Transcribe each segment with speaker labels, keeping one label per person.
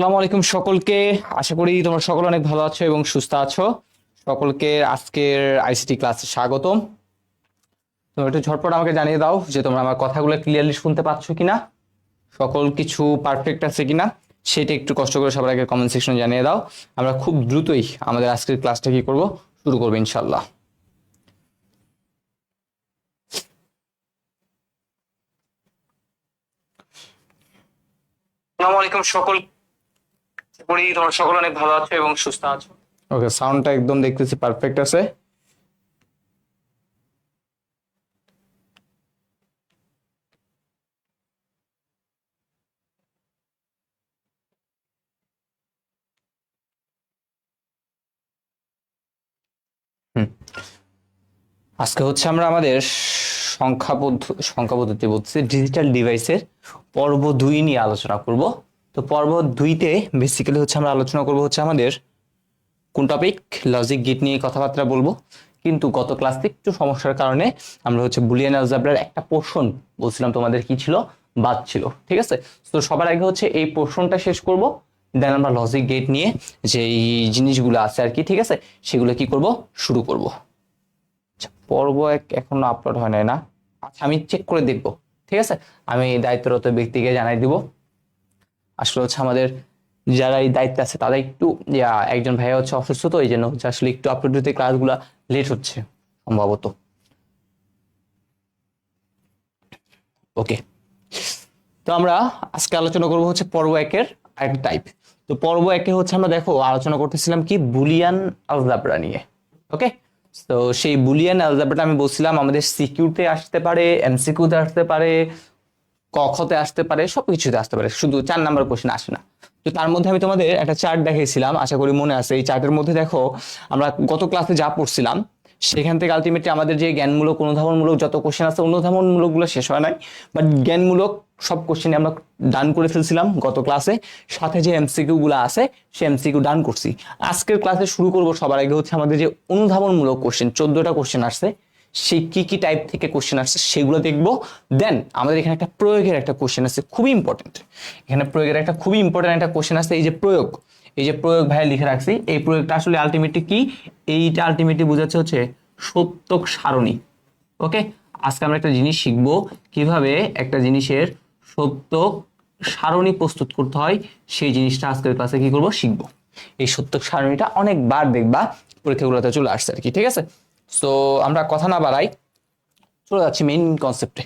Speaker 1: আসসালামু আলাইকুম সকলকে। আশা করি তোমরা সকল অনেক ভালো আছো এবং সুস্থ আছো। সকলকে আজকের আইসিটি ক্লাসে স্বাগতম। তোমরা একটু ঝটপট আমাকে জানিয়ে দাও যে তোমরা আমার কথাগুলো ক্লিয়ারলি শুনতে পাচ্ছ কিনা, সকল কিছু পারফেক্ট আছে কিনা, সেটা একটু কষ্ট করে সবার আগে কমেন্ট সেকশনে জানিয়ে দাও। আমরা খুব দ্রুতই আমাদের আজকের ক্লাসটা কি করব, শুরু করবো ইনশাল্লাহ। আসসালামু আলাইকুম সকল, আশা করি তোমরা সকল অনেক ভালো আছো এবং সুস্থ আছো। ওকে, সাউন্ডটা একদম দেখতেছি পারফেক্ট আছে। আজকে হচ্ছে আমরা আমাদের সংখ্যা পদ্ধতি বলছি ডিজিটাল ডিভাইসের পর্ব 2 নিয়ে আলোচনা করব। তো পর্ব 2তে বেসিক্যালি হচ্ছে আমরা আলোচনা করব হচ্ছে আমাদের কোন টপিক, লজিক গেট নিয়ে কথাবার্তা বলবো। কিন্তু গত ক্লাসে একটু সমস্যার কারণে আমরা হচ্ছে বুলিয়ান অ্যালজেব্রার একটা পোর্শন বলছিলাম তোমাদের কি ছিল, বাদ ছিল। ঠিক আছে, তো সবার আগে হচ্ছে এই পোর্শনটা শেষ করব, দেন আমরা লজিক গেট নিয়ে যে জিনিসগুলো আছে আর কি, ঠিক আছে, সেগুলো কি করব, শুরু করব। পর্ব 1 এখনো আপলোড হয় নাই না? আচ্ছা, আমি চেক করে দেখব। ঠিক আছে, আমি দায়িত্বরত ব্যক্তিকে জানাই দিব। আসলে হচ্ছে আমাদের যারা এই দায়িত্বে আছে তারা একটু একজন ভাইয়া হচ্ছে অসুস্থ, তো এই জন্য হচ্ছে আসলে একটু আপলোড দিতে ক্লাসগুলো লেট হচ্ছে সম্ভবত। ওকে, তো আমরা আজকে আলোচনা করব হচ্ছে পর্ব 1-এর আরেকটা টাইপ। তো পর্ব 1-এ হচ্ছে আমরা দেখো আলোচনা করতেছিলাম কি বুলিয়ান আলজেব্রা নিয়ে। ওকে, তো সেই বুলিয়ান অ্যালজেব্রাটা আমি বলছিলাম আমাদের সিকিউতে আসতে পারে, এমসিকিউতে আসতে পারে, কখতে আসতে পারে, সবকিছুতে আসতে পারে, শুধু 4 নাম্বার কোশ্চেন আসে না। তো তার মধ্যে আমি তোমাদের একটা চার্ট দেখিয়েছিলাম, আশা করি মনে আছে। এই চার্টের মধ্যে দেখো আমরা গত ক্লাসে যা পড়ছিলাম সেখান থেকে আলটিমেটলি আমাদের যে জ্ঞানমূলক অনুধাবনমূলক যত কোশ্চেন আছে, অনুধাবনমূলক গুলো শেষ হয় নাই, বাট জ্ঞানমূলক সব কোশ্চেন আমরা ডান করে ফেলছিলাম গত ক্লাসে। সাথে যে এমসিকিউ গুলো আছে সে এমসিকিউ ডান করছি। আজকের ক্লাসে শুরু করব সবার আগে হচ্ছে আমাদের যে অনুধাবনমূলক কোশ্চেন 14টা কোশ্চেন আসছে, সেই কি কি টাইপ থেকে কোশ্চেন আসছে সেগুলো দেখবো। দেন আমাদের এখানে একটা প্রয়োগের একটা কোশ্চেন আছে, খুবই ইম্পর্টেন্ট। এখানে প্রয়োগের একটা খুবই ইম্পর্টেন্ট একটা কোশ্চেন আছে, এই যে প্রয়োগ, এই যে প্রয়োগ ভাই লিখে রাখছি, এই প্রয়োগটা আসলে আলটিমেটলি কি, এইটা আলটিমেটলি বোঝাচ্ছে হচ্ছে সত্যক সারণী। ওকে, আজকে আমরা একটা জিনিস শিখবো, কিভাবে একটা জিনিসের সত্যক সারণী প্রস্তুত করতে হয়, সেই জিনিসটা আজকের ক্লাসে কি করবো, শিখবো। এই সত্যক সারণীটা অনেকবার দেখবা পরীক্ষাগুলোতে চলে আসছে আর কি, ঠিক আছে। তো আমরা কথা না বাড়াই, চলে যাচ্ছি মেইন কনসেপ্টে।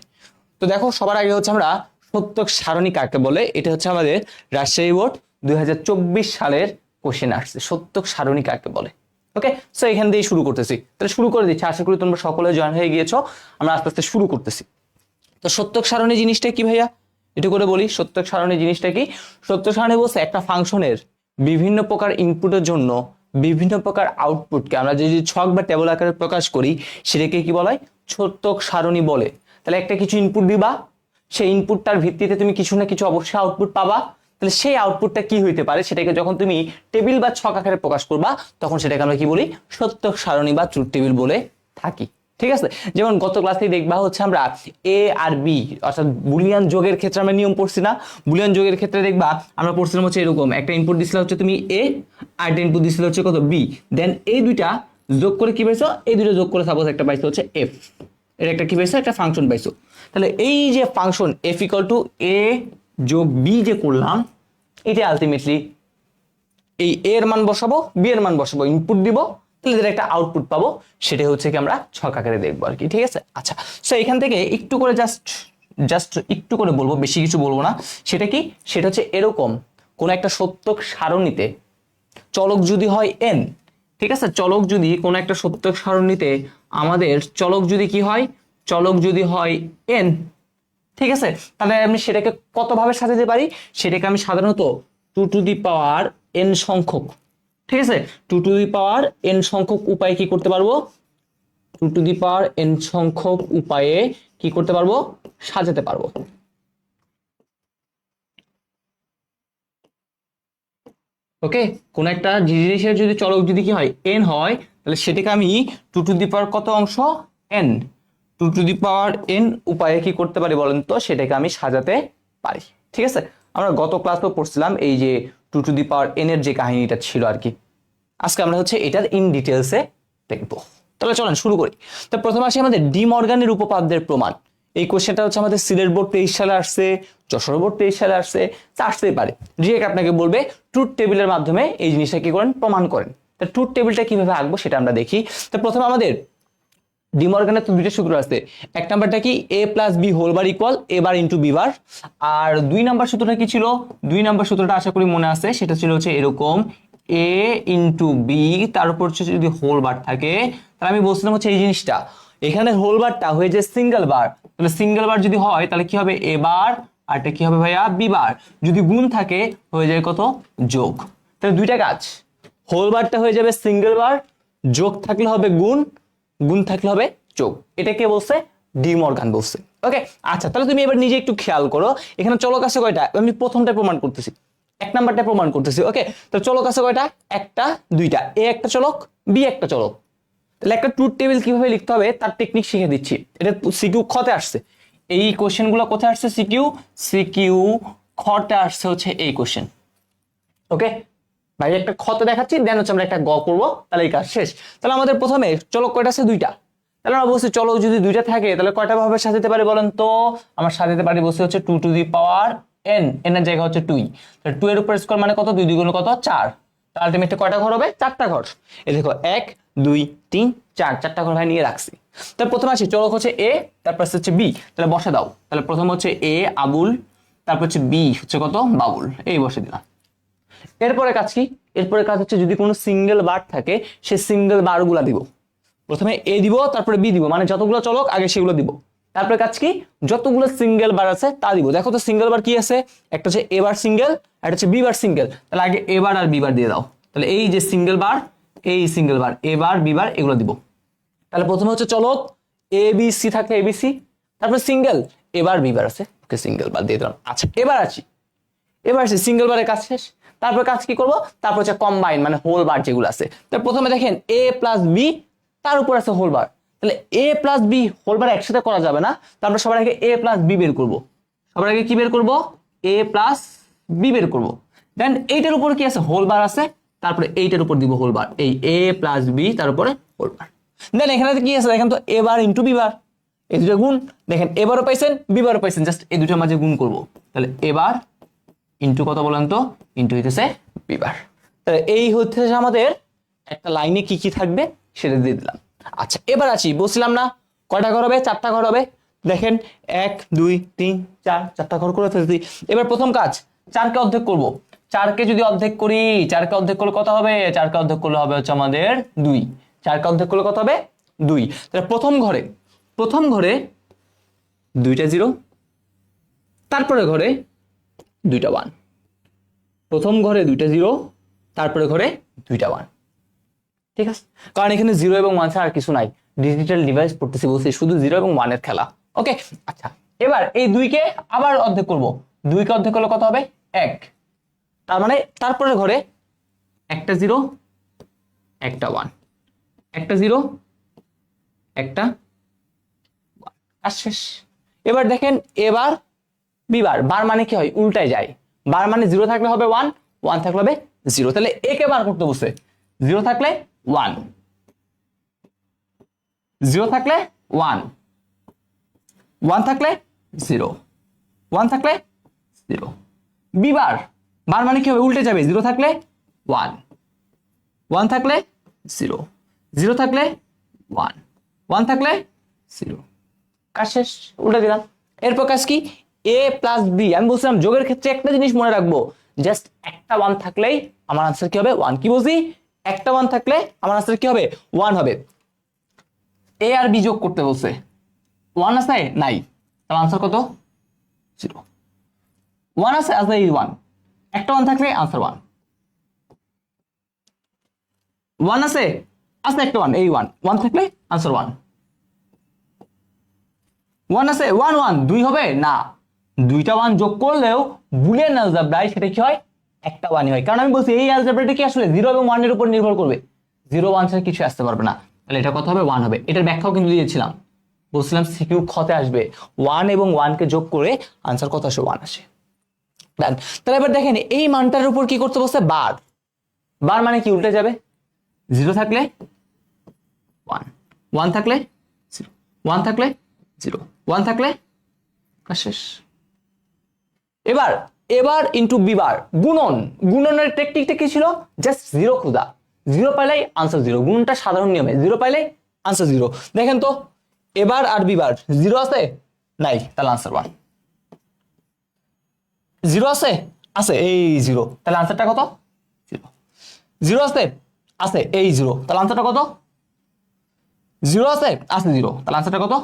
Speaker 1: তো দেখো সবার আগে হচ্ছে আমরা সত্যক সারণী কাকে বলে, এটা হচ্ছে আমাদের রাজশাহী বোর্ড 2024 সালের কোশ্চেন আসছে, সত্যক সারণী কাকে বলে। ওকে, সো এখান দিয়ে শুরু করতেছি, তাহলে শুরু করে দিচ্ছি। আশা করি তোমরা সকলে জয়েন হয়ে গিয়েছো, আমরা আস্তে আস্তে শুরু করতেছি। তো সত্যক সারণী জিনিসটা কি ভাইয়া, একটু করে বলি। সত্যক সারণী জিনিসটা কি? সত্যক সারণী বলছে একটা ফাংশনের বিভিন্ন প্রকার ইনপুটের জন্য বিভিন্ন প্রকার আউটপুটকে আমরা যদি ছক বা টেবল আকারে প্রকাশ করি, সেটাকে কি বলা হয়, সত্যক সারণী বলে। তাহলে একটা কিছু ইনপুট দিবা, সেই ইনপুটটার ভিত্তিতে তুমি কিছু না কিছু অবশ্যই আউটপুট পাবা। তাহলে সেই আউটপুটটা কি হইতে পারে, সেটাকে যখন তুমি টেবিল বা ছক আকারে প্রকাশ করবা, তখন সেটাকে আমরা কি বলি, সত্যক সারণী বা ট্রুথ টেবিল বলে থাকি। ঠিক আছে, যেমন গত ক্লাসে দেখবা হচ্ছে আমরা এ আর বি অর্থাৎ বুলিয়ান যোগের ক্ষেত্রে আমরা নিয়ম পড়ছি না। বুলিয়ান যোগের ক্ষেত্রে দেখবা আমরা পড়ছিলাম হচ্ছে এরকম, একটা ইনপুট দিছিল হচ্ছে তুমি এ, আর একটা ইনপুট দিছিল হচ্ছে কত, বি। দেন এই দুইটা যোগ করে কি পাইছো, এই দুটো যোগ করে সাপোজ একটা পাইছো হচ্ছে এফ, এর একটা কি পাইছো, একটা ফাংশন পাইছো। তাহলে এই যে ফাংশন এফ ইকুয়াল টু এ যোগ বি যে করলাম, এটা আলটিমেটলি এই এ এর মান বসাবো, বি এর মান বসাবো, ইনপুট দিব, তাহলে যেটা একটা আউটপুট পাবো, সেটা হচ্ছে কি আমরা ছক আকারে দেখবো আর কি। ঠিক আছে, আচ্ছা, সো এখান থেকে একটু করে জাস্ট একটু করে বলবো, বেশি কিছু বলবো না। সেটা কি, সেটা হচ্ছে এরকম, কোন একটা সত্যক সারণীতে চলক যদি হয় এন, ঠিক আছে, চলক যদি কোন একটা সত্যক সারণীতে আমাদের চলক যদি কি হয়, চলক যদি হয় এন, ঠিক আছে, তাহলে আমি সেটাকে কত ভাবে সাজাতে পারি, সেটাকে আমি সাধারণত 2n সংখ্যক, ঠিক আছে, 2n সংখ্যক উপায়ে কি করতে পারবো, 2n সংখ্যক উপায়ে কি করতে পারবো, সাজাতে পারবো। ওকে, কোন একটা জিনিসের যদি চলক যদি কি হয় n হয়, তাহলে সেটাকে আমি 2 কত অংশ, n, 2n উপায়ে কি করতে পারি বলেন তো, সেটাকে আমি সাজাতে পারি। ঠিক আছে, আমরা গত ক্লাসেও পড়ছিলাম এই যে 2n এর যে কাহিনীটা ছিল আর কি, আজকে আমরা হচ্ছে এটার ইন ডিটেলসে দেখবো। তাহলে চলেন শুরু করি। তো প্রথমে আসি আমাদের ডি মর্গানের উপপাদ্যের প্রমাণ। এই কোশ্চেনটা হচ্ছে আমাদের সিলেট বোর্ড 23 সালে আসছে, যশোর বোর্ড 23 সালে আসছে, আসতেই পারে। ডিরেক্ট আপনাকে বলবে ট্রুথ টেবিলের মাধ্যমে এই জিনিসটা কি করেন, প্রমাণ করেন। তো ট্রুথ টেবিলটা কিভাবে আঁকবো সেটা আমরা দেখি। তো প্রথমে আমাদের ডি মর্গানের তো দুইটা সূত্র আছে। এক নাম্বারটা কি a plus B whole bar equal a bar into B bar. আর 2 নাম্বার সূত্রটা কি ছিল? 2 নাম্বার সূত্রটা আশা করি মনে আছে, সেটা ছিল হচ্ছে এরকম a ইন্টু বি, তার উপর হচ্ছে যদি হোল বার থাকে, তাহলে আমি বলছিলাম হচ্ছে এই জিনিসটা এখানে হোল বারটা হয়ে যায় সিঙ্গেল বার। তাহলে সিঙ্গেল বার যদি হয় তাহলে কি হবে, a বার, আর এটা কি হবে ভাইয়া, বি বার। যদি গুণ থাকে হয়ে যায় কত, যোগ। তাহলে দুইটা কাজ, হোল বারটা হয়ে যাবে সিঙ্গেল বার, যোগ থাকলে হবে গুণ, গুণ থাকলে হবে যোগ। এটা কে বলছে, ডি মর্গান বলছে। ওকে, আচ্ছা তাহলে তুমি এবার নিজে একটু খেয়াল করো, এখানে চলক আছে কয়টা, আমি প্রথমটা প্রমাণ করতেছি, এক নাম্বারটা প্রমাণ করতেছি। ওকে, তো চলক আছে কয়টা, একটা দুইটা, এ একটা চলক, বি একটা চলক। তাহলে একটা ট্রুথ টেবিল কিভাবে লিখতে হবে তার টেকনিক শিখে দিচ্ছি। এটা সিকিউ খতে আসছে, এই কোশ্চেন গুলো কোথায় আসছে, সিকিউ খতে আসছে হচ্ছে এই কোশ্চেন। ওকে ভাই, একটা খতে দেখাচ্ছি, দেন হচ্ছে আমরা একটা গ করবো, তাহলে এই কাজ শেষ। তাহলে আমাদের প্রথমে চলক কয়টা আছে, দুইটা। তাহলে আমরা বলছি চলক যদি দুইটা থাকে তাহলে কয়টা ভাবে সাজাতে পারি বলেন তো, আমরা সাজাতে পারি বলছি হচ্ছে 2 to the power n, n এর জায়গা হচ্ছে 2, তাহলে 2 এর উপর স্কয়ার মানে কত, 2 দ্বিগুণ কত 4। আলটিমেটলি কয়টা ঘর হবে, 4টা ঘর। এই দেখো 1 2 3 4, 4টা ঘর ভাই নিয়ে রাখছি। তাহলে প্রথমে আসি চলক হচ্ছে a, তারপর হচ্ছে b, তাহলে বসে দাও। তাহলে প্রথম হচ্ছে a আবুল, তারপর হচ্ছে b হচ্ছে কত, বাবুল, এই বসে দিলাম। এরপরে কাজ কি, এরপরে কাজ হচ্ছে যদি কোনো সিঙ্গেল বার থাকে সে সিঙ্গেল বার গুলা দিব। প্রথমে এ দিব, তারপরে বি দিব, মানে যতগুলো চলক আগে সেগুলো দিব। তারপরে কাজ কি, যতগুলো সিঙ্গেল বার আছে তা দিব। দেখো তো সিঙ্গেল বার কি আছে, একটা হচ্ছে এ বার সিঙ্গেল, একটা হচ্ছে বি বার সিঙ্গেল। তাহলে আগে এ বার আর বি বার দিয়ে দাও। তাহলে এই যে সিঙ্গেল বার, এই সিঙ্গেল বার, এ বার বি বার এগুলো দিব। তাহলে প্রথমে হচ্ছে চলক এ বি সি থাকলে এ বি সি, তারপরে সিঙ্গেল এবার বি বার আছে, ওকে সিঙ্গেল বার দিয়ে দিলাম। আচ্ছা এবার আসি সিঙ্গেল বারের কাজ শেষ। তারপর কাজ কি করব, তারপর হচ্ছে কম্বাইন মানে হোল বার যেগুলো আছে। তাহলে প্রথমে দেখেন এ প্লাস বি, তার উপর আছে হোল বার। তাহলে এ প্লাস বি হোল বার একসাথে করা যাবে না, তো আমরা সবার আগে এ প্লাস বি বের করব। সবার আগে কি বের করব, এ প্লাস বি বের করব। দেন এইটার উপর কি আছে, হোল বার আছে, তারপরে এইটার উপর দিব হোল বার, এই এ প্লাস বি তার উপরে হোল বার। দেন এখানে কি আছে দেখেন তো, এ বার ইন্টু বি বার, এই দুটো গুণ। দেখেন এবারও পাইছেন বিবারও পাইছেন, জাস্ট এই দুটোর মাঝে গুণ করব। তাহলে এবার ইন্টু কত বলেন তো, ইন্টু হইতেছে বিবার। তাহলে এই হচ্ছে আমাদের একটা লাইনে কি কি থাকবে সেটা দিয়ে দিলাম। আচ্ছা এবার আছি, বলছিলাম না কয়টা ঘর হবে, 4টা ঘর হবে। দেখেন 1 2 3 4, 4টা ঘর করে ফেলছি। এবার প্রথম কাজ 4কে অর্ধেক করব। 4কে যদি অর্ধেক করি, 4কে অর্ধেক করলে কত হবে, 4কে অর্ধেক করলে হবে হচ্ছে আমাদের 2। 4কে অর্ধেক করলে কত হবে, 2। তাহলে প্রথম ঘরে 2টা 0, তারপরে ঘরে 2টা 1। প্রথম ঘরে 2টা 0, তারপরে ঘরে 2টা 1। ঠিক আছে, কারণ এখানে 0 এবং 1 ছাড়া আর কিছু নাই, ডিজিটাল ডিভাইস পড়তেছি বলছি, শুধু 0 এবং 1 এর খেলা। ওকে আচ্ছা এবার এই 2কে আবার অর্ধেক করব। 2কে অর্ধেক করলে কত হবে, 1। তার মানে তারপরে ঘরে একটা 0 একটা 1, একটা 0 একটা 1, আর শেষ। এবার দেখেন এবার বিবার, বার মানে কি হয়, উল্টায় যায়। বার মানে 0 থাকলে হবে 1, 1 থাকলে হবে 0। তাহলে একে বার করতে বসে, 0 থাকলে 1, 0 থাকলে 1, 1 থাকলে 0, 1 থাকলে 0। বিবার, বার মানে কি হবে, উল্টে যাবে, 0 থাকলে 1, 1 থাকলে 0, 0 থাকলে 1, 1 থাকলে 0। কাজ শেষ, উল্টে দিলাম। এরপর কাজ কি, এ প্লাস বি, আমি বলছিলাম যোগের ক্ষেত্রে একটা জিনিস মনে রাখবো, জাস্ট একটা 1 থাকলেই আমার আনসার কি হবে, 1। কি বলছি, একটা 1 থাকলে আমার আনসার কি হবে, 1 হবে। এ আর বি যোগ করতে বলছে, 1 আছে নাই, তাহলে আনসার কত, 0। 1 আছে, আছে এই 1, একটা 1 থাকলে আনসার 1। 1 আছে, আছে একটা 1, এই 1, 1 থাকলে আনসার 1। 1 আছে, 1 1 2 হবে না, 2টা 1 যোগ করলেও বুলিয়ান অ্যালজেব্রায় সেটা কি হয়, একটা 1ই হয়। কারণ আমি বলছি এই অ্যালজেব্রাটা কি আসলে 0 এবং 1 এর উপর নির্ভর করবে, 0 1 ছাড়া কিছু আসতে পারবে না। তাহলে এটা কত হবে, 1 হবে। এটার ব্যাখ্যাও কিন্তু দিয়েছিলাম, বলছিলাম সিকিউ খতে আসবে 1 এবং 1 কে যোগ করে আনসার কত আসে, 1 আসে। ডান। তাহলে এবার দেখেন এই মানটার উপর কি করতে বলছে, বার। বার মানে কি উল্টে যাবে, 0 থাকলে 1, 1 থাকলে 0, 1 থাকলে 0, 1 থাকলে শেষ। এবার এবার ইনটু বি বার, গুণন। গুণনের টেকনিকটা কি ছিল, জাস্ট 0 খোঁজা, 0 পাইলেই আনসার 0। গুণনটা সাধারণ নিয়মে 0 পাইলে আনসার 0। দেখেন তো এবার আর বি বার 0 আছে নাই, তাহলে আনসার 1। 0 আছে, আছে এই 0, তাহলে আনসারটা কত, 0। 0 আছে, আছে এই 0, তাহলে আনসারটা কত, 0 আছে, আছে 0, তাহলে আনসারটা কত।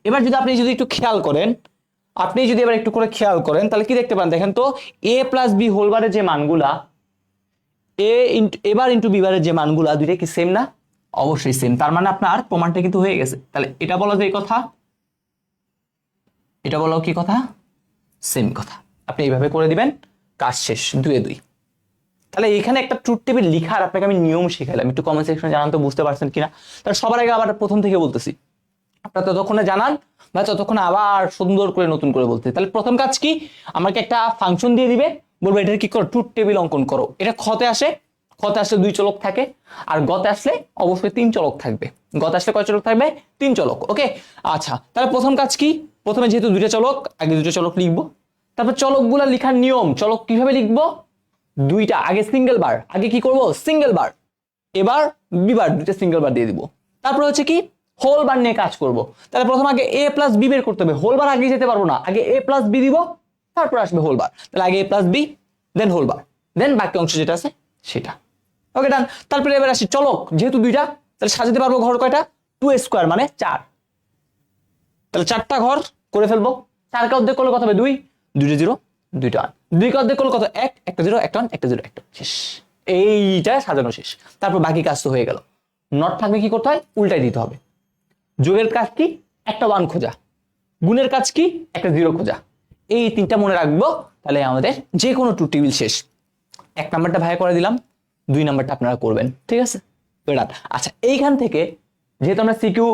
Speaker 1: এবার যদি আপনি একটু খেয়াল করেন, আপনি যদি এবার একটু করে খেয়াল করেন তাহলে কি দেখতে পান, দেখেন তো a প্লাস বি হোল বারের যে মানগুলা, এবার ইন্টু বি বারের যে মানগুলা, দুইটা কি সেম না, অবশ্যই সেম। তার মানে আপনার প্রমাণটা কিন্তু হয়ে গেছে। তাহলে এটা বলা যায় কথা, এটা বলাও কি কথা, সেম কথা। আপনি এইভাবে করে দিবেন, কাজ শেষ, 2 এ 2। তাহলে এখানে একটা ট্রুথ টেবিল লিখার আপনাকে আমি নিয়ম শিখাইলাম, একটু কমেন্ট সেকশনে জানান তো বুঝতে পারছেন কিনা। তাহলে সবার আগে আবার প্রথম থেকে বলতেছি, আপনারা ততক্ষণে জানান বা ততক্ষণে আবার সুন্দর করে নতুন করে বলতে। তাহলে প্রথম কাজ কি, আমাকে একটা ফাংশন দিয়ে দিবে, বলবো এটা কি করো, ট্রুথ টেবিল অঙ্কন করো। এটা খতে আসে, খতে আসলে 2 চলক থাকে, আর গতে আসলে অবশ্যই 3 চলক থাকবে। গতে আসলে কয় চলক থাকবে, 3 চলক। ওকে, আচ্ছা তাহলে প্রথম কাজ কি, প্রথমে যেহেতু 2টা চলক, আগে 2টা চলক লিখবো। তারপর চলকগুলা লেখার নিয়ম, চলক কিভাবে লিখবো, 2টা আগে সিঙ্গেল বার, আগে কি করব সিঙ্গেল বার, এবার বি বার, 2টা সিঙ্গেল বার দিয়ে দিব। তারপর হচ্ছে কি হোল বার নিয়ে কাজ করব। তাহলে প্রথম আগে a প্লাস বি বের করতে হবে, হোল বার আগে যেতে পারবো না, আগে a প্লাস বি দিব, তারপর আসবে হোল বার। তাহলে আগে a plus B, then whole bar, then বাকি অংশ যেটা আছে সেটা। ওকে ডান। তারপরে এবার আসি চলক, যেহেতু 2টা তাহলে সাজাতে পারবো ঘর কয়টা, 2 স্কোয়ার মানে 4। তাহলে 4টা ঘর করে ফেলবো। 4 কে অর্ধেক করলে কত হবে, 2, 2 0, 2টা 1, 2 কে অর্ধেক করলে কত, 1, একটা 0, একটা 1, একটা 0, একটা শেষ। এইটা সাজানো শেষ। তারপর বাকি কাজ তো হয়ে গেল। নট থাকলে কি করতে হয়, উল্টাই দিতে হবে। যোগের কাজ কি, একটা 1 খোঁজা। গুণের কাজ কি, একটা 0 খোঁজা। এই 3টা মনে রাখবো, তাহলে আমাদের যে কোনো ট্রুথ টেবিল শেষ। 1 নাম্বারটা ভাইয়া করে দিলাম, 2 নাম্বারটা আপনারা করবেন, ঠিক আছে। আচ্ছা এইখান থেকে যেহেতু আমরা সিকিউ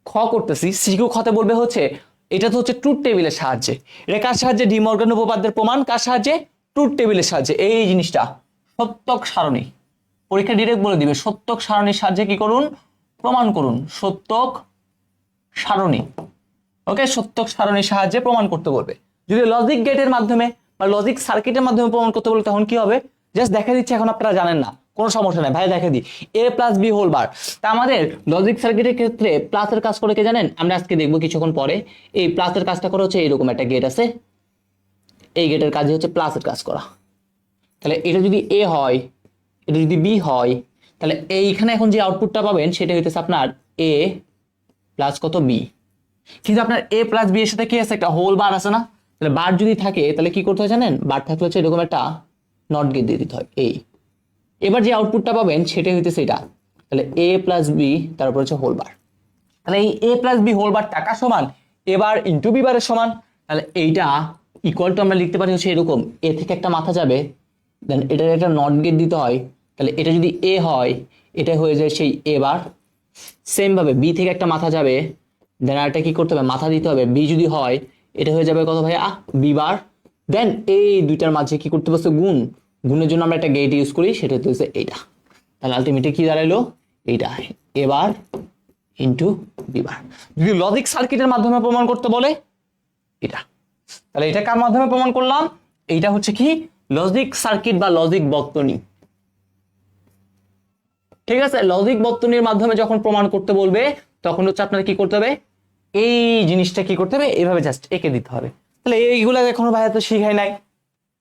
Speaker 1: খ করতেছি, সিকিউ খতে বলবে হচ্ছে এটা তো হচ্ছে ট্রুথ টেবিলের সাহায্যে। এটা কার সাহায্যে, ডি মর্গান উপপাদ্যের প্রমাণ কার সাহায্যে, ট্রুথ টেবিলের সাহায্যে। এই জিনিসটা সত্যক সারণী, পরীক্ষা ডিরেক্ট বলে দিবে, সত্যক সারণীর সাহায্যে কি করুন, প্রমাণ করুন। সত্যক সারণী, ওকে, সত্যক সারণীর সাহায্যে প্রমাণ করতে বলবে। যদি লজিক গেটের মাধ্যমে বা লজিক সার্কিটের মাধ্যমে প্রমাণ করতে বলে তখন কি হবে, জাস্ট দেখা দিচ্ছে, এখন আপনারা জানেন না কোনো সমস্যা নাই ভাই, দেখা দিই a plus B whole bar. তা আমাদের লজিক সার্কিটের ক্ষেত্রে প্লাসের কাজ করে কে জানেন, আমরা আজকে দেখবো কিছুক্ষণ পরে। এই প্লাসের কাজটা করা হচ্ছে এইরকম একটা গেট আছে, এই গেটের কাজ হচ্ছে প্লাসের কাজ করা। তাহলে এটা যদি a হয়, এটা যদি b হয়, তাহলে এইখানে এখন যে আউটপুটটা পাবেন সেটা হইতেছে আপনার a প্লাস কত b। কিন্তু আপনার a প্লাস b এর সাথে কি আছে, একটা হোল বার আছে না। তাহলে বার যদি থাকে তাহলে কি করতে হয় জানেন, বার থাকলে হচ্ছে এরকম একটা নট গেট দিয়ে দিতে হয় এই। এবার যে আউটপুটটা পাবেন সেটাই হইতেছে এটা। তাহলে a প্লাস বি, তারপর হচ্ছে হোল বার। তাহলে এই a plus B whole bar টাকা সমান এবার ইন্টু বি বারের সমান। তাহলে এইটা ইকুয়াল টু আমরা লিখতে পারি হচ্ছে এরকম, a থেকে একটা মাথা যাবে, দেন এটার একটা নট গেট দিতে হয়। তাহলে এটা যদি a হয়, এটা হয়ে যায় সেই a বার। সেম ভাবে b থেকে একটা মাথা যাবে, দেন আরটা কি করতে হবে, মাথা দিতে হবে। b যদি হয় এটা হয়ে যাবে কত ভাইয়া, b বার। দেন এই দুইটার মাঝে কি করতে পারছে, গুণ। গুণের জন্য আমরা একটা গেট ইউজ করি, সেটা হচ্ছে এইটা। তাহলে আলটিমেটলি কি দাঁড়াইলো, এইটা এবার ইন্টু বি বার। যদি লজিক সার্কিটের মাধ্যমে প্রমাণ করতে বলে এটা, তাহলে এটা কার মাধ্যমে প্রমাণ করলাম, এইটা হচ্ছে কি লজিক সার্কিট বা লজিক বর্তনী। ঠিক আছে, লজিক বর্তনীর মাধ্যমে যখন প্রমাণ করতে বলবে তখন হচ্ছে আপনার কি করতে হবে, এই জিনিসটা কি করতে হবে, এইভাবে জাস্ট এঁকে দিতে হবে। তাহলে এইগুলা এখনো ভাইয়া তো শিখাই নাই,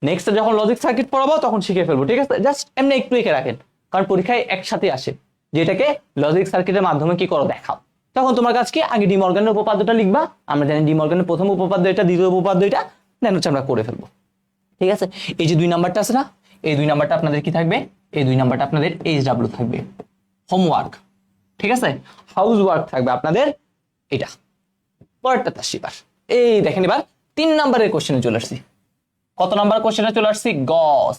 Speaker 1: নেক্সট যখন লজিক সার্কিট পড়াবো তখন শিখে ফেলবো। ঠিক আছে, জাস্ট এমনি একটু এঁকে রাখেন, কারণ পরীক্ষায় একসাথে আসে যেটাকে লজিক সার্কিটের মাধ্যমে কি করো দেখাও। তখন তোমার কাছে কি আগে ডি মর্গানের উপপাদ্যটা লিখবা, আমরা জানি ডি মর্গানের প্রথম উপপাদ্য এটা, দ্বিতীয় উপপাদ্য এটা, দেন হচ্ছে আমরা করে ফেলবো। ঠিক আছে, এই যে 2 নাম্বারটা আছে না, এই 2 নাম্বারটা আপনাদের কি থাকবে, এই 2 নাম্বারটা আপনাদের HW থাকবে, হোমওয়ার্ক। ঠিক আছে, হাউস ওয়ার্ক থাকবে আপনাদের এটা। পরেরটা তার শিবার, এই দেখেন এবার 3 নাম্বারের কোশ্চেনে চলে আসছি। কত নাম্বার কোশ্চেনে চলে আসছি, গ,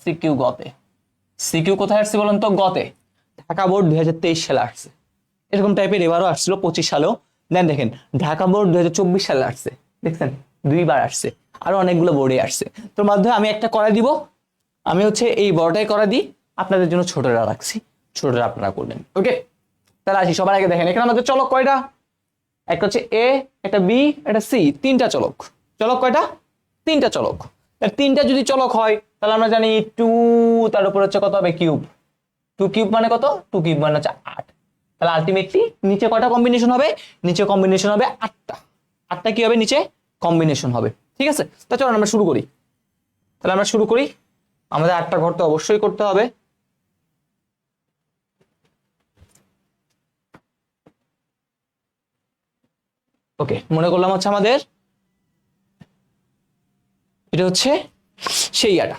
Speaker 1: সিকিউ গতে। সিকিউ কোথায় আসছে বলেন তো, গতে। ঢাকা বোর্ড 2023 সালে আসছে, এরকম টাইপের এবারও আসছিল 25 সালেও। দেন দেখেন ঢাকা বোর্ড 2024 সালে আসছে, দেখছেন 2বার আসছে, আরো অনেকগুলো বোর্ডে আসছে। তোর মাধ্যমে আমি একটা করা দিব, আমি হচ্ছে এই বড়টাই করা দিই, আপনাদের জন্য ছোটরা রাখছি, ছোটরা আপনারা করবেন। ওকে, তাহলে আসি। সবার আগে দেখেন এখানে আমাদের চলক কয়টা, একটা হচ্ছে এ, একটা বি, একটা সি, 3টা চলক। চলক কয়টা? 3টা চলক। 3টা যদি চলক হয় তাহলে আমরা জানি 2, তার উপর হচ্ছে কত হবে কিউব, 2 কিউব মানে কত, 2 কিউব মানে হচ্ছে 8। তাহলে আলটিমেটলি নিচে কয়টা কম্বিনেশন হবে, নিচে কম্বিনেশন হবে 8টা। 8টা কি হবে, নিচে কম্বিনেশন হবে। ঠিক আছে, তা চলো আমরা শুরু করি। তাহলে আমরা শুরু করি, আমাদের 8টা ঘর তো অবশ্যই করতে হবে। ওকে, মনে করলাম হচ্ছে আমাদের এটা হচ্ছে সেই ইয়াটা।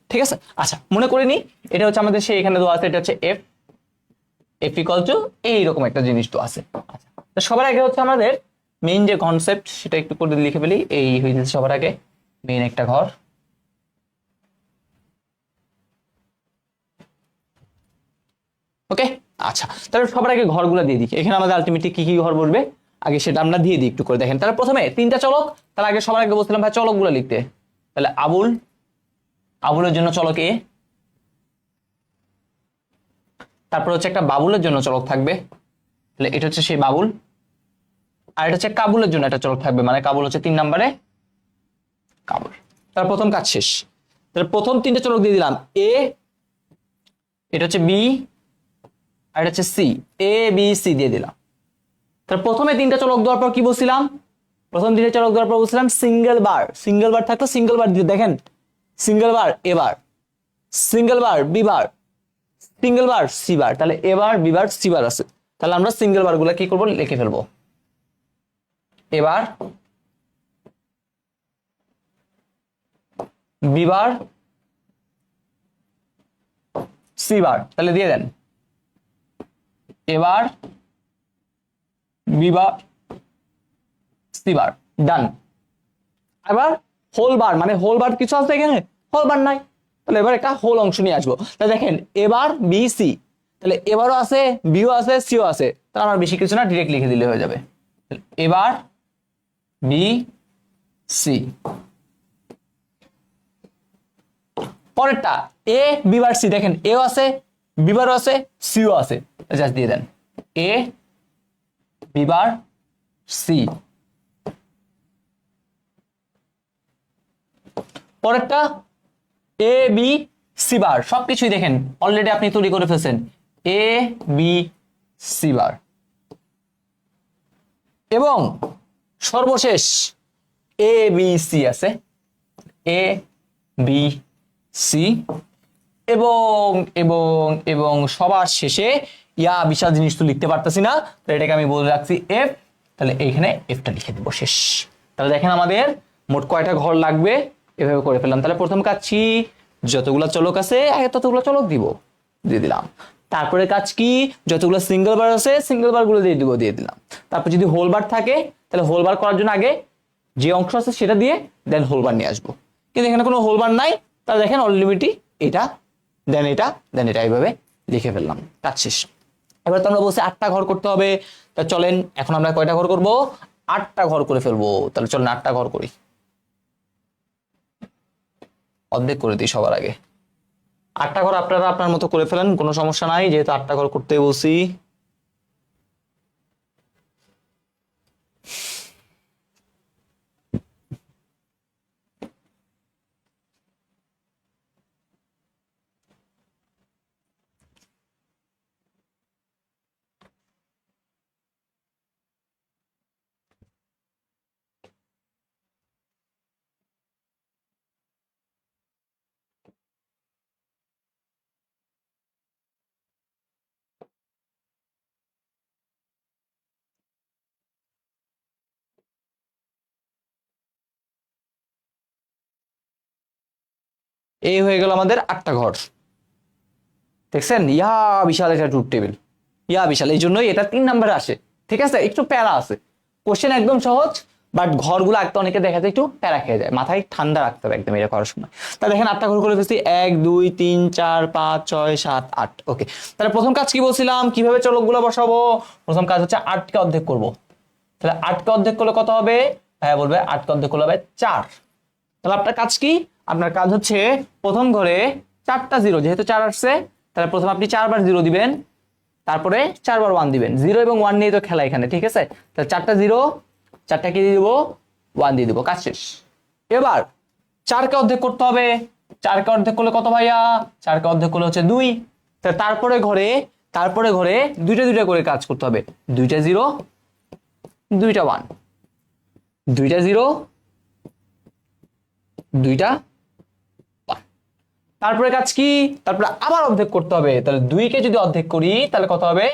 Speaker 1: ঠিক আছে, আচ্ছা মনে করে নি এটা হচ্ছে আমাদের সেই এখানে দেওয়া আছে, এটা হচ্ছে এফ, এফ ইকুয়াল টু এইরকম একটা জিনিস তো আছে। আচ্ছা, তো সবার আগে হচ্ছে আমাদের মেইন যে কনসেপ্ট সেটা একটু করে লিখে ফেলি। এই হয়ে যাচ্ছে সবার আগে মেইন একটা ঘর। ওকে, আচ্ছা তাহলে সবার আগে ঘরগুলো দিয়ে দিই। এখানে আমাদের আলটিমেটলি কি কি ঘর বসবে আগে সেটা আমরা দিয়ে দিই একটু করে দেখেন। তাহলে প্রথমে 3টা চলক, তাহলে আগে সবার আগে বলছিলাম ভাই চলকগুলো লিখতে। তাহলে আবুল, আবুলের জন্য চলক এ, তারপর হচ্ছে একটা বাবুলের জন্য চলক থাকবে, তাহলে এটা হচ্ছে সেই বাবুল। আর এটা হচ্ছে কাবুলের জন্য একটা চলক থাকবে, মানে কাবুল হচ্ছে 3 নম্বরে কাবুল। তার প্রথম কাজ শেষ। তাহলে প্রথম 3টে চলক দিয়ে দিলাম এ, এটা হচ্ছে বি, আর এটা হচ্ছে সি, এ বি সি দিয়ে দিলাম। তাহলে প্রথমে 3টা চলক দেওয়ার পর কি বলছিলাম, প্রথম 3টে চলক দেওয়ার পর বলছিলাম সিঙ্গেল বার, সিঙ্গেল বার থাকলে সিঙ্গেল বার দিয়ে দেখেন, single bar A bar, single bar B bar, single bar C bar. তাহলে এবার বি বার সি বার আছে, তাহলে আমরা সিঙ্গেল বার গুলা কি করবো লিখে ফেলবো। এবার বি বার সি বার, তাহলে দিয়ে দেন এবার বি বার সি বার, ডান। এবার হোল বার, মানে হোল বার কিছু আছে এখানে, হোল বার নাই, তাহলে এবার একটা হোল অংশ নিয়ে আসবো। তাহলে দেখেন এবার বি সি, তাহলে এবারও আছে, বিও আছে, সিও আছে, তাহলে আমার বেশি কিছু না, ডিরেক্ট লিখে দিলে হয়ে যাবে। এবার বি সি, পরেরটা এ বি বার সি, দেখেন এও আছে, বি বারও আছে, সিও আছে, জাস্ট দিয়ে দেন এ বি বার সি। পরেরটা এ বি সি বার, সবকিছুই দেখেন অলরেডি আপনি তৈরি করে ফেলছেন, এ বি সি বার। এবং সর্বশেষ এ বি সি আছে, এ বি সি, এবং এবং এবং সবার শেষে ইয়া বিশাল জিনিস তো লিখতে পারতেছি না, তো এটাকে আমি বলে রাখছি এফ, তাহলে এইখানে এফটা লিখে দেবো, শেষ। তাহলে দেখেন আমাদের মোট কয়টা ঘর লাগবে, এভাবে করে ফেললাম। তাহলে প্রথম কাজ কি, যতগুলো চলক আছে আগে ততগুলো চলক দিব, দিয়ে দিলাম। তারপরে কাজ কি, যতগুলো সিঙ্গেল বার আছে সিঙ্গেল বার গুলো দিয়ে দিব, দিয়ে দিলাম। তারপর যদি হোল বার থাকে তাহলে হোল বার করার জন্য আগে যে অংশ আছে সেটা দিয়ে দেন হোল বার নিয়ে আসবো, কিন্তু এখানে কোনো হোল বার নাই, তাহলে দেখেন অনলিমিটি এটা দেন এটা দেন এটা, এইভাবে লিখে ফেললাম, কাজ শেষ। এবার তো আমরা বলছি 8টা ঘর করতে হবে, তা চলেন এখন আমরা কয়টা ঘর করব, 8টা ঘর করে ফেলবো। তাহলে চলেন 8টা ঘর করি, অর্ধেক করে দিই সবার আগে। 8টা ঘর আপনারা আপনার মতো করে ফেলেন, কোনো সমস্যা নাই, যেহেতু 8টা ঘর করতে বলছি। এই হয়ে গেল আমাদের 8টা ঘর, দেখছেন ইয়া বিশাল একটা ট্রুথ টেবিল, ইয়া বিশাল, এই জন্যই এটা 3 নম্বরে আসে। ঠিক আছে, একটু প্যারা আছে, কোশ্চেন একদম সহজ, বাট ঘরগুলো আঁকতে অনেকে দেখা যায় একটু প্যারা খেয়ে যায়, মাথায় ঠান্ডা রাখতে হবে একদম এটা করার সময়। তা দেখেন 8টা ঘর করে ফেলছি, 1 2 3 4 5 6 7 8। ওকে, তাহলে প্রথম কাজ কি বলছিলাম, কিভাবে চলকগুলো বসাবো, প্রথম কাজ হচ্ছে 8কে অর্ধেক করব। তাহলে 8কে অর্ধেক করলে কত হবে, ভাইয়া বলবে 8 কে অর্ধেক করলে হবে 4। তাহলে আপনার কাজ কি? আপনার কাজ হচ্ছে প্রথম ঘরে 4টা জিরো, যেহেতু 4 আসছে তাহলে প্রথম আপনি 4 বার জিরো দিবেন, তারপরে 4 বার 1 দিবেন। 0 এবং 1 নিয়ে তো খেলা এখানে, ঠিক আছে? তাহলে 4টা জিরো, 4টা কি দিয়ে দিব? 1 দিয়ে দিব, কাজ শেষ। এবার 4 কে অর্ধেক করতে হবে। 4 কে অর্ধেক করলে কত ভাইয়া? 4 কে অর্ধেক করলে হচ্ছে 2। তারপরে ঘরে দুইটা দুইটা করে কাজ করতে হবে। 2টা জিরো, 2টা 1, 2টা জিরো, 2টা 1। তারপরে কাজ কি? তারপরে আবার অর্ধেক করতে হবে। তাহলে 2 কে যদি অর্ধেক করি তাহলে কত হবে?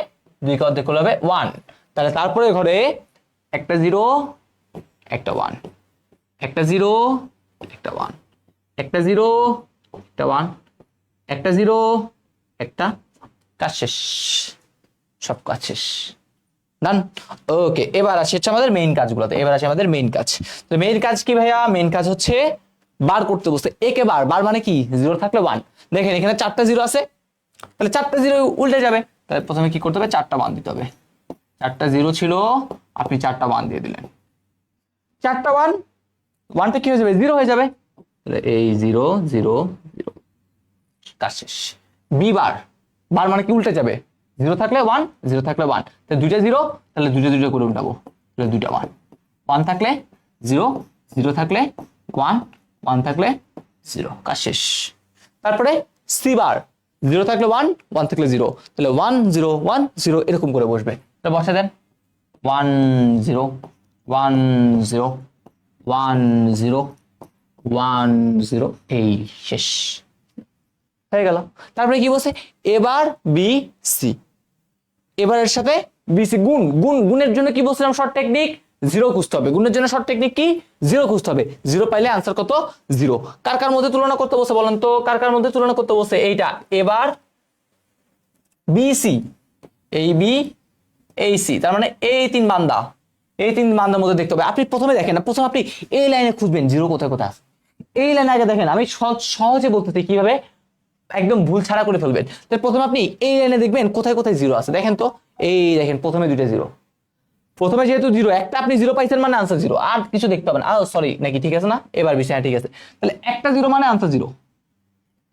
Speaker 1: 2 কে অর্ধেক করলে হবে 1। তাহলে তারপরে ঘরে একটা জিরো, একটা 1, একটা জিরো, একটা 1, একটা জিরো, একটা 1, একটা জিরো, একটা, কাজ শেষ, সব কাজ শেষ, ডান। ওকে, এবার আসি হচ্ছে আমাদের মেইন কাজগুলোতে। এবার আসি আমাদের মেইন কাজ। তো মেইন কাজ কি ভাইয়া? মেইন কাজ হচ্ছে বার করতে বসতে। একে বার, বার মানে কি? জিরো থাকলে 1। দেখেন এখানে 4টা জিরো আছে, তাহলে 4টা জিরো উল্টে যাবে। তাহলে প্রথমে কি করতে হবে? 4টা 1 দিতে হবে। 4টা জিরো ছিল, আপনি 4টা 1 দিয়ে দিলেন। 4টা 1, 1টা কি হয়ে যাবে? 0 হয়ে যাবে। তাহলে এই 0 0 0, কাজ শেষ। বি বার, বার মানে কি? উল্টে যাবে। 0 থাকলে 1, 0 থাকলে 1, তাহলে 2টা 0, তাহলে 2টা 2টা করে উল্টাবো, তাহলে 2টা 1, 1 থাকলে 0, 0 থাকলে 1, 1 থাকলে 0, কাজ শেষ। তারপরে সি বার, 0 থাকলে 1, 1 থাকলে 0, তাহলে 1 0 1 0 এরকম করে বসবে। তাহলে বসে দেন 1 0 1 0 1 0 1 0, এই শেষ হয়ে গেল। তারপরে কি বলছে? এবার বি সি, এবারের সাথে বিসি গুণ। গুণের জন্য কি বলছিলাম? শর্ট টেকনিক, 0 খুঁজতে হবে। গুণের জন্য শর্ট টেকনিক কি? 0 খুঁজতে হবে। 0 পাইলে আনসার কত? 0। কার কার মধ্যে তুলনা করতে বসে বলেন তো? কার কার মধ্যে তুলনা করতে বসে? এইটা। এবার বিসি, এই বি, এই সি, তার মানে এই 3 বান্দা, এই 3 বান্দার মধ্যে দেখতে হবে। আপনি প্রথমে দেখেন না, প্রথমে আপনি এই লাইনে খুঁজবেন 0 কোথায় কোথায় আছে। এই লাইনে আগে দেখেন। আমি সহজে বলতেছি কিভাবে একদম ভুল ছাড়া করে ফেলবেন। তো প্রথমে আপনি এই লাইনে দেখবেন কোথায় কোথায় 0 আছে। দেখেন তো, এই দেখেন প্রথমে 2টা 0, প্রথমে যেহেতু 0, একটা আপনি 0 পাইছেন মানে আনসার 0, আর কিছু দেখতে হবে না। সরি নাকি, ঠিক আছে না? এবার বিষয় ঠিক আছে। তাহলে একটা 0 মানে আনসার 0,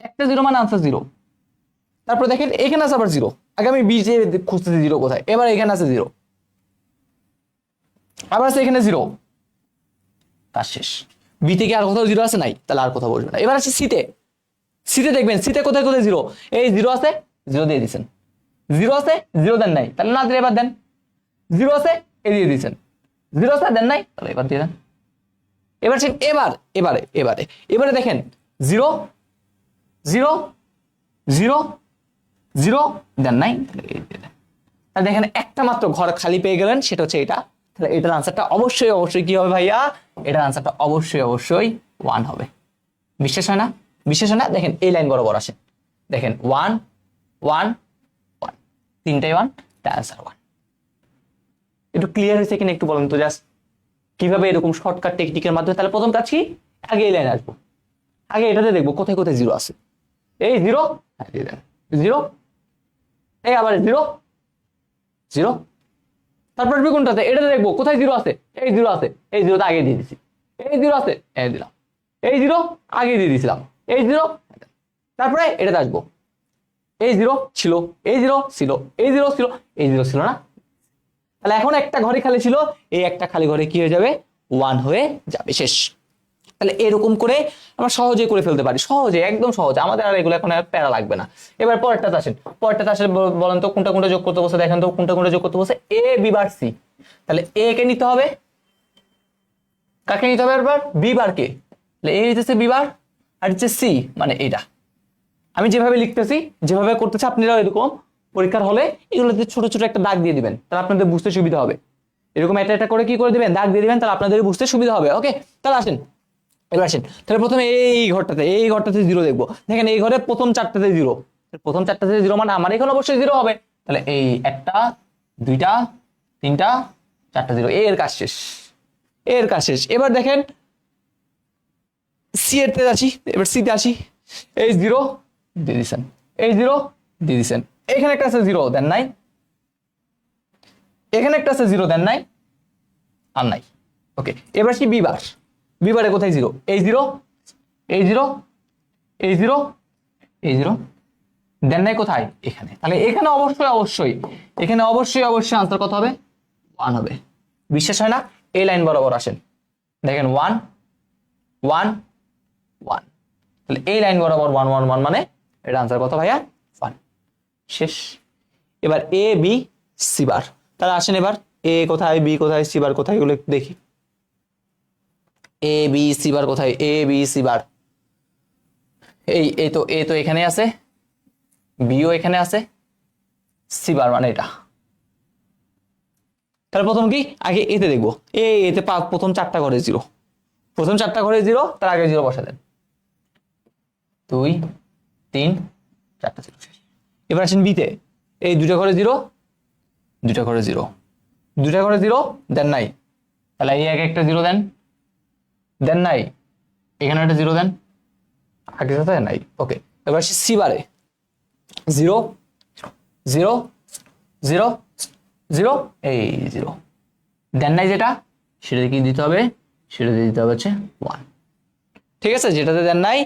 Speaker 1: একটা 0 মানে আনসার 0। তারপরে দেখেন এখানে আছে আবার 0। আগে আমি বি যে খুঁজতেছি 0 কোথায়, এবার এখানে আছে 0, আবার আছে এখানে 0, কাজ শেষ। বি থেকে আর কোথাও 0 আছে? নাই, তাহলে আর কোথাও বসবে না। এবার আছে সিতে, সিতে দেখবেন সিতে কোথায় কোথায় 0, এই 0 আছে, 0 দিয়ে দিচ্ছেন। 0 আছে, 0 দেন নাই, তাহলে না দিলে এবার দেন। 0 আছে, এ দিয়ে দিচ্ছেন। 0 আছে, দেন নাই, তাহলে এবার দিয়ে দেন। এবার এবারে দেখেন 0 0 0 0, দেন নাই, তাহলে দেখেন একটা মাত্র ঘর খালি পেয়ে গেলেন, সেটা হচ্ছে এটা। তাহলে এটার আনসারটা অবশ্যই কি হবে ভাইয়া? এটার আনসারটা অবশ্যই 1 হবে। বিশ্বাস হয় না? বিশ্বাস হয় না? দেখেন এই লাইন বরাবর আসেন, দেখেন 1 1 1, তিনটাই 1, তাই আনসার 1। একটু ক্লিয়ার হয়েছে কিনা একটু বলেন তো জাস্ট, কিভাবে এরকম শর্টকাট টেকনিকের মাধ্যমে। তাহলে প্রথম কাজ কি? আগে এই লাইনে আসবো, আগে এটাতে দেখবো কোথায় কোথায় 0 আছে। এই 0, হ্যাঁ দিয়ে দেন 0, এই আবার 0 0, তারপর কোনটাতে? এটাতে দেখবো কোথায় 0 আছে। এই 0 আছে, এই 0টা আগে দিয়ে দিছি। এই 0 আছে, এই দিলাম। এই 0 আগে দিয়ে দিছিলাম, এই 0। তারপরে এটাতে আসবো, এই 0 ছিল, এই 0 ছিল, এই 0 ছিল, এই 0 ছিল না। তাহলে এখন একটা ঘরে খালি ছিল, এই একটা খালি ঘরে কি হয়ে যাবে? 1 হয়ে যাবে, শেষ। তাহলে এরকম করে আমরা সহজে করে ফেলতে পারি, সহজে, একদম সহজে। আমাদের আর এগুলো এখন আর প্যারা লাগবে না। এবার পরেরটাতে আসেন, পরেরটাতে আসেন, বলেন তো কোনটা কোনটা যোগ করতে বসে। দেখেন তো কোনটা কোনটা যোগ করতে বসে। এ বি বার সি, তাহলে এ কে নিতে হবে, কাকে নিতে হবে? এবার বি বার কে, তাহলে এ হচ্ছে বি বার, আর হচ্ছে সি মানে এটা। আমি যেভাবে লিখতেছি, যেভাবে করতেছি, আপনারাও এরকম পরীক্ষার হলে এগুলোতে ছোট ছোট একটা দাগ দিয়ে দিবেন, তাহলে আপনাদের বুঝতে সুবিধা হবে। এরকম একটা করে কি করে দিবেন? দাগ দিয়ে দিবেন, তাহলে আপনাদের বুঝতে সুবিধা হবে। ওকে, তাহলে আসেন, এবার আসেন। তাহলে প্রথমে এই ঘরটাতে 0 দেখবো। দেখেন এই ঘরে প্রথম 4টাতে 0, প্রথম 4টাতে 0 মানে আমার এখানে অবশ্যই 0 হবে। তাহলে এই 1টা 2টা 3টা 4টা 0, এর কাজ শেষ, এর কাজ শেষ। এবার দেখেন সি এর তে আসি, এবার সি তে আসি। এই 0 দিয়ে দিছেন, এই 0 দিয়ে দিছেন। এখানে একটা আছে 0, দেন নাই। এখানে একটা আছে 0, দেন নাই, আর নাই। ওকে, এবার আসি বিবার। বিবারে কোথায় জিরো? এই জিরো, এই জিরো, এই জিরো, এই জিরো, দেন নাই কোথায়? এখানে। তাহলে এখানে অবশ্যই এখানে অবশ্যই আনসার কত হবে? 1 হবে। বিশ্বাস হয় না? এই লাইন বরাবর আসেন, দেখেন 1 1 1, তাহলে এই লাইন বরাবর 1 1 1 মানে এটা আনসার কত ভাইয়া? 1। শেষ। এবার এ বি সি বার। তাহলে আসেন এবার এ কোথায়, বি কোথায়, সি বার কোথায়, এগুলো একটু দেখি। এ বি সি বার কোথায়? এ বি সি বার এই তো এ তো এখানে আছে, বিও এখানে আছে, সি বার মানে এটা। তাহলে প্রথম কি আগে এতে দেখবো, এতে প্রথম 4টা ঘরে জিরো, প্রথম 4টা ঘরে জিরো, তার আগে জিরো বসা দেন, 2 3 4টা জিরো। এবার আসেন বিতে, এই 2টা ঘরে জিরো, 2টা ঘরে জিরো, 2টা ঘরে জিরো, দেন নাই। তাহলে এই আগে একটা জিরো দেন, দেন নাই, এখানে একটা জিরো দেন, আগে সাথে নাই। ওকে, এবার আসি সি বারে, 0 0 0 0, এই 0, দেন নাই যেটা, সেটাতে কি দিতে হবে? সেটাতে দিতে হবে হচ্ছে 1। ঠিক আছে, যেটাতে দেন নাই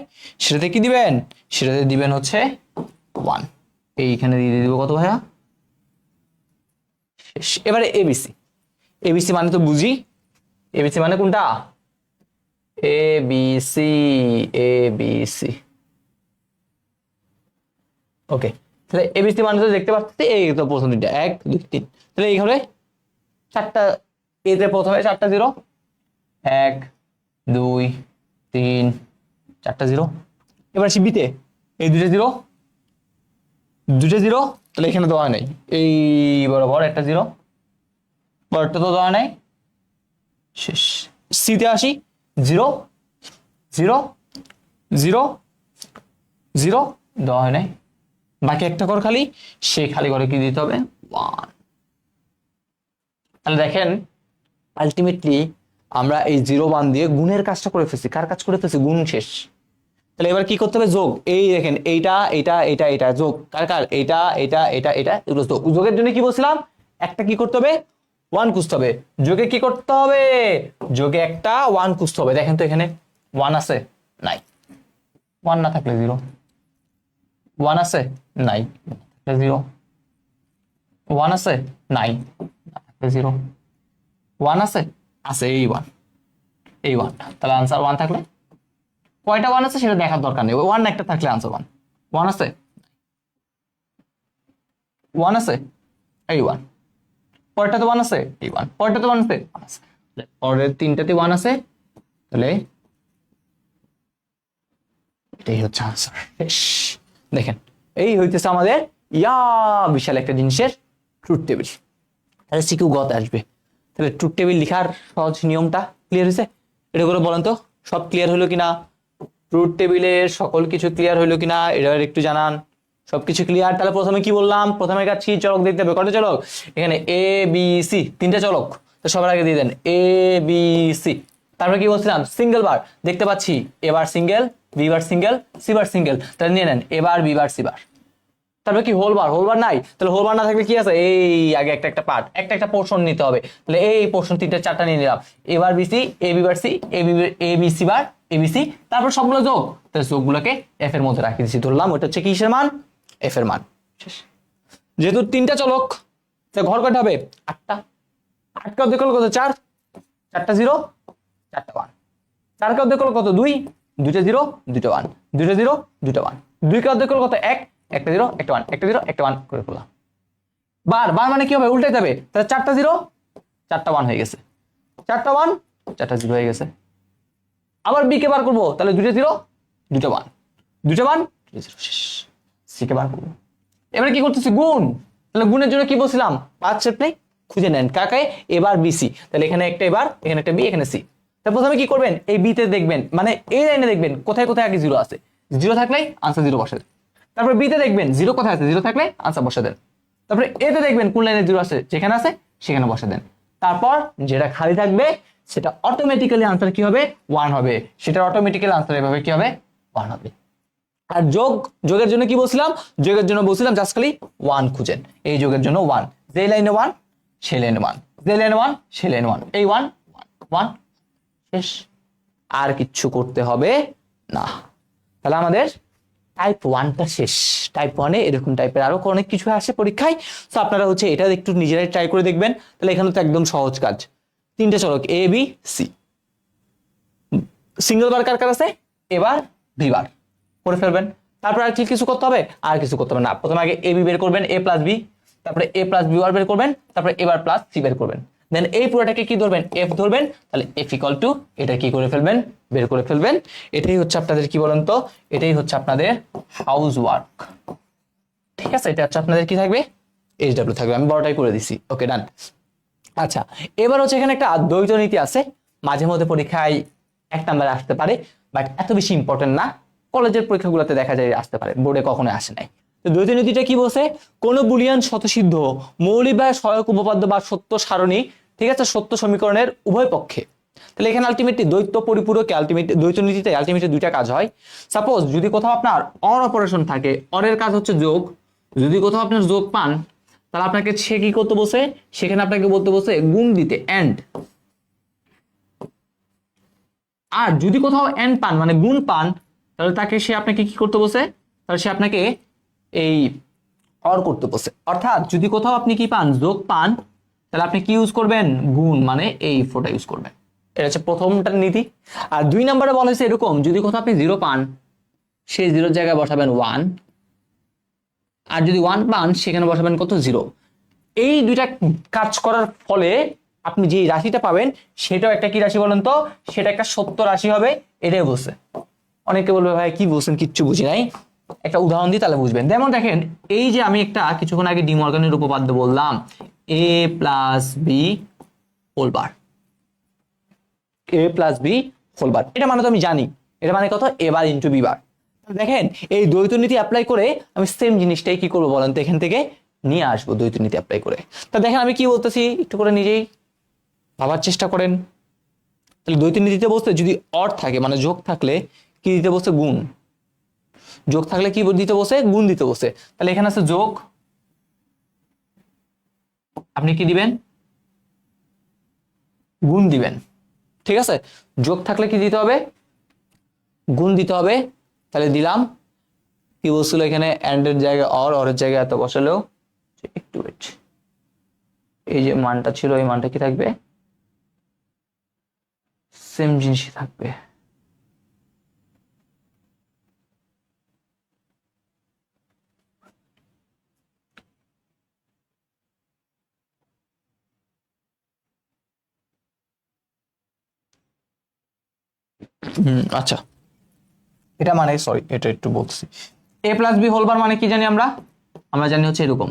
Speaker 1: সেটাতে কি দিবেন? সেটাতে দিবেন হচ্ছে 1। এইখানে দিয়ে দিব কত ভাইয়া? শেষ। এবারে এবিসি। এবিসি মানে তো বুঝি, এবিসি মানে কোনটা? ABC, ABC. ওকে, তাহলে এবিসি মানে তো দেখতে পাচ্ছি, এই তো প্রথম দুইটা 1 2 3। তাহলে এইখানে 4টা এতে প্রথমে 4টা জিরো, 1 2 3 4টা জিরো। এবার আসি বিতে, এই 2টা জিরো, 2টা জিরো, তাহলে এখানে দেওয়া নাই, এই বরাবর একটা জিরো, পরেরটা তো দেওয়া নাই। শেষ। সিতে আসি, 0 0 0 0, দেওয়া হয় নাই। বাকি একটা ঘর খালি, সেই খালি ঘরে কি দিতে হবে? 1। তাহলে দেখেন আলটিমেটলি আমরা এই 0 1 দিয়ে গুণের কাজটা করে ফেলছি। কার কাজ করে ফেলছি? গুণ শেষ। তাহলে এবার কি করতে হবে? যোগ। এই দেখেন এইটা এটা এটা এটা যোগ, কার কার? এটা এটা এটা এটা, এগুলো যোগ। যোগের জন্য কি বলছিলাম? একটা কি করতে হবে? 1 খুঁজতে হবে। যোগে কি করতে হবে? যোগে একটা 1 খুঁজতে হবে। দেখেন তো এখানে 1 আছে? নাই। 1 না থাকলে 0। 1 আছে? নাই। 0। 1 আছে? নাই। 0। 1 আছে? আছে, এই 1, এই 1। তাহলে আনসার 1 থাকলে, কয়টা 1 আছে সেটা দেখার দরকার নেই, 1 একটা থাকলে আনসার 1। 1 আছে? 1 আছে? এই 1। পরেরটাতে 1 আছে? এই 1। পরেরটাতে 1 আছে? 1 আছে। পরের 3টাতে 1 আছে, তাহলে এটাই হচ্ছে আনসার। দেখেন এই হইতেছে আমাদের বিশাল একটা জিনিসের ট্রুথ টেবিল। তাহলে সিকিউ গতে আসবে। তাহলে ট্রুথ টেবিল লেখার সহজ নিয়মটা ক্লিয়ার হয়েছে? এটা করে বলেন তো, সব ক্লিয়ার হলো কিনা? ট্রুথ টেবিলের সকল কিছু ক্লিয়ার হইলো কিনা এবার একটু জানান। সবকিছু ক্লিয়ার? তাহলে প্রথমে কি বললাম? প্রথমে কাজ কি? চলক দেখতে হবে। কয়টা চলক? এখানে এ বি সি, 3টা চলক। তো সবার আগে দিয়ে দেন এ বি সি। তারপরে কি বলছিলাম? সিঙ্গেল বার দেখতে পাচ্ছি, A bar single, B bar single, C bar single. তাহলে নিয়ে নেন এবার বি বার সি বার। তারপরে কি হোল বার? হোল বার নাই। তাহলে হোল বার না থাকলে কি আছে? এই আগে একটা একটা পার্ট, একটা একটা পোর্শন নিতে হবে। তাহলে এই পোর্শন 3টা 4টা নিয়ে নিলাম। এবার BC, A B bar C, A B C bar, ABC, তারপর সবগুলো যোগ। তাহলে যোগগুলোকে এফ এর মধ্যে রাখি দিচ্ছি, ধরলাম ওটা হচ্ছে কিসের মান? এফ এর মান। শেষ। যেহেতু 3টা চলক, তাহলে ঘর কয়টা হবে? 8টা। 8 কে অর্ধেক করলে কত? 4, 4টা 0, 4টা 1। 4 কে অর্ধেক করলে কত? 2, 2টা 0, 2টা 1, 2টা 0, 2টা 1। 2 কে অর্ধেক করলে কত? 1, একটা 0, একটা 1, একটা 0, একটা 1 করে করলাম। বার বার মানে কি হবে? উল্টাইতে হবে। তাহলে 4টা 0, 4টা 1 হয়ে গেছে, 4টা 1, 4টা 0 হয়ে গেছে। আবার বি কে বার করবো, তাহলে 2টা 0, 2টা 1, 2টা 1, 2টা 0। শেষ। সি কে বার করবো। এবারে কি করতেছি? গুণ। তাহলে গুণের জন্য কি বলছিলাম? 5 স্টেপ নেই, খুঁজে নেন কাকে? এবার বিসি। তাহলে এখানে একটা এবার, এখানে একটা বি, এখানে সি। তাহলে প্রথমে কি করবেন? এই বি তে দেখবেন, মানে এই লাইনে দেখবেন কোথায় কোথায় আগে 0 আছে। 0 থাকলেই আনসার 0 বসে দেন। তারপর বি তে দেখবেন 0 কোথায় আছে, 0 থাকলে আনসার বসে দেন। তারপরে এ তে দেখবেন কোন লাইনে 0 আছে, যেখানে আছে সেখানে বসে দেন। তারপর যেটা খালি থাকবে সেটা অটোমেটিক্যালি আনসার কি হবে? 1 হবে। সেটা অটোমেটিক্যালি আনসার এভাবে কি হবে? 1 হবে। আর যোগ, যোগের জন্য কি বলছিলাম? যোগের জন্য বলছিলাম জাস্ট খালি 1 খুঁজেন। এই যোগের জন্য 1, যে লাইনে 1 সেই লাইনে 1, যে লাইনে 1 সেই লাইনে 1, এই 1 1 1 শেষ, আর কিচ্ছু করতে হবে না। তাহলে আমাদের টাইপ 1টা শেষ। টাইপ 1-এ এরকম টাইপের আরো অনেক কিছু আসে পরীক্ষায়, তো আপনারা হচ্ছে এটা একটু নিজেরাই ট্রাই করে দেখবেন। তাহলে এখানে তো একদম সহজ কাজ, 3টে চলক এ বি সি, সিঙ্গেল বার কার কার আছে, এবার ভি বার করে ফেলবেন। তারপর আর কিছু করতে হবে, আর কিছু করতে হবে না। প্রথমে আগে এ বি বের করবেন, এ প্লাস বি, তারপরে এ প্লাস বি বার বের করবেন, তারপরে এবার প্লাস সি বের করবেন। দেন এই পুরোটাকে কি ধরবেন, এফ ধরবেন। তাহলে এফ ইকুয়াল টু এটা কি করে ফেলবেন, বের করে ফেলবেন। এটাই হচ্ছে আপনাদের কি বলেন তো, এটাই হচ্ছে আপনাদের হাউস ওয়ার্ক। ঠিক আছে, এটা হচ্ছে আপনাদের কি থাকবে, এইচ ডাব্লিউ থাকবে। আমি বড়টাই করে দিছি, ওকে ডান। আচ্ছা, এবার হচ্ছে এখানে একটা দ্বৈত নীতি আছে, মাঝে মধ্যে পরীক্ষায় 1 নাম্বারে আসতে পারে, বাট এত বেশি ইম্পর্টেন্ট না। কলেজের পরীক্ষাগুলোতে দেখা যায় আসতে পারে, বোর্ডে কখনো আসে নাই। তো দ্বৈত নীতিটা কি বলছে, কোন বুলিয়ান স্বতঃসিদ্ধ মৌলিক বা সহায়ক উপপাদ্য বা সত্য সারণী, ঠিক আছে, সত্য সমীকরণের উভয় পক্ষে। তাহলে এখানে আলটিমেটলি দ্বৈত পরিপূরকে আলটিমেটলি দ্বৈত নীতিতে আলটিমেটলি 2টা কাজ হয়। সাপোজ যদি কোথাও আপনার অর অপারেশন থাকে, অরের কাজ হচ্ছে যোগ, যদি কোথাও আপনার যোগ পান, তাহলে আপনাকে সে কি করতে বসে, সেখানে আপনাকে বলতে বসে গুণ দিতে, এন্ড। আর যদি কোথাও এন্ড পান মানে গুণ পান, তাহলে তাকে সে আপনাকে কি করতে বসে, তাহলে সে আপনাকে এই অর করতে বসে। অর্থাৎ যদি কোথাও আপনি কি পান, যোগ পান, তাহলে আপনি কি ইউজ করবেন, গুণ মানে এই ফোটা ইউজ করবেন। এটা হচ্ছে প্রথমটার নীতি। আর 2 নম্বরে বলা হয়েছে এরকম, যদি কোথাও আপনি 0 পান, সেই 0-এর জায়গায় বসাবেন 1, আর যদি 1 পান সেখানে বসাবেন কত, 0। এই 2টা কাজ করার ফলে আপনি যে রাশিটা পাবেন সেটাও একটা কি রাশি বলেন তো, সেটা একটা সত্য রাশি হবে। এটাই বলছে। অনেকে বলবে ভাই কি বলছেন, কিচ্ছু বুঝি নাই। একটা উদাহরণ দিই তাহলে বুঝবেন। যেমন দেখেন, এই যে আমি একটা কিছুক্ষণ আগে ডি মর্গানের উপপাদ্য বললাম, এ প্লাস বি হোল বার, এ প্লাস বি হোল বার, এটা মানে তো আমি জানি, এটা মানে কত, এ বার ইন্টু বি বার। দেখেন এই দ্বৈত নীতি অ্যাপ্লাই করে আমি সেম জিনিসটাই কি করবো বলেন তো, এখান থেকে নিয়ে আসবো দ্বৈত নীতি অ্যাপ্লাই করে। তা দেখেন আমি কি বলতেছি, একটু করে নিজেই ভাবার চেষ্টা করেন। তাহলে দ্বৈত নীতিতে বসতে যদি অর থাকে মানে যোগ থাকলে কি দিতে বসে, গুণ। যোগ থাকলে কি দিতে বসে, গুণ দিতে বসে। তাহলে এখানে আছে যোগ, আপনি কি দিবেন, গুণ দিবেন। ঠিক আছে, যোগ থাকলে কি দিতে হবে, গুণ দিতে হবে। তাহলে দিলাম, কি বলছিল এখানে, এন্ড এর জায়গায় অর, অরের জায়গায় এত বসালেও, একটু ওয়েট, এই যে মানটা ছিল এই মানটা কি থাকবে, সেম জিনিসই থাকবে। আচ্ছা, এটা মানে সরি, এটা একটু বলছি, এ প্লাস বি হোল বার মানে কি জানি আমরা, আমরা জানি হচ্ছে এরকম,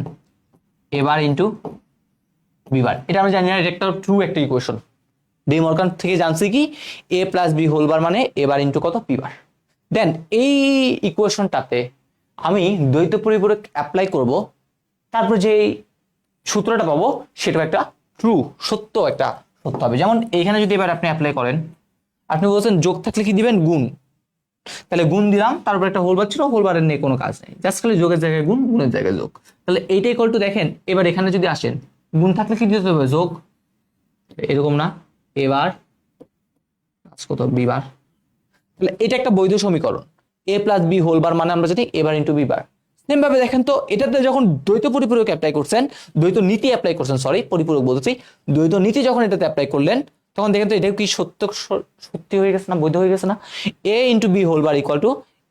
Speaker 1: এ বার ইন্টু বি বার। এটা আমরা জানি না, এটা একটা ট্রু একটা ইকুয়েশন। ডি মর্গান থেকে জানছি কি, এ প্লাস বি হোল বার মানে এ বার ইন্টু কত, পি বার। দেন এই ইকুয়েশনটাতে আমি দ্বৈত পরিপূরক অ্যাপ্লাই করব, তারপর যে সূত্রটা পাবো সেটাও একটা ট্রু সত্য একটা সত্য হবে। যেমন এইখানে যদি এবার আপনি অ্যাপ্লাই করেন, আপনি বলছেন যোগ থাকলে কি দিবেন, গুণ। তাহলে গুণ দিলাম, তারপর একটা হোল বার ছিল, হোল বারের নেই কোনো কাজ নেই, জাস্ট খালি যোগের জায়গায় গুণ, গুণের জায়গায় যোগ। তাহলে এইটাই ইকুয়াল টু, দেখেন এবার এখানে যদি আসেন, গুণ থাকলে কি দিতে হবে, যোগ, এরকম না, এবার কত, বি বার। তাহলে এটা একটা বৈধ সমীকরণ, A plus B whole bar মানে আমরা জানি A bar into B bar. Same ভাবে দেখেন তো, এটাতে যখন দ্বৈত পরিপূরক অ্যাপ্লাই করছেন, দ্বৈত নীতি অ্যাপ্লাই করছেন, সরি পরিপূরক বলতেছি, দ্বৈত নীতি যখন এটাতে অ্যাপ্লাই করলেন, তখন দেখেন তো এটা কি সত্যি হয়ে গেছে না, বৈধ হয়ে গেছে না, A into B whole bar equal to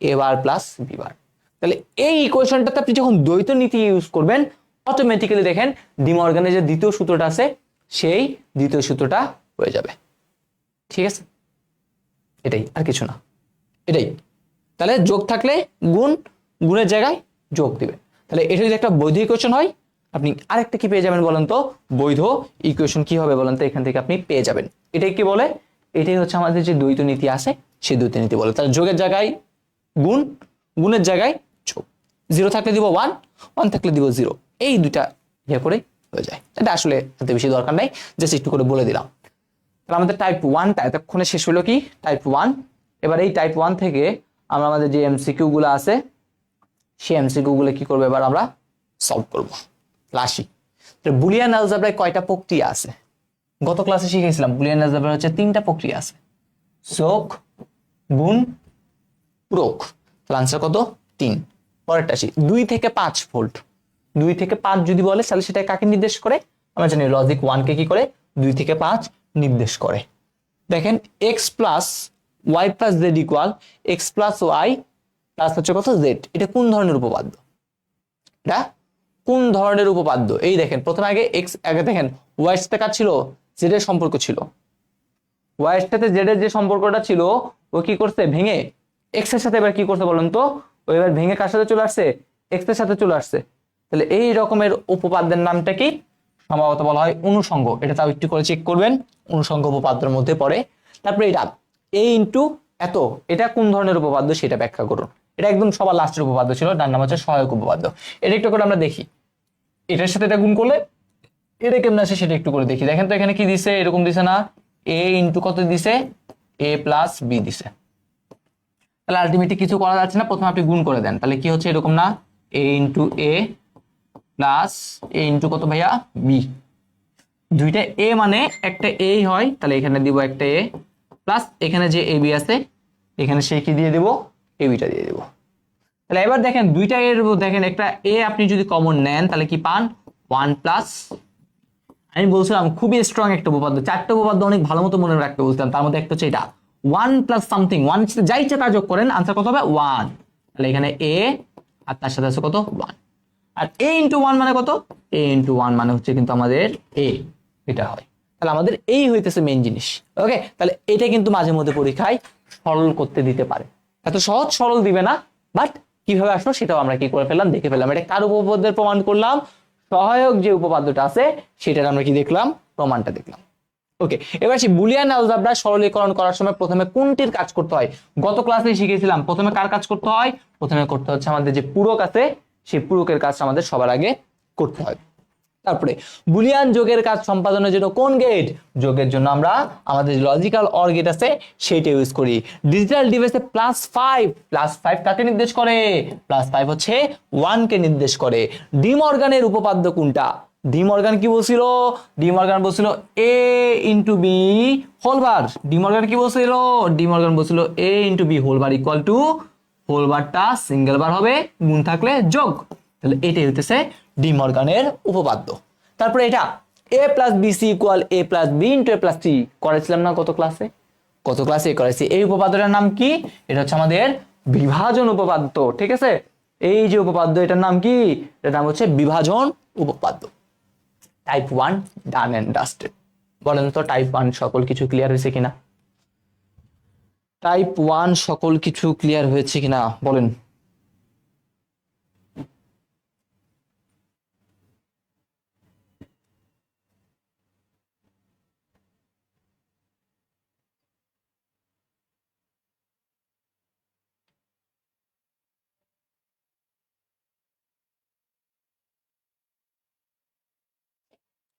Speaker 1: A bar plus B bar. তাহলে এই ইকুয়েশনটাতে আপনি যখন দ্বৈত নীতি ইউজ করবেন, অটোমেটিক্যালি দেখেন ডি মর্গানের যে দ্বিতীয় সূত্রটা আছে সেই দ্বিতীয় সূত্রটা হয়ে যাবে। ঠিক আছে, এটাই, আর কিছু না, এটাই। তাহলে যোগ থাকলে গুণ, গুণের জায়গায় যোগ দিবেন। তাহলে এটা যদি একটা বৈধ ইকুয়েশন হয়, আপনি আরেকটা কি পেয়ে যাবেন বলেন তো, বৈধ ইকুয়েশন কি হবে বলেন তো, এখান থেকে আপনি পেয়ে যাবেন। এটাই কি বলে, এটাই হচ্ছে আমাদের যে দ্বৈত নীতি আছে সেই দ্বৈত নীতি বলে। তাহলে যোগের জায়গায় গুণ, গুণের জায়গায় যোগ, 0 থাকলে দিব 1, 1 থাকলে দিব 0, এই দুইটা ইয়ে করে হয়ে যায়। এটা আসলে এত বেশি দরকার নাই, জাস্ট একটু করে বলে দিলাম। তাহলে আমাদের টাইপ 1টা এতক্ষণে শেষ হলো কি, টাইপ 1। এবার এই টাইপ 1 থেকে আমরা আমাদের যে এমসিকিউ গুলো আছে সেই এমসিকিউ গুলো কি করবো, এবার আমরা সলভ করবো। আসি, বুলিয়ান অ্যালজেব্রায় কয়টা প্রক্রিয়া আছে, গত ক্লাসে শিখেছিলাম বুলিয়ান অ্যালজেব্রায় হচ্ছে 3টা প্রক্রিয়া আছে। যোগ গুণ পূরক, তাহলে আনসার কত 3। পরেরটা আসি 2 থেকে 5 ভোল্ট, 2 থেকে 5 যদি বলে তাহলে সেটা কাকে নির্দেশ করে? আমরা জানি লজিক 1 কে কি করে 2 থেকে 5 নির্দেশ করে। দেখেন x plus Y plus Z equal X plus Y plus হচ্ছে কত জেড, এটা কোন ধরনের উপপাদ্য? এটা কোন ধরনের উপপাদ্য? এই দেখেন প্রথমে আগে দেখেন ওয়াই এর সাথে কার ছিল? জেড এর সম্পর্ক ছিল। ওয়াই এর সাথে জেড এর যে সম্পর্কটা ছিল ও কি করছে ভেঙে এক্স এর সাথে এবার কি করতে বলেন তো? ও এবার ভেঙে কার সাথে চলে আসছে? এক্স এর সাথে চলে আসছে। তাহলে এই রকমের উপপাদ্যের নামটা কি? সম্ভবত বলা হয় অনুষঙ্গ। এটা তাও একটু করে চেক করবেন, অনুষঙ্গ উপপাদ্যের মধ্যে পড়ে। তারপরে এটা এ ইন্টু এত, এটা কোন ধরনের উপপাদ্য সেটা ব্যাখ্যা করুন। এটা একদম সবার লাস্টের উপপাদ্য ছিল, যার নাম হচ্ছে সহায়ক উপপাদ্য। এটা একটু করে আমরা দেখি, এটার সাথে এটা গুণ করলে এটা কেমন আসে সেটা একটু করে দেখি। দেখেন তো এখানে কি দিছে, এরকম দিছে না, এ ইন্টু কত দিছে? এ প্লাস বি দিছে। তাহলে আলটিমেটলি কিছু করা যাচ্ছে না, প্রথমে আপনি গুণ করে দেন, তাহলে কি হচ্ছে এরকম না, A into A plus A into কত ভাইয়া বি। দুইটা এ মানে একটা এ হয়, তাহলে এখানে দিব একটা এ প্লাস এখানে যে এ বি আছে এখানে সে কি দিয়ে দেব? এ বিটা দিয়ে দেব। তাহলে এবার দেখেন দুইটা এর দেখেন একটা এ আপনি যদি কমন নেন তাহলে কি পান? 1 প্লাস, আমি বলছিলাম খুবই স্ট্রং একটা উপপাদ্য, 4টা উপপাদ্য অনেক ভালো মতো মনে রাখতে বলছিলাম, তার মধ্যে একটা হচ্ছে এটা 1 প্লাস সামথিং, 1 যা ইচ্ছা তা যোগ করেন, আনসার কত হবে? 1। তাহলে এখানে এ আর তার সাথে আছে কত? 1। আর এ ইন্টু 1 মানে কত? এ ইন্টু 1 মানে হচ্ছে কিন্তু আমাদের এ, এটা হয়। তাহলে আমাদের এই হইতেছে মেইন জিনিস। ওকে, তাহলে এটা কিন্তু মাঝে মধ্যে পরীক্ষায় সরল করতে দিতে পারে, এত সহজ সরল দিবে না, বাট কিভাবে আসলো সেটাও আমরা কি করে ফেললাম, দেখে ফেললাম। এটা কার উপপাদ্যের প্রমাণ করলাম? সহায়ক যে উপপাদ্যটা আছে সেটার আমরা কি দেখলাম? প্রমাণটা দেখলাম। ওকে, এবার সেই বুলিয়ান অ্যালজেব্রা সরলীকরণ করার সময় প্রথমে কোনটির কাজ করতে হয়? গত ক্লাসে শিখেছিলাম প্রথমে কার কাজ করতে হয়? প্রথমে করতে হচ্ছে আমাদের যে পূরক আছে সেই পূরকের কাজ আমাদের সবার আগে করতে হয়। তারপরে বুলিয়ান যোগের কাজ সম্পাদনের জন্য কোন গেট? যোগের জন্য আমরা আমাদের লজিক্যাল অর গেট আছে সেইটা ইউজ করি। ডিজিটাল ডিভাইসে +5 কাকে নির্দেশ করে? +5 হচ্ছে 1 কে নির্দেশ করে। ডি মর্গানের উপপাদ্য কোনটা? ডি মর্গান কি বলছিল? ডি মর্গান বলছিল A into B whole bar. De Morgan কি বলছিল? ডি মর্গান বলছিল A into B whole bar equal to whole বারটা সিঙ্গেল বার হবে, গুণ থাকলে যোগ। তাহলে এটাই হইতেছে ডি মর্গানের উপপাদ্য। তারপরে এটা এ প্লাস বিসি ইকুয়াল এ প্লাস বি ইন্টু এ প্লাস সি করেছিলাম না গত ক্লাসে করেছি। এই উপপাদ্যটার নাম কি? এটা হচ্ছে আমাদের বিভাজন উপপাদ্য। ঠিক আছে, এই যে উপপাদ্য এটার নাম কি? এটার নাম হচ্ছে বিভাজন উপপাদ্য। Type 1 done and dusted. বলেন তো টাইপ 1 সকল কিছু ক্লিয়ার হয়েছে কিনা? টাইপ 1 সকল কিছু ক্লিয়ার হয়েছে কিনা বলেন।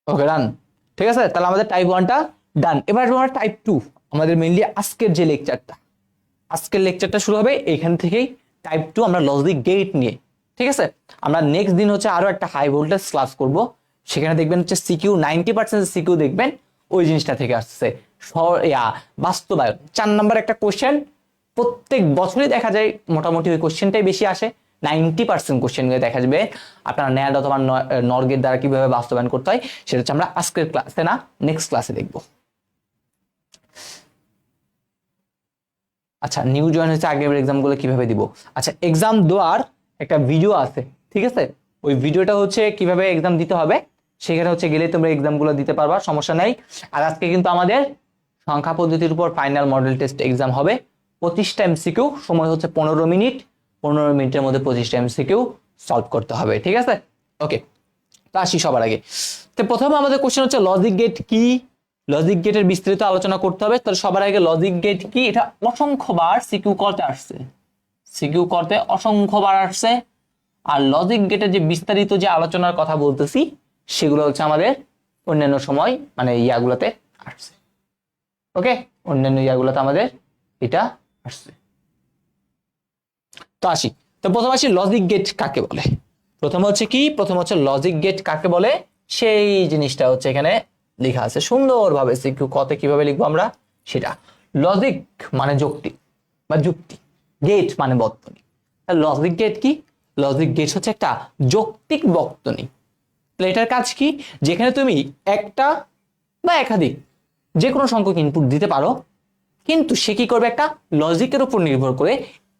Speaker 1: ওকে ডান, ঠিক আছে, তাহলে আমাদের টাইপ 1টা ডান। এবার আমরা টাইপ 2, আমাদের মেইনলি আজকের যে লেকচারটা শুরু হবে এখান থেকেই। টাইপ 2 আমরা লজিক গেট নিয়ে, ঠিক আছে। আমরা নেক্সট দিন হচ্ছে আরো একটা হাই ভোল্টেজ ক্লাস করব, সেখানে দেখবেন হচ্ছে সিকিউ 90% সিকিউ দেখবেন ওই জিনিসটা থেকে আসছে। বাস্তবায়ন 4 নাম্বার একটা কোশ্চেন প্রত্যেক বছরই দেখা যায়, মোটামুটি ওই কোশ্চেনটাই বেশি আসে। 90% কোশ্চেন দেখা যাবে আপনারা ন্যাড অথবা নর্গের দ্বারা কিভাবে বাস্তবায়ন করতে হয় সেটা হচ্ছে আমরা আজকের ক্লাসে না নেক্সট ক্লাসে দেখব। আচ্ছা, নিউ জয়েন হচ্ছে আগের এক্সামগুলো কিভাবে দিব। আচ্ছা, এক্সাম দেওয়ার একটা ভিডিও আছে, ঠিক আছে, ওই ভিডিওটা হচ্ছে কিভাবে এক্সাম দিতে হবে সেখানে হচ্ছে গেলে তোমরা এক্সামগুলো দিতে পারবা, সমস্যা নেই। আর আজকে কিন্তু আমাদের সংখ্যা পদ্ধতির উপর ফাইনাল মডেল টেস্ট এক্সাম হবে। 25টা এমসিকিউ, সময় হচ্ছে 15 মিনিট, 15 মিনিটের মধ্যে 25টা এমসিকিউ সলভ করতে হবে, ঠিক আছে। ওকে, তো আসি সবার আগে। তো প্রথমে আমাদের কোশ্চেন হচ্ছে লজিক গেট কি? লজিক গেটের বিস্তারিত আলোচনা করতে হবে। তাহলে সবার আগে লজিক গেট কি, এটা অসংখ্যবার সিকিউ করতে আসছে, সিকিউ করতে অসংখ্যবার আসছে। আর লজিক গেটের যে বিস্তারিত যে আলোচনার কথা বলতেছি সেগুলো হচ্ছে আমাদের অন্যান্য সময় মানে ইয়াগুলোতে আসছে। ওকে, অন্যান্য ইয়াগুলোতে আমাদের এটা আসছে। তো আসি, তো প্রথম আসি লজিক গেট কাকে বলে। প্রথম হচ্ছে কি, প্রথম হচ্ছে লজিক গেট কাকে বলে সেই জিনিসটা হচ্ছে এখানে লেখা আছে সুন্দরভাবে, সিকিউ কতে কিভাবে লিখবো আমরা সেটা। লজিক মানে যৌক্তিক বা যুক্তি, গেট মানে বর্তনী। লজিক গেট কি? লজিক গেট হচ্ছে একটা যৌক্তিক বর্তনী। তাহলে এটার কাজ কি? যেখানে তুমি একটা বা একাধিক যে কোনো সংখ্যক ইনপুট দিতে পারো, কিন্তু সে কি করবে? একটা লজিকের উপর নির্ভর করে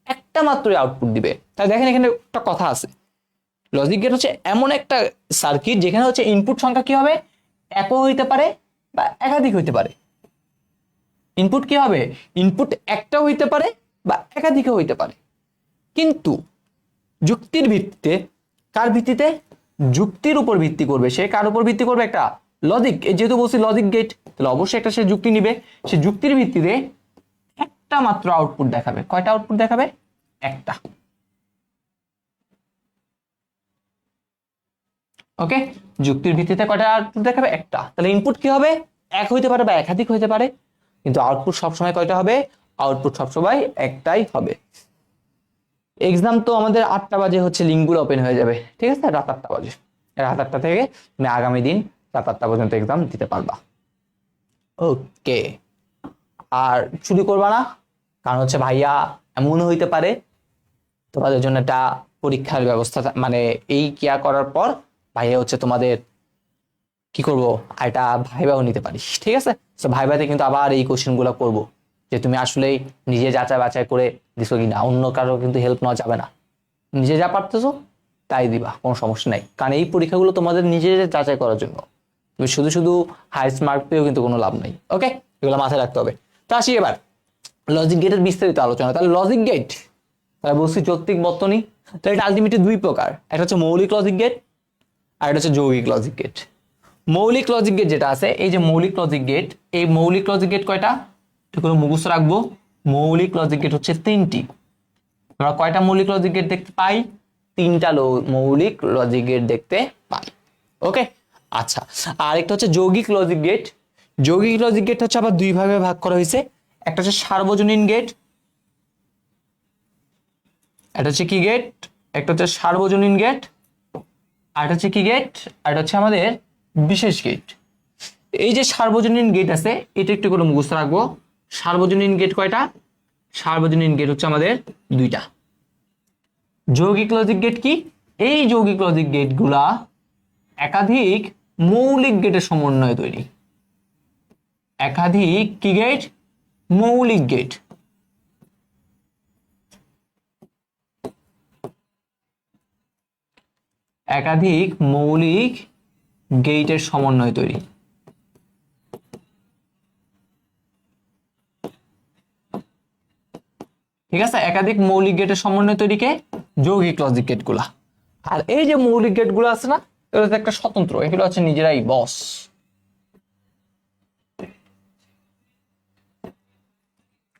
Speaker 1: একটা মাত্রই আউটপুট দিবে। তাহলে দেখেন এখানে একটা কথা আছে, লজিক গেট হচ্ছে এমন একটা সার্কিট যেখানে হচ্ছে ইনপুট সংখ্যা কি হবে? একও হইতে পারে বা একাধিক হইতে পারে। ইনপুট কি হবে? ইনপুট একটাও হইতে পারে বা একাধিকও হইতে পারে, কিন্তু যুক্তির ভিত্তিতে, কার ভিত্তিতে? যুক্তির উপর ভিত্তি করবে। সে কার উপর ভিত্তি করবে? একটা লজিক, যেহেতু বলছি লজিক গেট, তাহলে অবশ্যই একটা সে যুক্তি নিবে। সে যুক্তির ভিত্তিতে একটা মাত্র আউটপুট দেখাবে। কয়টা আউটপুট দেখাবে? একটা। ওকে, যুক্তির ভিত্তিতে কয়টা আউটপুট দেখাবে? একটা। তাহলে ইনপুট কি হবে? এক হইতে পারে বা একাধিক হইতে পারে, কিন্তু আউটপুট সবসময় কয়টা হবে? আউটপুট সবসময় একটাই হবে। এক্সাম তো আমাদের 8টা বাজে হচ্ছে লিঙ্কগুলো ওপেন হয়ে যাবে, ঠিক আছে? রাত 8টা বাজে, রাত 8টা থেকে তুমি আগামী দিন রাত 8টা পর্যন্ত এক্সাম দিতে পারবা। ওকে, আর চুরি করবা না, কারণ হচ্ছে ভাইয়া এমন হইতে পারে তোমাদের জন্য একটা পরীক্ষার ব্যবস্থা, মানে এই কিয়া করার পর ভাইয়া হচ্ছে তোমাদের কি করবো, এটা ভাইবাও নিতে পারিস, ঠিক আছে? তো ভাইবাতে কিন্তু আবার এই কোশ্চেন গুলো করবো, যে তুমি আসলেই নিজে যাচাই বাছাই করে দিছো কিনা, অন্য কারো কিন্তু হেল্প নেওয়া যাবে না। নিজে যা পারতেছো তাই দিবা, কোনো সমস্যা নাই, কারণ এই পরীক্ষাগুলো তোমাদের নিজের যাচাই করার জন্য। তুমি শুধু শুধু হাইস্ট মার্ক পেয়েও কিন্তু কোনো লাভ নাই। ওকে, এগুলো মাথায় রাখতে হবে। তো আসি এবার লজিক গেটের বিস্তারিত আলোচনা। তাহলে লজিক গেট, তাহলে বলছি যৌক্তিক বর্তনী। তো এটা আলটিমেটলি দুই প্রকার, একটা হচ্ছে মৌলিক লজিক গেট আর একটা হচ্ছে যৌগিক লজিক গেট। মৌলিক লজিক গেট যেটা আছে, এই যে মৌলিক লজিক গেট, এই মৌলিক লজিক গেট কয়টা? এগুলো মুখস্থ রাখবো। মৌলিক লজিক গেট হচ্ছে 3টি। আমরা কয়টা মৌলিক লজিক গেট দেখতে পাই? 3টা মৌলিক লজিক গেট দেখতে পাই। ওকে, আচ্ছা। আর একটা হচ্ছে যৌগিক লজিক গেট। যৌগিক লজিক গেট হচ্ছে আবার দুই ভাগে ভাগ করা হয়েছে। একটা হচ্ছে সার্বজনীন গেট, এটা হচ্ছে কি গেট? একটা হচ্ছে সার্বজনীন গেট, আর এটা হচ্ছে কি গেট? আর এটা হচ্ছে আমাদের বিশেষ গেট। এই যে সার্বজনীন গেট আছে, এটা একটু করে মুখস্থ রাখবো। সার্বজনীন গেট কয়টা? সার্বজনীন গেট হচ্ছে আমাদের 2টা। যৌগিক লজিক গেট কি? এই যৌগিক লজিক গেট গুলা একাধিক মৌলিক গেটের সমন্বয়ে তৈরি। একাধিক কি গেট? মৌলিক গেট। একাধিক মৌলিক গেটের সমন্বয়ে তৈরি। ঠিক আছে, একাধিক মৌলিক গেটের সমন্বয় তৈরিকে যৌগিক লজিক গেট গুলা। আর এই যে মৌলিক গেট গুলো আছে না, এগুলো একটা স্বতন্ত্র, এগুলো হচ্ছে নিজেরাই বস।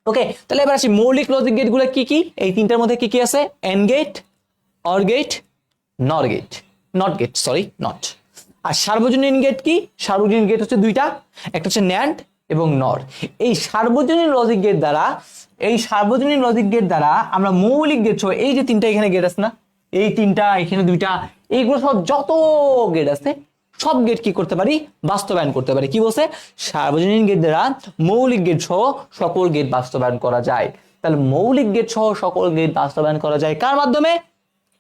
Speaker 1: ওকে, তাহলে এবার আসি মৌলিক লজিক গেট গুলো কি কি। এই 3টার মধ্যে কি কি আছে? And gate, or gate, nor gate, not gate, sorry not. আর সার্বজনীন গেট কি? সার্বজনীন গেট হচ্ছে 2টা, একটা হচ্ছে ন্যান্ড এবং নর। এই সার্বজনীন লজিক গেট দ্বারা, এই সার্বজনীন লজিক গেট দ্বারা আমরা মৌলিক গেট সহ, এই যে 3টা এখানে গেট আছে না, এই 3টা, এখানে 2টা, এইগুলো সব যত গেট আছে সব গেট কি করতে পারি? বাস্তবায়ন করতে পারি। কি বলছে? সার্বজনীন গেট দ্বারা মৌলিক গেট সহ সকল গেট বাস্তবায়ন করা যায়। তাহলে মৌলিক গেট সহ সকল গেট বাস্তবায়ন করা যায় কার মাধ্যমে?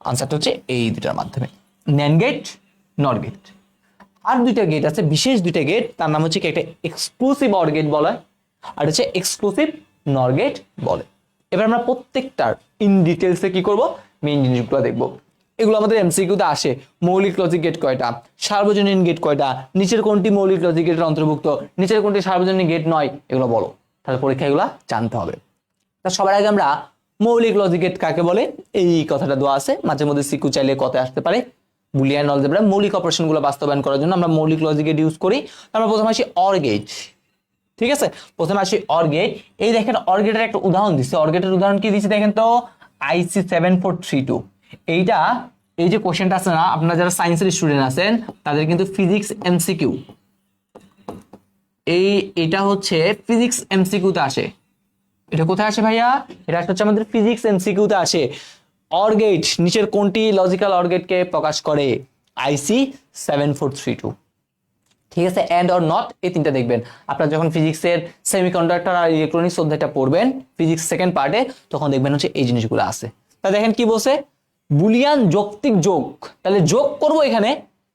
Speaker 1: আনসারটা হচ্ছে এই 2টার মাধ্যমে, ন্যান্ড গেট, নর গেট। আর 2টা গেট আছে, বিশেষ 2টা গেট, তার নাম হচ্ছে কি? একটা এক্সক্লুসিভ অর গেট বলে, আর হচ্ছে এক্সক্লুসিভ নর গেট বলে। এবার আমরা প্রত্যেকটার ইন ডিটেলসে কি করব? মেইন জিনিসগুলো দেখবো। এগুলো আমাদের এমসিকিউতে আসে। মৌলিক লজিক গেট কয়টা? সার্বজনীন গেট কয়টা? নিচের কোনটি মৌলিক লজিক গেটের অন্তর্ভুক্ত? নিচের কোনটি সার্বজনীন গেট নয়? এগুলো বলো। তাহলে পরীক্ষা এগুলো জানতে হবে। তা সবার আগে আমরা মৌলিক লজিক গেট কাকে বলে এই কথাটা দেওয়া আছে, মাঝে মধ্যে সিকিউ চাইলে কথায় আসতে পারে। বুলিয়ান অলজেব্রা মৌলিক অপারেশনগুলো বাস্তবায়ন করার জন্য আমরা মৌলিক লজিক গেট ইউজ করি। আমরা প্রথমে আসি অর গেট, ঠিক আছে? প্রথমে আসি অর গেট। এই দেখেন অর গেটের একটা উদাহরণ দিচ্ছে। অর গেটের উদাহরণ কি দিচ্ছে দেখেন তো, IC 7432। এইটা, এই যে কোশ্চেনটা আছে না, আপনারা যারা সায়েন্সের স্টুডেন্ট আছেন তাদের কিন্তু ফিজিক্স এমসিকিউ, এটা হচ্ছে ফিজিক্স এমসিকিউতে আসে। এটা কোথায় আসে ভাইয়া? এটা হচ্ছে আমাদের ফিজিক্স এমসিকিউতে আসে। অর গেট নিচের কোনটি লজিক্যাল অর গেটকে প্রকাশ করে? IC 7432। ঠিক আছে, এন্ড অর নট, এই তিনটা দেখবেন আপনারা যখন ফিজিক্সের সেমিকন্ডাক্টর আর ইলেকট্রনিক্স অধ্যায়টা পড়বেন ফিজিক্স সেকেন্ড পার্টে, তখন দেখবেন হচ্ছে এই জিনিসগুলো আছে। তা দেখেন কি বলছে, বুলিয়ান যৌক্তিক যোগ, তাহলে যোগ করব এখানে,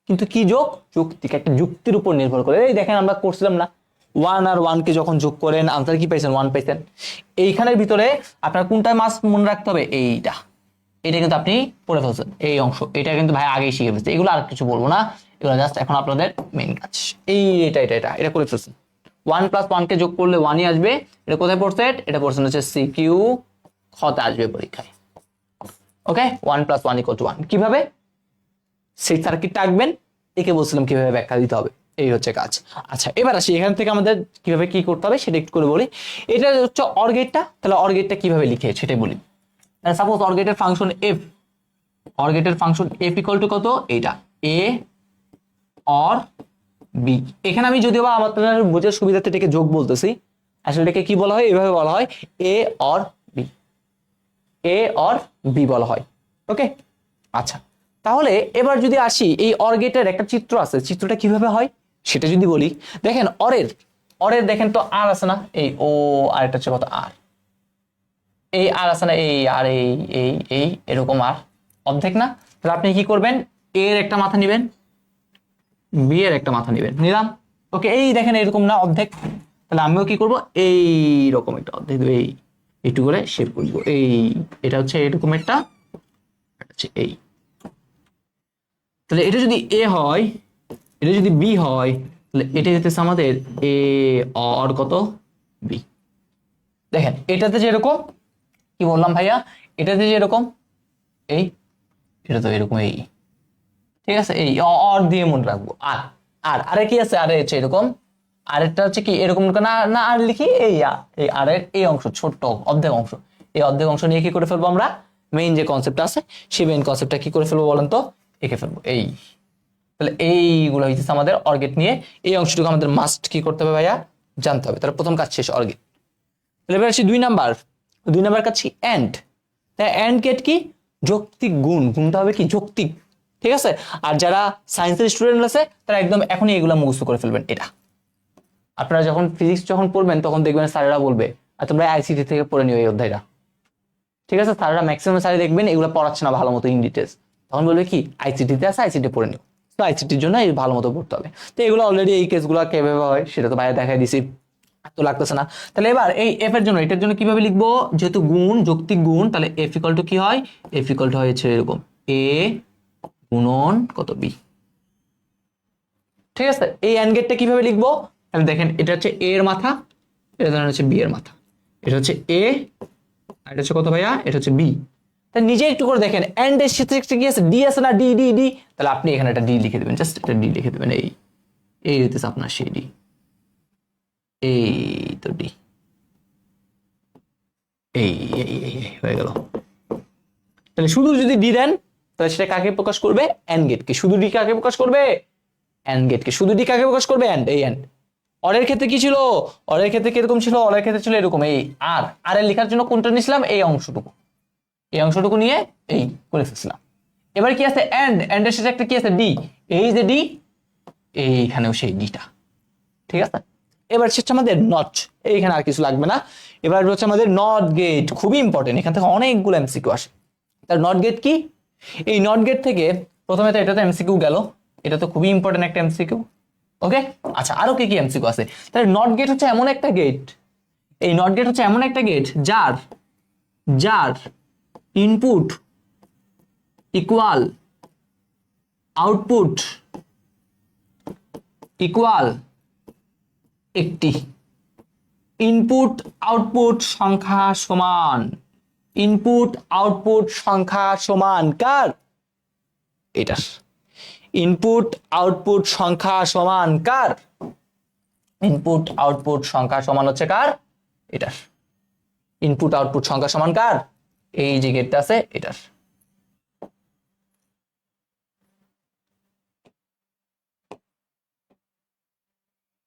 Speaker 1: কিন্তু কি যোগ, যৌক্তিক, একটা যুক্তির উপর নির্ভর করে। এই দেখেন আমরা করছিলাম না, 1 আর 1 কে যখন যোগ করেন আনসার কি পাইছেন, 1 পাইছেন। এইখানের ভিতরে আপনার কোনটা মাস্ট মনে রাখতে হবে, এইটা, এটা কিন্তু আপনি পড়ে ফেলছেন এই অংশ, এটা কিন্তু ভাই আগেই শিখে ফেলছে, এগুলো আর কিছু বলবো না, এগুলো জাস্ট এখন আপনাদের মেইন কাজ। এই এটা করে ফেলছেন। 1 + 1 কে যোগ করলে 1ই আসবে। এটা কোথায় পড়ছে, এটা পড়ছেন হচ্ছে সিকিউ খতে আসবে পরীক্ষায়। ওকে, 1 + 1 = 1 কিভাবে সেই সার্কিটটা আঁকবেন, একে বলছিলাম কিভাবে ব্যাখ্যা দিতে হবে, এই হচ্ছে কাজ। আচ্ছা এবার আসি এখান থেকে আমাদের কিভাবে কি করতে হবে সেটা একটু করে বলি। এটা হচ্ছে অর গেটটা, তাহলে অর গেটটা কিভাবে লিখে সেটাই বলি। সাপোজ অর গেটের ফাংশন এফ, অর গেটের ফাংশন এফ ইকুয়াল টু কত, এইটা এ অর বি। এখানে আমি যদিও বা আপনাদের বোঝার সুবিধার্থে এটাকে যোগ বলতেছি, আসলে এটাকে কি বলা হয়, এভাবে বলা হয় A or B, A or B বলা হয়। ওকে আচ্ছা, তাহলে এবার যদি আসি এই অর গেটের একটা চিত্র আছে, চিত্রটা কিভাবে হয় সেটা যদি বলি, দেখেন অরের অরের দেখেন তো আর আছে না, এই ও আর এটা হচ্ছে কত আর, এই আর আছে না, এই আর এই এরকম আর অর্ধেক না, তাহলে আপনি কি করবেন, এর একটা মাথা নেবেন, বি এর একটা মাথা নেবেন, নিলাম। ওকে, এই দেখেন এরকম না অর্ধেক, তাহলে আমিও কি করব, এই রকম একটা অর্ধেক দেব, এই একটু করে শেপ করব, এই এটা হচ্ছে এরকম একটা, হচ্ছে এই, তাহলে এটা যদি এ হয়, এটা যদি বি হয়, তাহলে এটা যেতেছে আমাদের এ অর কত বি। দেখেন এটাতে যেরকম কি বললাম ভাইয়া, এটাতে যেরকম এই, এটা তো এরকম এই, ঠিক আছে, এই অর দিয়ে মনে রাখবো। আর আর আরে কি আছে, আরে হচ্ছে এরকম, আরেকটা হচ্ছে কি এরকম না, না আর লিখি এই আরের এই অংশ ছোট্ট অর্ধেক অংশ, এই অর্ধেক অংশ নিয়ে কি করে ফেলবো আমরা, মেইন যে কনসেপ্টটা আছে সেই মেইন কনসেপ্টটা কি করে ফেলবো বলেন তো, এঁকে ফেলবো এই। তাহলে এইগুলো হইতেছে আমাদের অর্গেট নিয়ে, এই অংশটুকু আমাদের মাস্ট কি করতে হবে ভাইয়া, জানতে হবে। তাহলে প্রথম কাজ শেষ অর্গেট। তাহলে এবার আসি 2 নাম্বার কাজ কি, এন্ড। তাই এন্ড গেট কি, যৌক্তিক গুণ, গুণটা হবে কি যৌক্তিক, ঠিক আছে। আর যারা সায়েন্সের স্টুডেন্ট আছে তারা একদম এখনই এগুলো মুখস্থ করে ফেলবেন। এটা আপনারা যখন ফিজিক্স যখন পড়বেন তখন দেখবেন স্যারেরা বলবে, আর তোমরা আইসিটি থেকে পড়ে নিও এই অধ্যায়টা, ঠিক আছে। স্যারেরা ম্যাক্সিমাম স্যারে দেখবেন এগুলো পড়াচ্ছে না ভালো মতো ইন ডিটেলস, তখন বলবে কি আইসিটিতে আছে, আইসিটি পড়ে নিও। তো আইসিটির জন্য এই ভালো মতো পড়তে হবে। তো এগুলো অলরেডি এই কেসগুলো কিভাবে হয় সেটা তো বাইরে দেখাই দিছি, তো লাগতেছে না। তাহলে এবার এই এফ এর জন্য, এটার জন্য কিভাবে লিখবো, যেহেতু গুণ যৌক্তিক গুণ, তাহলে এফ ইকুয়াল টু কি হয়, এফ ইকুয়াল টু হয়েছে এরকম এ গুণন কত বি, ঠিক আছে। এই এন্ড গেটটা কিভাবে লিখবো, তাহলে দেখেন এটা হচ্ছে এ এর মাথা, এটা ধরেন হচ্ছে বি এর মাথা, এটা হচ্ছে এ আর এটা হচ্ছে কত ভাইয়া, এটা হচ্ছে বি। তাহলে নিজে একটু করে দেখেন এন্ড এর সাথে কি আছে, ডি আছে না, ডি ডি ডি, তাহলে আপনি এখানে একটা ডি লিখে দেবেন, জাস্ট একটা ডি লিখে দেবেন, এই এই হইতেছে আপনার সেই ডি, এই তো ডি, এই হয়ে গেল। তাহলে শুধু যদি ডি দেন তাহলে সেটা কাকে প্রকাশ করবে, এন্ড গেটকে। শুধু ডি কাকে প্রকাশ করবে, এন্ড গেটকে। শুধু ডি কাকে প্রকাশ করবে, এন্ড, এই এন্ড। অরের ক্ষেত্রে কি ছিল, অরের ক্ষেত্রে কিরকম ছিল, অরের ক্ষেত্রে ছিল এরকম এই আর, আর এর লেখার জন্য কোনটা নিয়েছিলাম, এই অংশটুকু, এই অংশটুকু নিয়ে এই করে ফেলছিলাম। এবার কি আছে, এন্ড, এন্ডের সাথে একটা কি আছে, ডি, এই যে ডি, এইখানেও সেই ডিটা, ঠিক আছে। এবার হচ্ছে আমাদের নট, এইখানে আর কিছু লাগবে না। এবার হচ্ছে আমাদের নট গেট, খুবই ইম্পর্টেন্ট, এখান থেকে অনেকগুলো এমসিকিউ আসে। তার নট গেট কি, এই নট গেট থেকে প্রথমে তো এটা তো এমসিকিউ গেল, এটা তো খুবই ইম্পর্টেন্ট একটা এমসিকিউ। ওকে আচ্ছা, আরো কি কি এমসিকিউ আছে, তাহলে নট গেট হচ্ছে এমন একটা গেট, এই নট গেট হচ্ছে এমন একটা গেট যার যার ইনপুট ইকুয়াল আউটপুট ইকুয়াল একটি, ইনপুট আউটপুট সংখ্যা সমান, ইনপুট আউটপুট সংখ্যা সমান কার, এটার। ইনপুট আউটপুট সংখ্যা সমান কার, ইনপুট আউটপুট সংখ্যা সমান হচ্ছে কার, এটার। ইনপুট আউটপুট সংখ্যা সমান কার, এই যে গেটটা আছে এটার।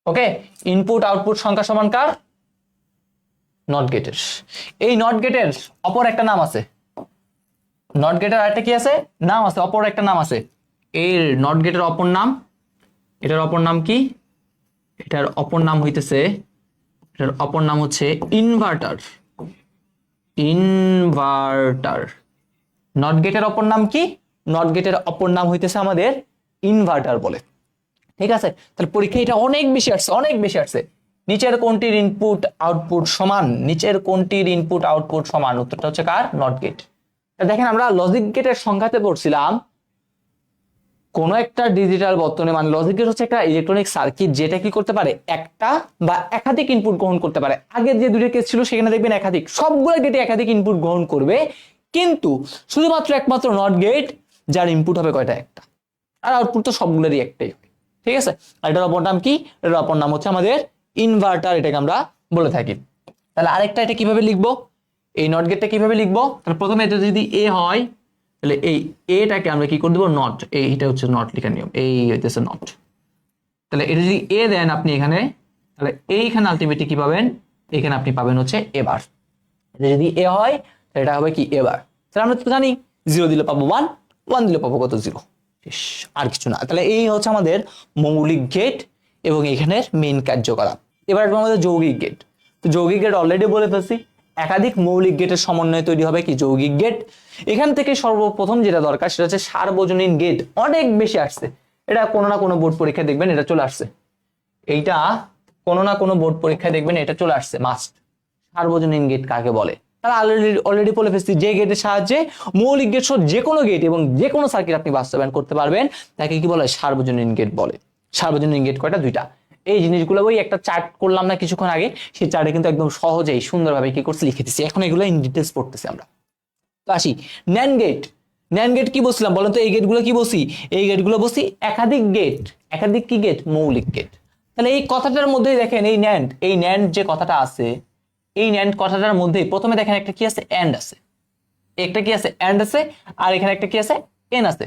Speaker 1: ওকে, ইনপুট আউটপুট সংখ্যা সমান কার, নট গেটের। এই নট গেটের অপর একটা নাম আছে, নট গেটের আরেকটা কি আছে, নাম আছে, অপর একটা নাম আছে। এর নট গেটের অপর নাম, এটার অপর নাম কি, এটার অপর নাম হইতেছে, এটার অপর নাম হচ্ছে ইনভার্টার। ইনভার্টার। নট গেটের অপর নাম কি? নট গেটের অপর নাম হইতেছে আমাদের ইনভার্টার বলে। ঠিক আছে, তাহলে পরীক্ষা এটা অনেক বেশি আসছে, অনেক বেশি আসছে। নিচের কোনটির ইনপুট আউটপুট সমান? নিচের কোনটির ইনপুট আউটপুট সমান? উত্তরটা হচ্ছে কার? Not get. দেখেন আমরা লজিক গেটের সংখ্যাতে পড়ছিলাম কোন একটা ডিজিটাল বর্তনী, মানে লজিক গেট হচ্ছে একটা ইলেকট্রনিক সার্কিট যেটা কি করতে পারে, একটা বা একাধিক ইনপুট গ্রহণ করতে পারে। আগের যে দুটো কেস ছিল সেখানে দেখবেন একাধিক, সবগুলো গেটে একাধিক ইনপুট গ্রহণ করবে, কিন্তু শুধুমাত্র একমাত্র নট গেট যার ইনপুট হবে কয়টা? একটা, আর আউটপুট তো সবগুলোরই একটাই হবে। ঠিক আছে, আর এটার অপর নাম কি? এটার অপর নাম হচ্ছে আমাদের ইনভার্টার, এটাকে আমরা বলে থাকি। তাহলে আরেকটা এটা কিভাবে লিখবো, এই নট গেটটা কিভাবে লিখবো? তাহলে প্রথমে এটা যদি এ হয় তাহলে এই এটাকে আমরা কি করে দেবো? নট। এইটা হচ্ছে নট লেখার নিয়ম, এই হইতেছে নট। তাহলে এটা যদি এ দেন আপনি এখানে, তাহলে এইখানে আলটিমেটলি কি পাবেন? এখানে আপনি পাবেন হচ্ছে এবার। এটা যদি এ হয় তাহলে এটা হবে কি? এবার। তাহলে আমরা তো জানি 0 দিলে পাবো 1, 1 দিলে পাবো কত? 0। আর কিছু না। তাহলে এই হচ্ছে আমাদের মৌলিক গেট এবং এখানের মেইন কার্যকলাপ। এবার আমাদের যৌগিক গেট। তো যৌগিক গেট অলরেডি বলে ফেলছি, একাধিক মৌলিক গেটের সমন্বয়ে তৈরি হবে কি? যৌগিক গেট। এখান থেকে সর্বপ্রথম যেটা দরকার সেটা হচ্ছে সার্বজনীন গেট। অনেক বেশি আসছে এটা, কোনো না কোনো বোর্ড পরীক্ষায় দেখবেন এটা চলে আসছে, এইটা কোনো না কোনো বোর্ড পরীক্ষায় দেখবেন এটা চলে আসছে মাস্ট। সার্বজনীন গেট কাকে বলে? তারা অলরেডি বলে ফেলছি, যে গেটের সাহায্যে মৌলিক গেট সহ যে কোনো গেট এবং যে কোনো সার্কিট আপনি বাস্তবায়ন করতে পারবেন তাকে কি বলে? সার্বজনীন গেট বলে। সার্বজনীন গেট কয়টা? 2টা। এই জিনিসগুলো ওই একটা চার্ট করলাম না কিছুক্ষণ আগে, সেই চার্টে কিন্তু একদম সহজেই সুন্দরভাবে কি করছি লিখে দিচ্ছি। এখন এগুলো ইন ডিটেলস পড়তেছি আমরা। তো আসি ন্যান্ড গেট। ন্যান্ড গেট কি বলছিলাম বলেন তো? এই গেটগুলো কি বসি? এই গেটগুলো বসি একাধিক গেট। একাধিক কি গেট? মৌলিক গেট। তাহলে এই কথাটার মধ্যেই দেখেন এই ন্যান্ড, এই ন্যান্ড যে কথাটা আছে, এই ন্যান্ড কথাটার মধ্যে প্রথমে দেখেন একটা কি আছে? এন্ড আছে। একটা কি আছে? এন্ড আছে। আর এখানে একটা কি আছে? এন আছে।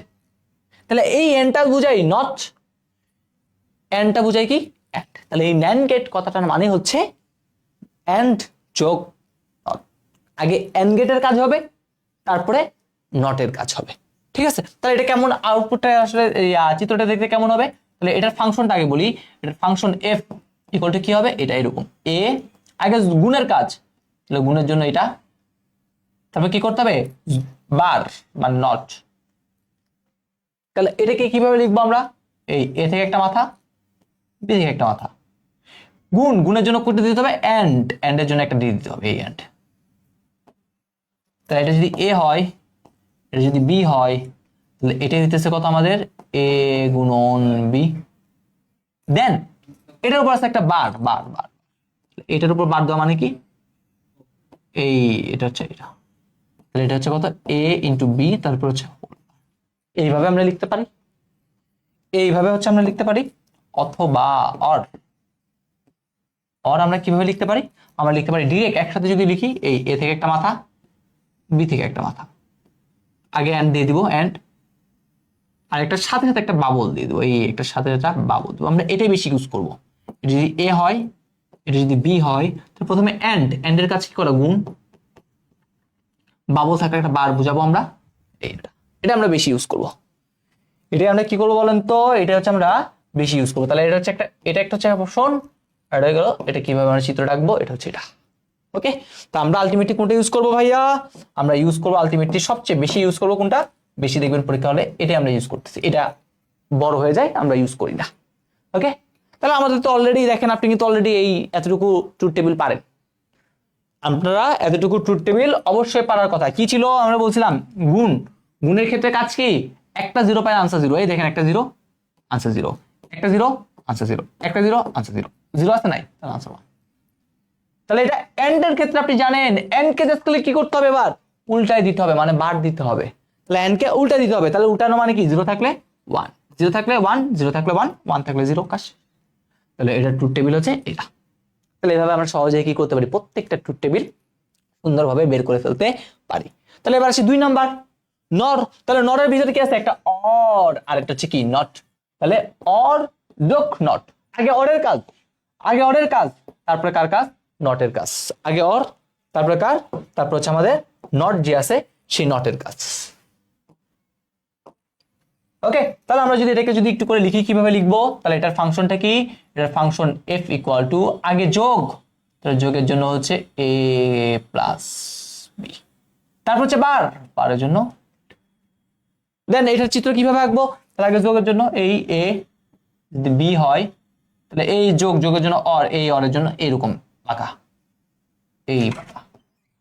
Speaker 1: তাহলে এই এনটা বুঝাই নট, এনটা বুঝাই কি? এন্ড। তাহলে এই ন্যান্ড গেট কথাটার মানে হচ্ছে এন্ড যোগ নট। আগে এন্ড গেটের কাজ হবে, তারপরে নটের কাজ হবে। ঠিক আছে, তাহলে এটা কেমন? আউটপুটটা আসলে চিত্রটা দেখতে কেমন হবে? তাহলে এটার ফাংশনটা আগে বলি। এটার ফাংশন এফ ইকুয়াল টু কি হবে? এটা এরকম এ, আগে গুণের কাজ, তাহলে গুণের জন্য এটা, তারপর কি করতে হবে? বার মানে নট। তাহলে এটাকে কিভাবে লিখবো আমরা? এই এ থেকে একটা মাথা, বি থেকে একটা মাথা, গুণ, গুণের জন্য কোনটা দিতে হবে? এন্ড, এন্ডের জন্য একটা দিয়ে দিতে হবে, এই এন্ড। তাহলে এটা যদি এ হয়, এটা যদি বি হয়, তাহলে এটা দিতেছে কত আমাদের? এ গুণন বি। দেন এটার উপর আছে একটা বার, বার বার, এটার উপর বার দেওয়া মানে কি? এই এটা হচ্ছে এটা, তাহলে এটা হচ্ছে কত? এ ইন্টু বি, তারপর হচ্ছে এইভাবে আমরা লিখতে পারি, এইভাবে হচ্ছে আমরা লিখতে পারি। অথবা অর, অর আমরা কিভাবে লিখতে পারি? আমরা লিখতে পারি ডিরেক্ট একসাথে যদি লিখি, এই এ থেকে একটা মাথা, বি থেকে একটা মাথা, আগে এন্ড দিয়ে দিব এন্ড, আর একটা সাথে সাথে একটা বাবল দিয়ে দেবো, এই একটা সাথে একটা বাবল দেবো। আমরা এটাই বেশি ইউজ করবো। এটা যদি এ হয়, এটা যদি বি হয়, তো প্রথমে এন্ড, এন্ডের কাছে কি করা? গুণ, বাবল থাকলে একটা বার বুঝাবো আমরা, এইটা। এটা আমরা বেশি ইউজ করবো। এটা আমরা কি করবো বলেন তো? এটা হচ্ছে আমরা বেশি ইউজ করবো। তাহলে এটা হচ্ছে একটা, এটা একটা হচ্ছে অপশন, আর এটা গেল, এটা কিভাবে আমরা চিত্র রাখবো, এটা হচ্ছে এটা। ওকে, তো আমরা আলটিমেটলি কোনটা ইউজ করবো ভাইয়া? আমরা ইউজ করবো আলটিমেটলি সবচেয়ে বেশি ইউজ করবো কোনটা? বেশি দেখবেন পরীক্ষা হলে এটা আমরা ইউজ করতেছি, এটা বড় হয়ে যায়, আমরা ইউজ করি না। ওকে, তাহলে আমাদের তো অলরেডি দেখেন, আপনি কিন্তু অলরেডি এই এতটুকু ট্রুথ টেবিল পারেন। আপনারা এতটুকু ট্রুথ টেবিল অবশ্যই পারার কথা। কি ছিল আমরা বলছিলাম? গুণ। গুণের ক্ষেত্রে কাজ কি? একটা জিরো পাই, আনসার জিরো। এই দেখেন একটা জিরো, আনসার জিরো, একটা জিরো, আনসার জিরো, একটা জিরো, আনসার জিরো। জিরো আছে নাই, তাহলে আনসার 1। তাহলে এটা এন্ড এর ক্ষেত্রে আপনি জানেন এন্ড কে জাস্ট কি করতে হবে? এবার উল্টায় দিতে হবে, মানে বার দিতে হবে। তাহলে এন্ড কে উল্টা দিতে হবে, তাহলে উল্টানো মানে কি? জিরো থাকলে 1, জিরো থাকলে 1, জিরো থাকলে 1, 1 থাকলে 0, কাজ। তাহলে এটা ট্রুথ টেবিল হচ্ছে এটা। তাহলে এভাবে আমরা সহজেই কি করতে পারি? প্রত্যেকটা ট্রুথ টেবিল সুন্দরভাবে বের করে ফেলতে পারি। তাহলে এবার আসি 2 নাম্বার, নর। তাহলে নরের ভিতরে কি আছে? একটা অর, আর একটা হচ্ছে কি? নট। তাহলে অর যোগ নট, আগে অরের কাজ, আগে অরের কাজ, তারপরে কার কাজ? নটের কাজ। আগে অর, তারপরে কার? তারপর হচ্ছে আমাদের নট যে আছে সেই নটের কাজ। ওকে, তাহলে আমরা যদি এটাকে যদি একটু করে লিখি, কিভাবে লিখবো, তাহলে এটার ফাংশনটা কি, এটার ফাংশন f ইকুয়াল টু আগে যোগ, তাহলে যোগের জন্য হচ্ছে a প্লাস b, তারপর হচ্ছে বার, বারের জন্য দেন এটার চিত্র কিভাবে আঁকবো, তাহলে আগে যোগের জন্য এই a, যদি b হয় তাহলে এই যোগ, যোগের জন্য অর, এই অরের জন্য এইরকম আঁকা, এই বাঁকা,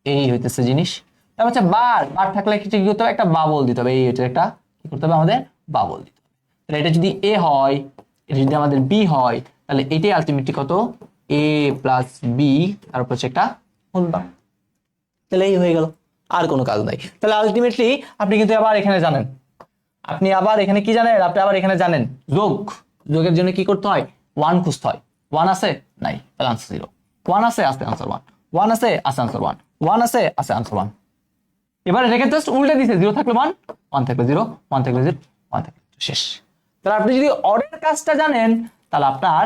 Speaker 1: এই হইতেছে জিনিস। তারপর হচ্ছে বার, বার থাকলে কি করতে হবে, একটা বাবল দিতে হবে, এই এটা একটা কি করতে হবে আমাদের, বাবল দিতে হবে। তাহলে এটা যদি a হয়, এটা যদি আমাদের b হয়, তাহলে এটাই আলটিমেটলি কত, a প্লাস b, তারপর হচ্ছে একটা হোল বার। তাহলে এই হয়ে গেল, আর কোনো কাজ নাই। তাহলে আলটিমেটলি আপনি কিন্তু আবার এখানে জানেন, আপনি আবার এখানে কি জানেন, আপনি আবার এখানে জানেন যোগ, যোগের জন্য কি করতে হয়, 1 খুঁজতে হয়। 1 আছে নাই, তাহলে আনসার 0, 1 আছে আনসার 1, 1 আছে আনসার 1, 1 আছে আনসার 1। এবার এটাকে জাস্ট উল্টে দিছে, 0 থাকলে 1, 1 থাকলে 0, 1 থাকলে 0, 1 থাকলে শেষ। তাহলে আপনি যদি অরের কাজটা জানেন, তাহলে আপনার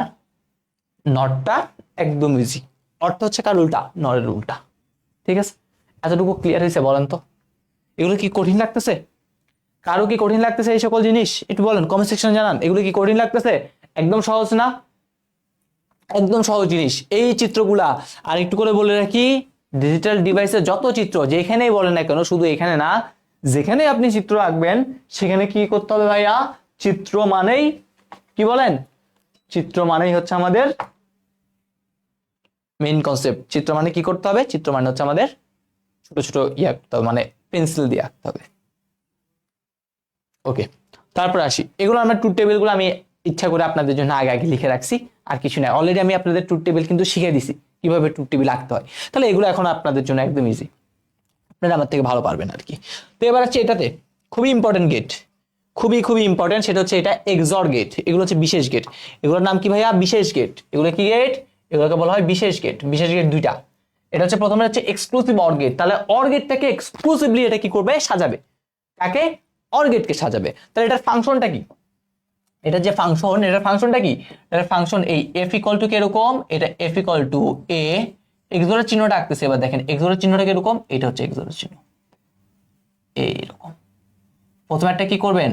Speaker 1: নটটা একদম ইজি। অর্থ হচ্ছে কার উল্টা, নরের উল্টা। ঠিক আছে, এতটুকু ক্লিয়ার হয়েছে? বলেন তো এগুলো কি কঠিন লাগতেছে? কারো কি কঠিন লাগতেছে এই সকল জিনিস? একটু বলেন, কমেন্ট সেকশনে জানান, এগুলো কি কঠিন লাগতেছে? একদম সহজ না? একদম সহজ জিনিস এই চিত্রগুলা। আর একটু করে বলে রাখি, ডিজিটাল ডিভাইসের যত চিত্র যেখানেই বলেন না কেন, শুধু এখানে না, যেখানে আপনি চিত্র আঁকবেন সেখানে কি করতে হবে ভাইয়া, চিত্র মানেই কি বলেন, চিত্র মানেই হচ্ছে আমাদের মেইন কনসেপ্ট। চিত্র মানে কি করতে হবে, চিত্র মানে হচ্ছে আমাদের ছোট ছোট ইয়ে আঁকতে হবে, মানে পেন্সিল দিয়ে আঁকতে হবে। ওকে, তারপর আসি, এগুলো আমরা ট্রুথ টেবিল গুলো আমি ইচ্ছা করে আপনাদের জন্য আগে আগে লিখে রাখছি, আর কিছু নাই। অলরেডি আমি আপনাদের ট্রুথ টেবিল কিন্তু শিখে দিছি কিভাবে ট্রুথ টেবিল আঁকতে হয়। তাহলে এগুলো এখন আপনাদের জন্য একদম ইজি, আপনারা আমার থেকে ভালো পারবেন আর কি। তো এবার হচ্ছে এটাতে খুবই ইম্পর্টেন্ট গেট, খুবই খুবই ইম্পর্টেন্ট, সেটা হচ্ছে এটা এক্সর গেট। এগুলো হচ্ছে বিশেষ গেট। এগুলোর নাম কি ভাইয়া, বিশেষ গেট। এগুলো কি গেট, এগুলোকে বলা হয় বিশেষ গেট। বিশেষ গেট দুইটা, এটা হচ্ছে প্রথমে হচ্ছে এক্সক্লুসিভ অর গেট। তাহলে অর গেটটাকে এক্সক্লুসিভলি এটা কি করবে, সাজাবে। কাকে, অর গেটকে সাজাবে। তাহলে এটার ফাংশনটা কি, এটা যে ফাংশন, এটার ফাংশনটা কি, এটার ফাংশন এই এফ ইকুয়াল টু কিরকম, এটা এফ ইকুয়াল টু এ, এক্সরের চিহ্নটা আঁকতেছে। এবার দেখেন এক্সরের চিহ্নটা কিরকম, এটা হচ্ছে এক্সরের চিহ্ন এইরকম। প্রথমে একটা কি করবেন,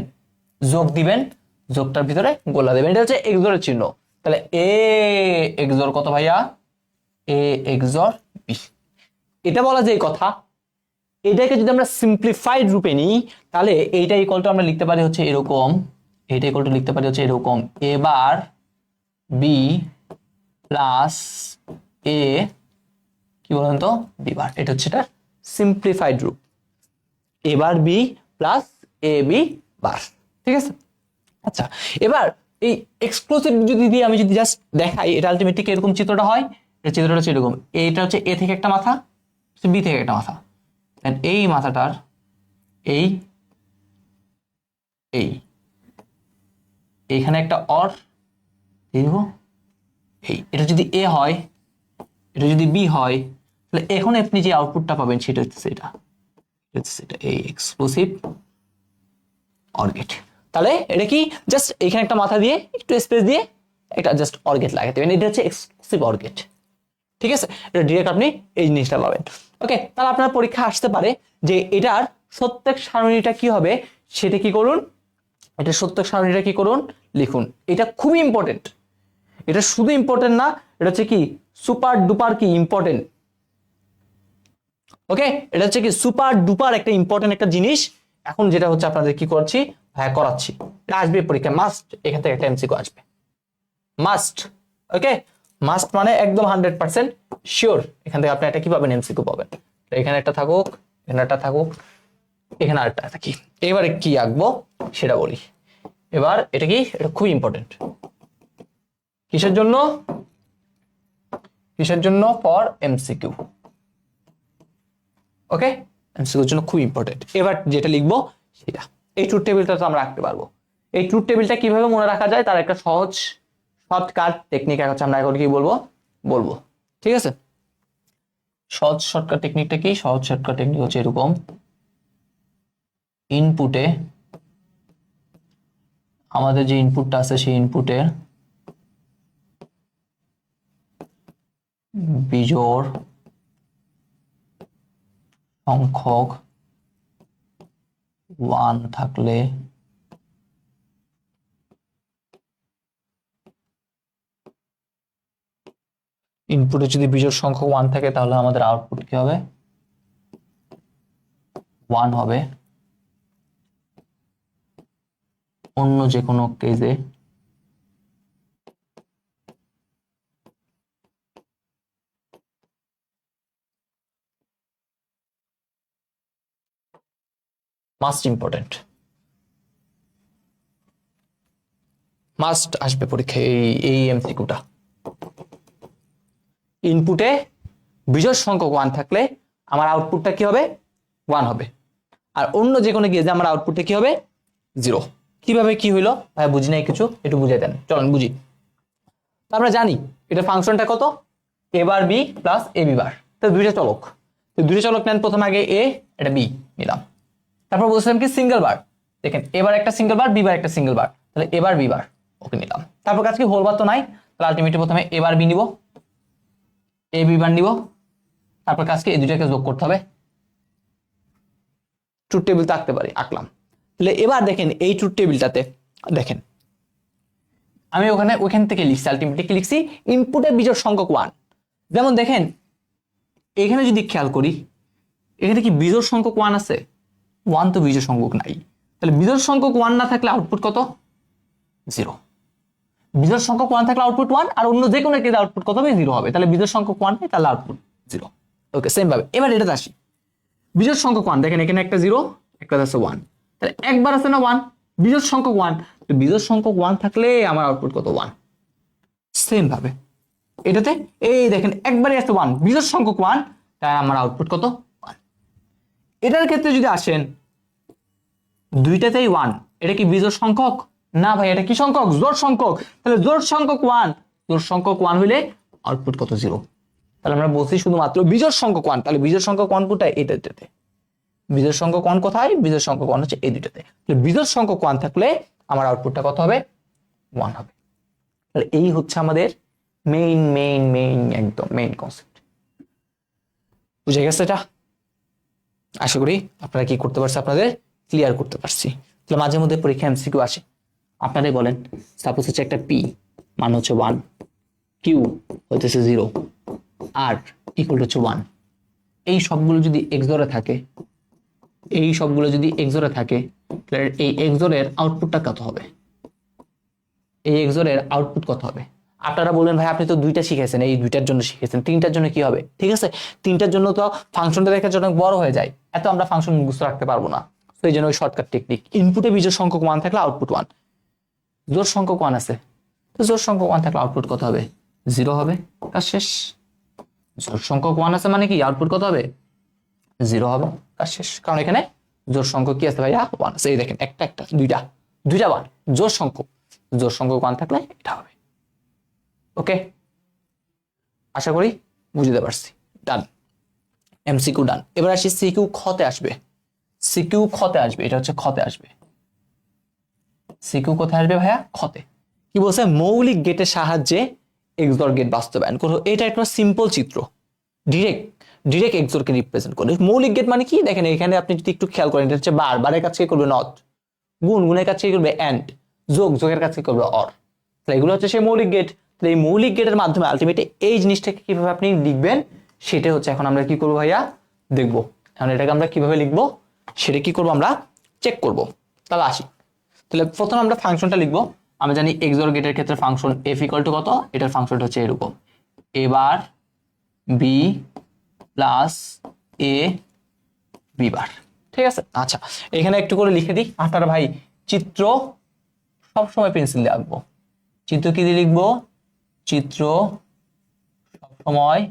Speaker 1: যোগ দিবেন, যোগটার ভিতরে গোলা দেবেন, এটা হচ্ছে এক্সরের চিহ্ন। তাহলে এ এক্সর কত ভাইয়া, এ এক্সর বি। এটা বলা যায় কথা, এটাকে যদি আমরা সিম্পলিফাইড রূপে নিই, তাহলে এইটা ইকুয়াল টু আমরা লিখতে পারি হচ্ছে এরকম, এইটা ইকুয়াল টু লিখতে পারি হচ্ছে এরকম, এবার বি প্লাস এ কি বলেন তো, বি বার। এটা হচ্ছে এটা সিম্পলিফাইড রূপ, এবার বি প্লাস এ বি বার। ঠিক আছে, আচ্ছা এবার এই এক্সক্লুসিভ যদি দিয়ে আমি যদি জাস্ট দেখাই, এটা আলটিমেটলি এরকম চিত্রটা হয়। এটা চিত্রটা হচ্ছে এরকম, এটা হচ্ছে এ থেকে একটা মাথা, বি থেকে একটা মাথা, এই মাথাটার এই এই এইখানে একটা অর দিব, এই এটা যদি এ হয়, এটা যদি বি হয়, তাহলে এখন আপনি যে আউটপুটটা পাবেন সেটা হচ্ছে এটা, এই এক্সক্লুসিভ অর গেট। তাহলে এটা কি, জাস্ট এখানে একটা মাথা দিয়ে একটু স্পেস দিয়ে একটা জাস্ট অর গেট লাগাতে হবে, এটা হচ্ছে এক্সক্লুসিভ অর গেট। ঠিক আছে, এটা ডিরেক্ট আপনি এই জিনিসটা পাবেন। ওকে, তাহলে আপনার পরীক্ষা আসতে পারে যে এটার সত্যক সারণীটা কি হবে, সেটা কি করুন, এটা সত্যক সারণীটা কি করুন, লিখুন। এটা খুবই ইম্পর্টেন্ট, এটা শুধু ইম্পর্টেন্ট না, এটা হচ্ছে কি সুপার ডুপার কি ইম্পর্টেন্ট। ওকে, এটা হচ্ছে কি সুপার ডুপার একটা ইম্পর্টেন্ট একটা জিনিস। এখন যেটা হচ্ছে আপনাদের কি করছি, হ্যাঁ করাচ্ছি, এটা আসবে পরীক্ষা মাস্ট, এখান থেকে একটা এমসিকিউ আসবে মাস্ট। ওকে, মাস্ট মানে একদম 100% শিওর, এখান থেকে আপনি একটা কি পাবেন, এমসিকিউ পাবেন। এখানে একটা থাকুক, এখানে একটা থাকুক, এখানে আরেকটা থাকি। এবারে কি আঁকবো সেটা বলি। এবার এটা কি, এটা খুব ইম্পর্টেন্ট, কিসের জন্য, কিসের জন্য, ফর এমসিকিউ। ওকে, এমসিকিউর জন্য খুব ইম্পর্টেন্ট। এবার যেটা লিখবো সেটা, এই ট্রুথ টেবিলটা তো আমরা রাখতে পারবো। এই ট্রুথ টেবিলটা কিভাবে মনে রাখা যায় তার একটা সহজ শর্টকাট টেকনিক হচ্ছে আমরা এখন কি বলবো, বলবো। ঠিক আছে, সহজ শর্টকাট টেকনিকটা কি, সহজ শর্টকাট টেকনিক হচ্ছে এরকম, ইনপুটে আমাদের যে ইনপুটটা আছে সেই ইনপুটে বিজোড় সংখ্যক 1 থাকলে ইনপুটে যদি বিজোড় সংখ্যক 1 থাকে তাহলে আমাদের আউটপুট কি হবে 1 হবে। অন্য যে কোনো কেসে মাস্ট ইম্পর্টেন্ট, মাস্ট আসবে পরীক্ষায় এই এমসিকিউটা। ইনপুটে বিজোড় সংখ্যক 1 থাকলে আমার আউটপুটটা কি হবে 1 হবে, আর অন্য যে কোনো কেসে আমার আউটপুটটা কি হবে 0। কিভাবে কি হইলো ভাই বুঝি নাই কিছু, একটু বুঝাই দেন, চলেন বুঝি। তো আমরা জানি এটা ফাংশনটা কত a bar b plus ab বার, তো দুইটা চলক, তো দুইটা চলক নেন, প্রথম আগে a এটা b নিলাম, তারপর বলছিলাম কি সিঙ্গেল বার, দেখেন এবার একটা সিঙ্গেল বার, b বার একটা সিঙ্গেল বার, তাহলে a বার b বার ওকে নিলাম। তারপর কাছে কি হোল বার তো নাই, তাহলে আলটিমেটলি প্রথমে a বার b নিব, a b বার নিব, তারপর কাজকে এই দুইটাকে যোগ করতে হবে, ট্রুথ টেবিল তো আঁকতে পারি, আঁকলাম। তাহলে এবার দেখেন এই ট্রুথ টেবিলটাতে দেখেন আমি ওখান থেকে লিখছি, আলটিমেটলি কি লিখছি ইনপুটে বিজোড় সংখ্যক 1। যেমন দেখেন এখানে যদি খেয়াল করি এখানে কি বিজোড় সংখ্যক 1 আছে, 1 তো বিজোড় সংখ্যক নাই, তাহলে বিজোড় সংখ্যক 1 না থাকলে আউটপুট কত 0। বিজোড় সংখ্যক 1 থাকলে আউটপুট 1, আর অন্য যে কোনো কেসে আউটপুট কত হবে 0 হবে, তাহলে বিজোড় সংখ্যক 1 নেই তাহলে আউটপুট 0। ওকে সেম ভাবে এবার এটাতে আসি, বিজোড় সংখ্যক 1 দেখেন এখানে একটা 0 একটা আছে 1, তাহলে একবার আছে না 1, বিজোড় সংখ্যক 1, তো বিজোড় সংখ্যক 1 থাকলে আমার আউটপুট কত 1। সেম ভাবে এটাতে এই দেখেন একবারই আছে 1, বিজোড় সংখ্যক 1, তাই আমার আউটপুট কত 1। এটার ক্ষেত্রে যদি আসেন দুইটাতেই 1, এটা কি বিজোড় সংখ্যক না ভাই, এটা কি সংখ্যক জোড় সংখ্যক, তাহলে জোড় সংখ্যক 1, জোড় সংখ্যক 1 হইলে আউটপুট কত 0। তাহলে আমরা বলছি শুধুমাত্র বিজোড় সংখ্যক 1, তাহলে বিজোড় সংখ্যক 1 কোথায় এটাতে, বিজোড় সংখ্যক 1 কোথায়, বিজোড় সংখ্যক 1 হচ্ছে এই দুইটাতে, তাহলে বিজোড় সংখ্যক 1 থাকলে আমার আউটপুটটা কত হবে 1 হবে। তাহলে এই হচ্ছে আমাদের মেইন একদম মেইন কনসেপ্ট, বুঝে গেছে এটা? আশা করি আপনারা কি করতে পারছে, আপনাদের ক্লিয়ার করতে পারছি। তাহলে মাঝে মধ্যে পরীক্ষা এমসিকিউ আসে, আপনারাই বলেন সাপোজ হচ্ছে একটা পি মান হচ্ছে 1, কিউ হইতেছে 0, আর ইকুয়াল হচ্ছে 1, এই সবগুলো যদি এক্সরে থাকে, এই সবগুলো যদি এক্সরে থাকে তাহলে এই এক্সরের আউটপুটটা কত হবে, এই এক্সরের আউটপুট কত হবে? আপনারা বলবেন ভাই আপনি তো দুইটা শিখেছেন, এই দুইটার জন্য শিখেছেন, তিনটার জন্য কি হবে? ঠিক আছে তিনটার জন্য তো ফাংশনটা দেখার জন্য বড় হয়ে যায়, এত আমরা ফাংশন মুখস্থ রাখতে পারবো না, তো এই জন্য ওই শর্টকাট টেকনিক, ইনপুটে বিজোড় সংখ্যক 1 থাকলে আউটপুট 1, জোড় সংখ্যক 1 আছে তো জোড় সংখ্যক 1 থাকলে আউটপুট কত হবে 0 হবে, কাজ শেষ। জোড় সংখ্যক 1 আছে মানে কি আউটপুট কত হবে 0 হবে, কাজ শেষ। কারণ এখানে জোড় সংখ্যক কি আছে ভাইয়া 1 আছে, এই দেখেন একটা দুইটা 1, জোড় সংখ্যক 1 থাকলে এটা হবে। ওকে আশা করি বুঝতে পারছি, ডান এমসিকিউ ডান। এবার আসি সিকিউ খতে আসবে, সিকিউ খতে আসবে, এটা হচ্ছে খতে আসবে, সিকিউ কোথায় আসবে ভাইয়া খতে। কি বলছে মৌলিক গেটের সাহায্যে এক্সর গেট বাস্তবায়ন করো, এটা একটা সিম্পল চিত্র, ডিরেক্ট এক্সরকে রিপ্রেজেন্ট করে। মৌলিক গেট মানে কি দেখেন এখানে আপনি যদি একটু খেয়াল করেন এটা হচ্ছে বারের কাছে করবে নট, গুণের কাছে করবে এন্ড, যোগের কাছে করবে অর, তাহলে এগুলো হচ্ছে সেই মৌলিক গেট। তাহলে এই মৌলিক গেটের মাধ্যমে আলটিমেটলি এই জিনিসটাকে কিভাবে আপনি লিখবেন সেটা হচ্ছে এখন আমরা কি করবো ভাইয়া দেখবো, এখন এটাকে আমরা কিভাবে লিখবো সেটা কি করবো আমরা চেক করব। তাহলে আসি, তাহলে প্রথমে আমরা ফাংশনটা লিখবো। আমরা জানি এক্সর গেটের ক্ষেত্রে ফাংশন এফ ইকুয়াল টু কত, এটার ফাংশনটা হচ্ছে এরকম এ bar B plus A B বার, ঠিক আছে। আচ্ছা এখানে একটু করে লিখে দিই, আপনারা ভাই চিত্র সবসময় পেন্সিল দিয়ে আঁকবো, চিত্র কি দিয়ে লিখবো, চিত্র সবসময়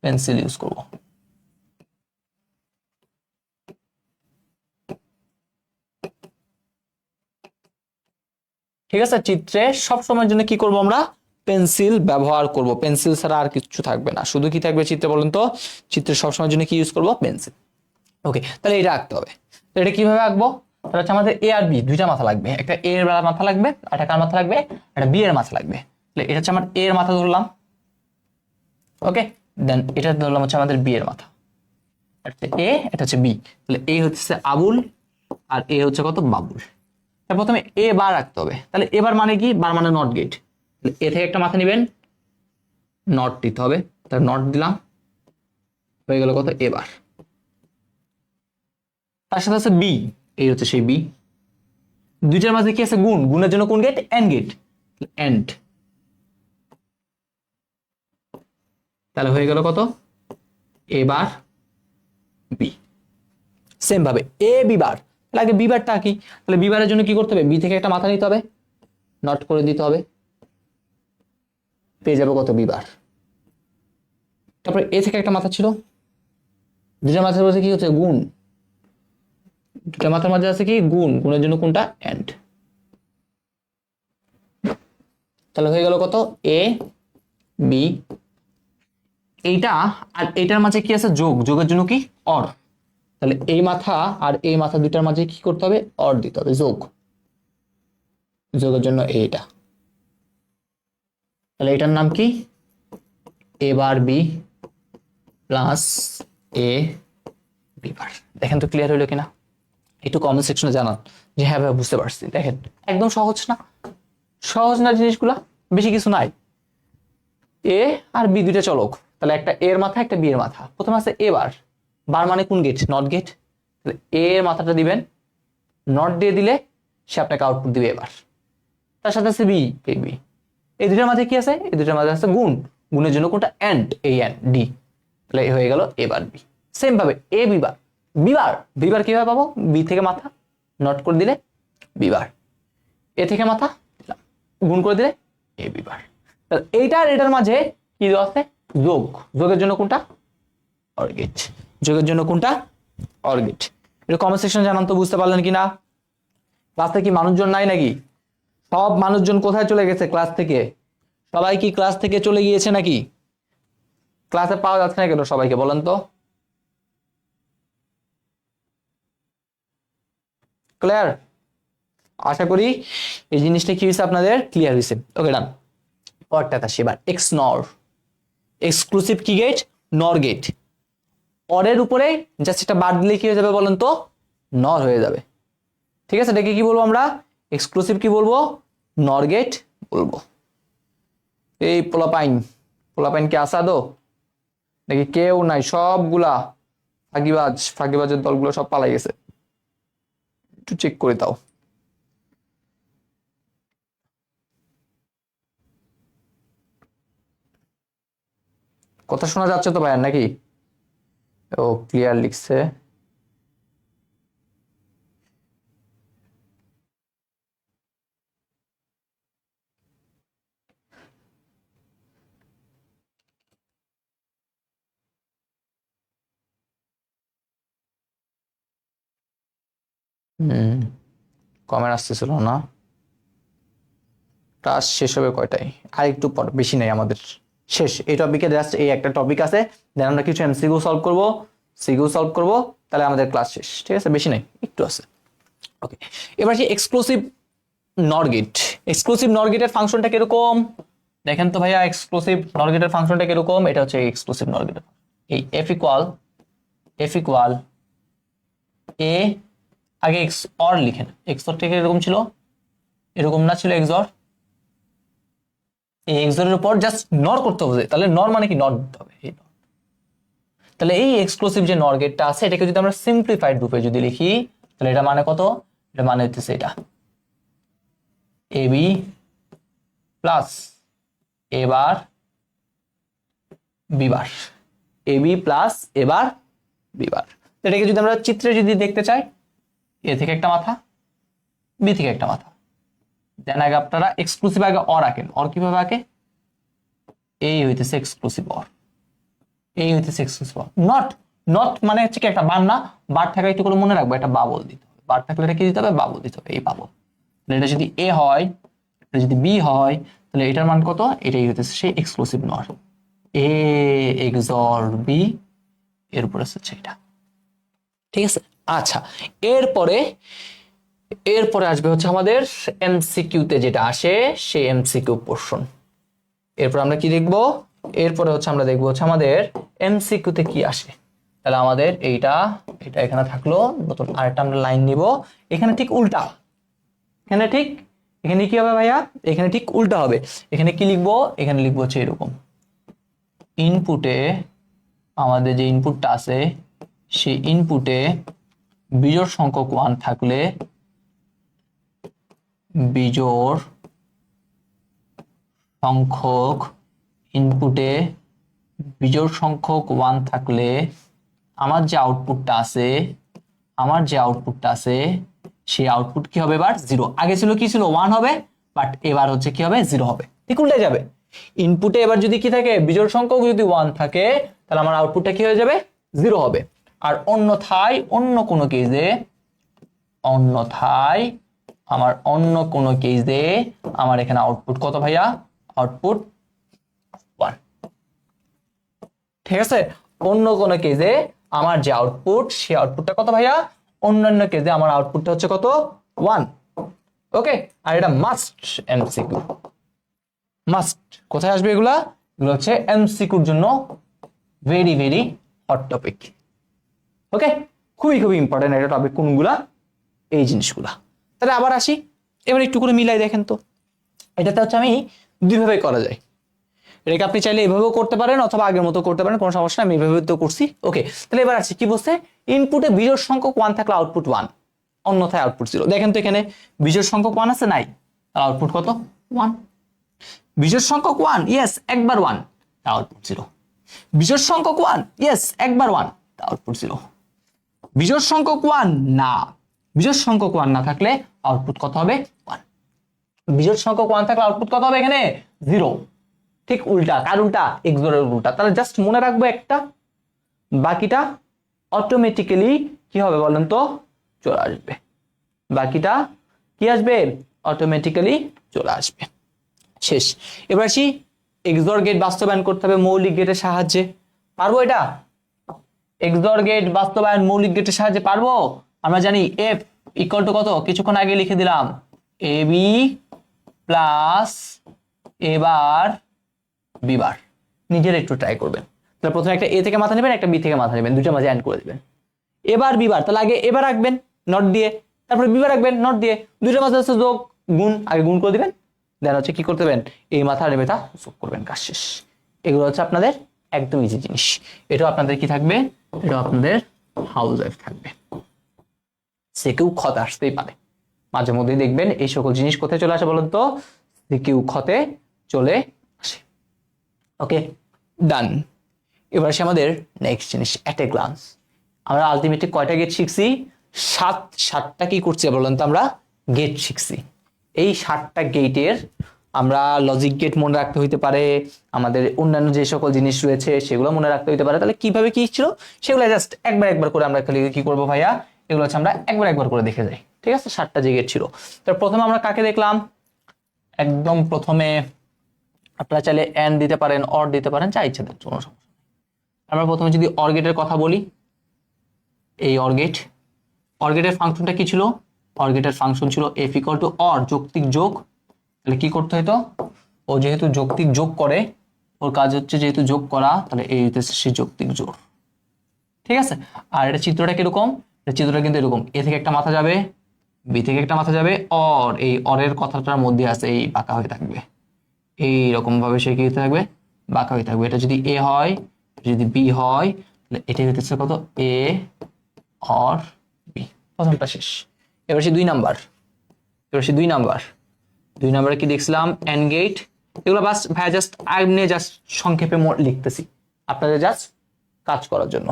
Speaker 1: পেন্সিল ইউজ করব। ঠিক আছে চিত্রে সবসময়ের জন্য কি করব আমরা পেন্সিল ব্যবহার করব, পেন্সিল ছাড়া আর কিছু থাকবে না, শুধু কি থাকবে চিত্রে বলেন তো, চিত্রে সবসময়ের জন্য কি ইউজ করব পেন্সিল। ওকে তাহলে এটা আঁকতে হবে, তো এটা কিভাবে আঁকবো, তাহলে হচ্ছে আমাদের এ আর বি দুইটা মাথা লাগবে, একটা এ এর মাথা লাগবে, একটা কার মাথা লাগবে, একটা বি এর মাথা লাগবে। তাহলে এটা হচ্ছে আমার এ এর মাথা ধরলাম, ওকে দেন এটা ধরলাম হচ্ছে আমাদের বি এর মাথা, এটা এ এটা হচ্ছে বি, তাহলে এ হচ্ছে আবুল আর এ হচ্ছে কত বাবুল। প্রথমে এ বার রাখতে হবে, তাহলে এবার মানে কি বার মানে নট গেট, তাহলে এ থেকে একটা মাথা নেবেন, নট দিতে হবে, তার নট দিলাম, হয়ে গেল কত এবার। তার সাথে আছে বি, এই হচ্ছে সেই বি। দুইটার মাঝে কি আছে গুণ, গুণের জন্য কোন গেট, এন্ড গেট, এন্ড। তাহলে হয়ে গেল কত এবার বি। সেম ভাবে এ বিবার, তাহলে আগে বিবারটা কি, তাহলে বিবারের জন্য কি করতে হবে, বি থেকে একটা মাথা নিতে হবে, নট করে দিতে হবে, পেয়ে যাবো কত বিবার। তারপরে এ থেকে একটা মাথা ছিল, দুটা মাথার মধ্যে কি হচ্ছে গুণ, দুটা মাথার মাঝে আছে কি গুণ, গুণের জন্য কোনটা এন্ড। তাহলে হয়ে গেল কত এ বি। এইটা আর এইটার মাঝে কি আছে যোগ, যোগের জন্য কি অর, তাহলে এই মাথা আর এই মাথা দুটার মাঝে কি করতে হবে, অর দিতে হবে, যোগ, যোগের জন্য এইটা। তাহলে এটার নাম কি এবার বি প্লাস এ বিবার। দেখেন তো ক্লিয়ার হইলো কিনা, একটু কমেন্ট সেকশনে জানান যে হ্যাঁ ভাই বুঝতে পারছি। দেখেন একদম সহজ না, সহজ না জিনিসগুলা, বেশি কিছু নাই। এ আর বি দুইটা চলক, তাহলে একটা এর মাথা একটা বি এর মাথা। প্রথমে আছে এবার, বার মানে কোন গেট, নট গেট, তাহলে এ এর মাথাটা দিবেন, নট দিয়ে দিলে সে আপনাকে আউটপুট দিবে এবার। তার সাথে আছে বি, এই বি, এই দুটার মাঝে কি আছে, এই দুটার মাঝে আছে গুণ, গুণের জন্য কোনটা এন্ড, এই এন্ড ডি, তাহলে হয়ে গেল এবার বি। সেম ভাবে এ বিবার, বিবার, বিবার কিভাবে পাবো, বি থেকে মাথা নট করে দিলে বিবার, এ থেকে মাথা গুণ করে দিলে এ বিবার। তাহলে এইটার এটার মাঝে কি দেওয়া আছে যোগ, যোগের জন্য কোনটা অর গেট, যোগের জন্য কোনটা অর গেট। এটা কমেন্ট সেকশনে জানান তো বুঝতে পারলেন কিনা। ক্লাসে কি মানুষজন নাই নাকি, সব মানুষজন কোথায় চলে গেছে ক্লাস থেকে, সবাই কি ক্লাস থেকে চলে গিয়েছে নাকি, ক্লাসে পাওয়া যাচ্ছে না কেন সবাইকে বলেন তো। ক্লিয়ার, আশা করি এই জিনিসটা কি হয়েছে আপনাদের ক্লিয়ার হয়েছে। ওকে ডান, পরটা আসি এবার এক্স নর, এক্সক্লুসিভ কি গেট, নর গেট। অরের উপরে জাস্ট একটা বার দিলে কি হয়ে যাবে বলেন তো, নর হয়ে যাবে। ঠিক আছে, এটাকে কি বলবো আমরা, এক্সক্লুসিভ কি বলবো, নর গেট বলবো। এই পোলাপাইন, পোলাপাইন কি আসা দো নাকি কেউ নাই, সবগুলা ফাঁকিবাজ, ফাঁকিবাজের দলগুলো সব পালাই গেছে, একটু চেক করে দাও। কথা শোনা যাচ্ছে তো ভাইয়ার নাকি, ও ক্লিয়ার লিখছে। কমেন্ট আসতেছিল না, ক্লাস শেষ হবে কয়টায়, আর একটু পর, বেশি নেই আমাদের, শেষ এই টপিকে জাস্ট এই একটা টপিক আছে, দেন আমরা কিছু এমসিকিউ সলভ করব, সিকিউ সলভ করব, তাহলে আমাদের ক্লাস শেষ। ঠিক আছে, বেশি নেই একটু আছে। ওকে, এবার কি এক্সক্লুসিভ নর গেট, এক্সক্লুসিভ নর গেটের ফাংশনটা কিরকম দেখেন তো ভাইয়া, এক্সক্লুসিভ নর গেটের ফাংশনটা কিরকম, এটা হচ্ছে এক্সক্লুসিভ নর গেটের এই এফ ইকুয়াল এ, আগে এক্স অর লিখেন, এক্স অর থেকে এরকম ছিল, এরকম না ছিল এক্স অর, এই এক্স অর এর উপর জাস্ট নর করতে হবে, তাহলে নর মানে কি নট দিতে হবে, এই নট। তাহলে এই এক্সক্লুসিভ যে নর গেটটা আছে এটাকে যদি আমরা সিম্পলিফাইড রূপে যদি লিখি, তাহলে এটা মানে কত, এটা মানে হচ্ছে এটা এবি প্লাস এবার বিবার, এবি প্লাস এবার বিবার। এটাকে যদি আমরা চিত্রে যদি দেখতে চাই, এ থেকে একটা মাথা, বি থেকে একটা মাথা, দেন আগে আপনারা এক্সক্লুসিভ আগে অর আঁকেন, অর কিভাবে আঁকে, এই হইতেছে এক্সক্লুসিভ অর, এই হইতেছে এক্সক্লুসিভ অর। নট, নট মানে হচ্ছে কি একটা বার না, বার থাকলে একটু করে মনে রাখবো, একটা বাবল দিতে হবে, বার থাকলে এটা কি দিতে হবে, বাবল দিতে হবে, এই বাবল। এটা যদি এ হয়, এটা যদি বি হয়, তাহলে এটার মান কত, এটাই হইতেছে সেই এক্সক্লুসিভ নর, এ এক্সর বি, এর উপরে হচ্ছে এটা। ঠিক আছে, আচ্ছা এরপরে, এরপরে আসবে হচ্ছে আমাদের এমসিকিউতে যেটা আসে সেই এমসিকিউ পোর্শন। এরপর আমরা কি দেখবো, এরপরে হচ্ছে আমরা দেখবো হচ্ছে আমাদের এমসিকিউতে কি আসে। তাহলে আমাদের এইটা, এটা এখানে থাকলো, নতুন আরেকটা আমরা লাইন নিব, এখানে ঠিক উল্টা, এখানে ঠিক, এখানে কি হবে ভাইয়া, এখানে ঠিক উল্টা হবে, এখানে কি লিখবো, এখানে লিখবো হচ্ছে এরকম ইনপুটে আমাদের যে ইনপুটটা আছে সেই ইনপুটে বিজোড় সংখ্যক 1 থাকলে বিজোড় সংখ্যক ইনপুটে বিজোড় সংখ্যক 1 থাকলে আমার যে আউটপুটটা আছে সেই আউটপুট কি হবে এবার 0। আগে ছিল কি ছিল 1 হবে, বাট এবার হচ্ছে কি হবে 0 হবে, ঠিক উল্টে যাবে। ইনপুটে এবার যদি কি থাকে বিজোড় সংখ্যক যদি 1 থাকে তাহলে আমার আউটপুটটা কি হয়ে যাবে 0 হবে। আর অন্যথায় অন্য কোনো কেসে আমার এখানে আউটপুট কত ভাইয়া, আউটপুট 1। ঠিক আছে, অন্য কোনো কেসে আমার যে আউটপুট সেই আউটপুটটা কত ভাইয়া, অন্যান্য কেসে আমার আউটপুটটা হচ্ছে কত 1। ওকে, আর এটা মাস্ট এমসিকিউ, মাস্ট। কোথায় আসবে এগুলো হচ্ছে এমসিকিউর জন্য ভেরি ভেরি হট টপিক। ওকে, খুবই খুবই ইম্পর্টেন্ট একটা টপিক কোনগুলা, এই জিনিসগুলা। তাহলে আবার আসি, এবার একটু করে মিলাই দেখেন তো। এটাতে হচ্ছে আমি দুইভাবে করা যায়, এটাকে আপনি চাইলে এভাবেও করতে পারেন অথবা আগের মতো করতে পারেন, কোনো সমস্যা নেই, আমি এভাবে তো করছি। ওকে, তাহলে এবার আসি কি বলছে, ইনপুটে বিজোড় সংখ্যক 1 থাকলে আউটপুট 1, অন্যথায় আউটপুট 0। দেখেন তো এখানে বিজোড় সংখ্যক 1 আছে নাই, আউটপুট কত 1। বিজোড় সংখ্যক 1, ইয়েস একবার 1, আউটপুট 0। বিজোড় সংখ্যক 1, ইয়েস একবার 1, আউটপুট 0। বিজোড় সংখ্যক 1 না, বিজোড় সংখ্যক 1 না থাকলে আউটপুট কত হবে 1। বিজোড় সংখ্যক 1 থাকলে আউটপুট কত হবে এখানে 0। ঠিক উল্টা, কার উল্টা, XOR এর উল্টা। তাহলে জাস্ট মনে রাখবো একটা, বাকিটা অটোমেটিক্যালি কি হবে বলেন তো, চলে আসবে। বাকিটা কি আসবে, অটোমেটিক্যালি চলে আসবে। শেষ। এবার আসি, XOR গেট বাস্তবায়ন করতে হবে মৌলিক গেটের সাহায্যে। পারবো এটা? XOR গেট বাস্তবায়ন মৌলিক গেটের সাহায্যে পারবো? আমরা জানি F ইকুয়াল টু কত, কিছুক্ষণ আগে লিখে দিলাম, AB plus A bar B বার। নিজের একটু ট্রাই করবেন। তাহলে প্রথমে একটা A থেকে মাথা নেবেন, একটা B থেকে মাথা নেবেন, দুটো মাঝে অ্যাড করে দিবেন। এবার B বার, তাহলে আগে A বার রাখবেন নট দিয়ে, তারপরে B বার রাখবেন নট দিয়ে, দুটো মাঝে হচ্ছে যোগ গুণ, আগে গুণ করে দিবেন, দেন হচ্ছে কি করতে হবে, এই মাথা নেবে তা যোগ করবেন, কাজ শেষ। এগুলো হচ্ছে আপনাদের একদম ইজি জিনিস। এটাও আপনাদের কি থাকবে, এটাও আপনাদের হাউস ওয়াইফ থাকবে। সে কেউ ক্ষত আসতেই পারে, মাঝে মধ্যেই দেখবেন এই সকল জিনিস কোথায় চলে আসে বলুন তো, সে কেউ ক্ষতে চলে আসে। ওকে, ডান। এবার আসে আমাদের নেক্সট জিনিস, অ্যাট এ গ্লান্স। আমরা আলটিমেটলি কয়টা গেট শিখছি, সাতটা কি করছি বলুন তো, আমরা গেট শিখছি। এই 7টা গেটের আমরা লজিক গেট মনে রাখতে হইতে পারে, আমাদের অন্যান্য যে সকল জিনিস রয়েছে সেগুলো মনে রাখতে হইতে পারে। তাহলে কিভাবে কি ছিল সেগুলো জাস্ট একবার করে আমরা খালি কি করবো ভাইয়া, এগুলো হচ্ছে আমরা একবার করে দেখে যাই। ঠিক আছে, 7টা যে গেট ছিল। তার প্রথমে আমরা কাকে দেখলাম, একদম প্রথমে আপনারা চাইলে এন্ড দিতে পারেন, অর দিতে পারেন, যা ইচ্ছা দেন, কোনো সমস্যা নেই। আমরা প্রথমে যদি অর গেটের কথা বলি, এই অর গেটের ফাংশনটা কি ছিল, অর গেটের ফাংশন ছিল এফ ইকুয়াল টু অর যৌক্তিক যোগ। তাহলে কি করতে হতো, ও যেহেতু যৌক্তিক যোগ করে, ওর কাজ হচ্ছে যেহেতু যোগ করা, তাহলে এই হচ্ছে সে যৌক্তিক যোগ। ঠিক আছে, আর এটা চিত্রটা কিরকম, এটা চিত্রটা কিন্তু এরকম, এ থেকে একটা মাথা যাবে, বি থেকে একটা মাথা যাবে, অর এই অরের কথাটার মধ্যে আছে এই বাঁকা হয়ে থাকবে, এইরকম ভাবে সে কি থাকবে, বাঁকা হয়ে থাকবে। এটা যদি এ হয়, যদি বি হয়, তাহলে এটাই হতেছে কত, এ অর বি। প্রথমটা শেষ। এবার সে 2 নাম্বার, দুই নাম্বারে কি দেখছিলাম, এন্ড গেট। এগুলো বাস ভাইয়া জাস্ট আমি জাস্ট সংক্ষেপে লিখতেছি আপনাদের জাস্ট কাজ করার জন্য।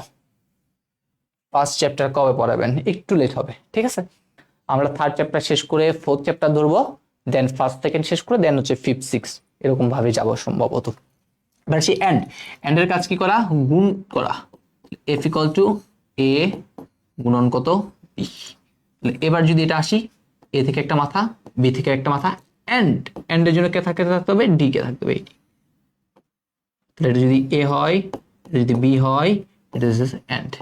Speaker 1: ফার্স্ট চ্যাপ্টার কবে পড়াবেন, একটু লেট হবে, ঠিক আছে। আমরা 3rd চ্যাপ্টার শেষ করে 4th চ্যাপ্টার ধরবো, দেন 1st 2nd শেষ করে দেন হচ্ছে 5th 6th এরকম ভাবে যাবো সম্ভবত। এবার সেই এন্ডের কাজ কি করা, গুণ করা। এফ ইকুয়াল টু এ গুণন কত বি। এবার যদি এটা আসি, এ থেকে একটা মাথা, বি থেকে একটা মাথা, এন্ডের জন্য কে থাকতে হবে, ডি কে থাকতে হবে, এইটি। তাহলে এটা যদি এ হয়, যদি বি হয়, এটা হচ্ছে এন্ড।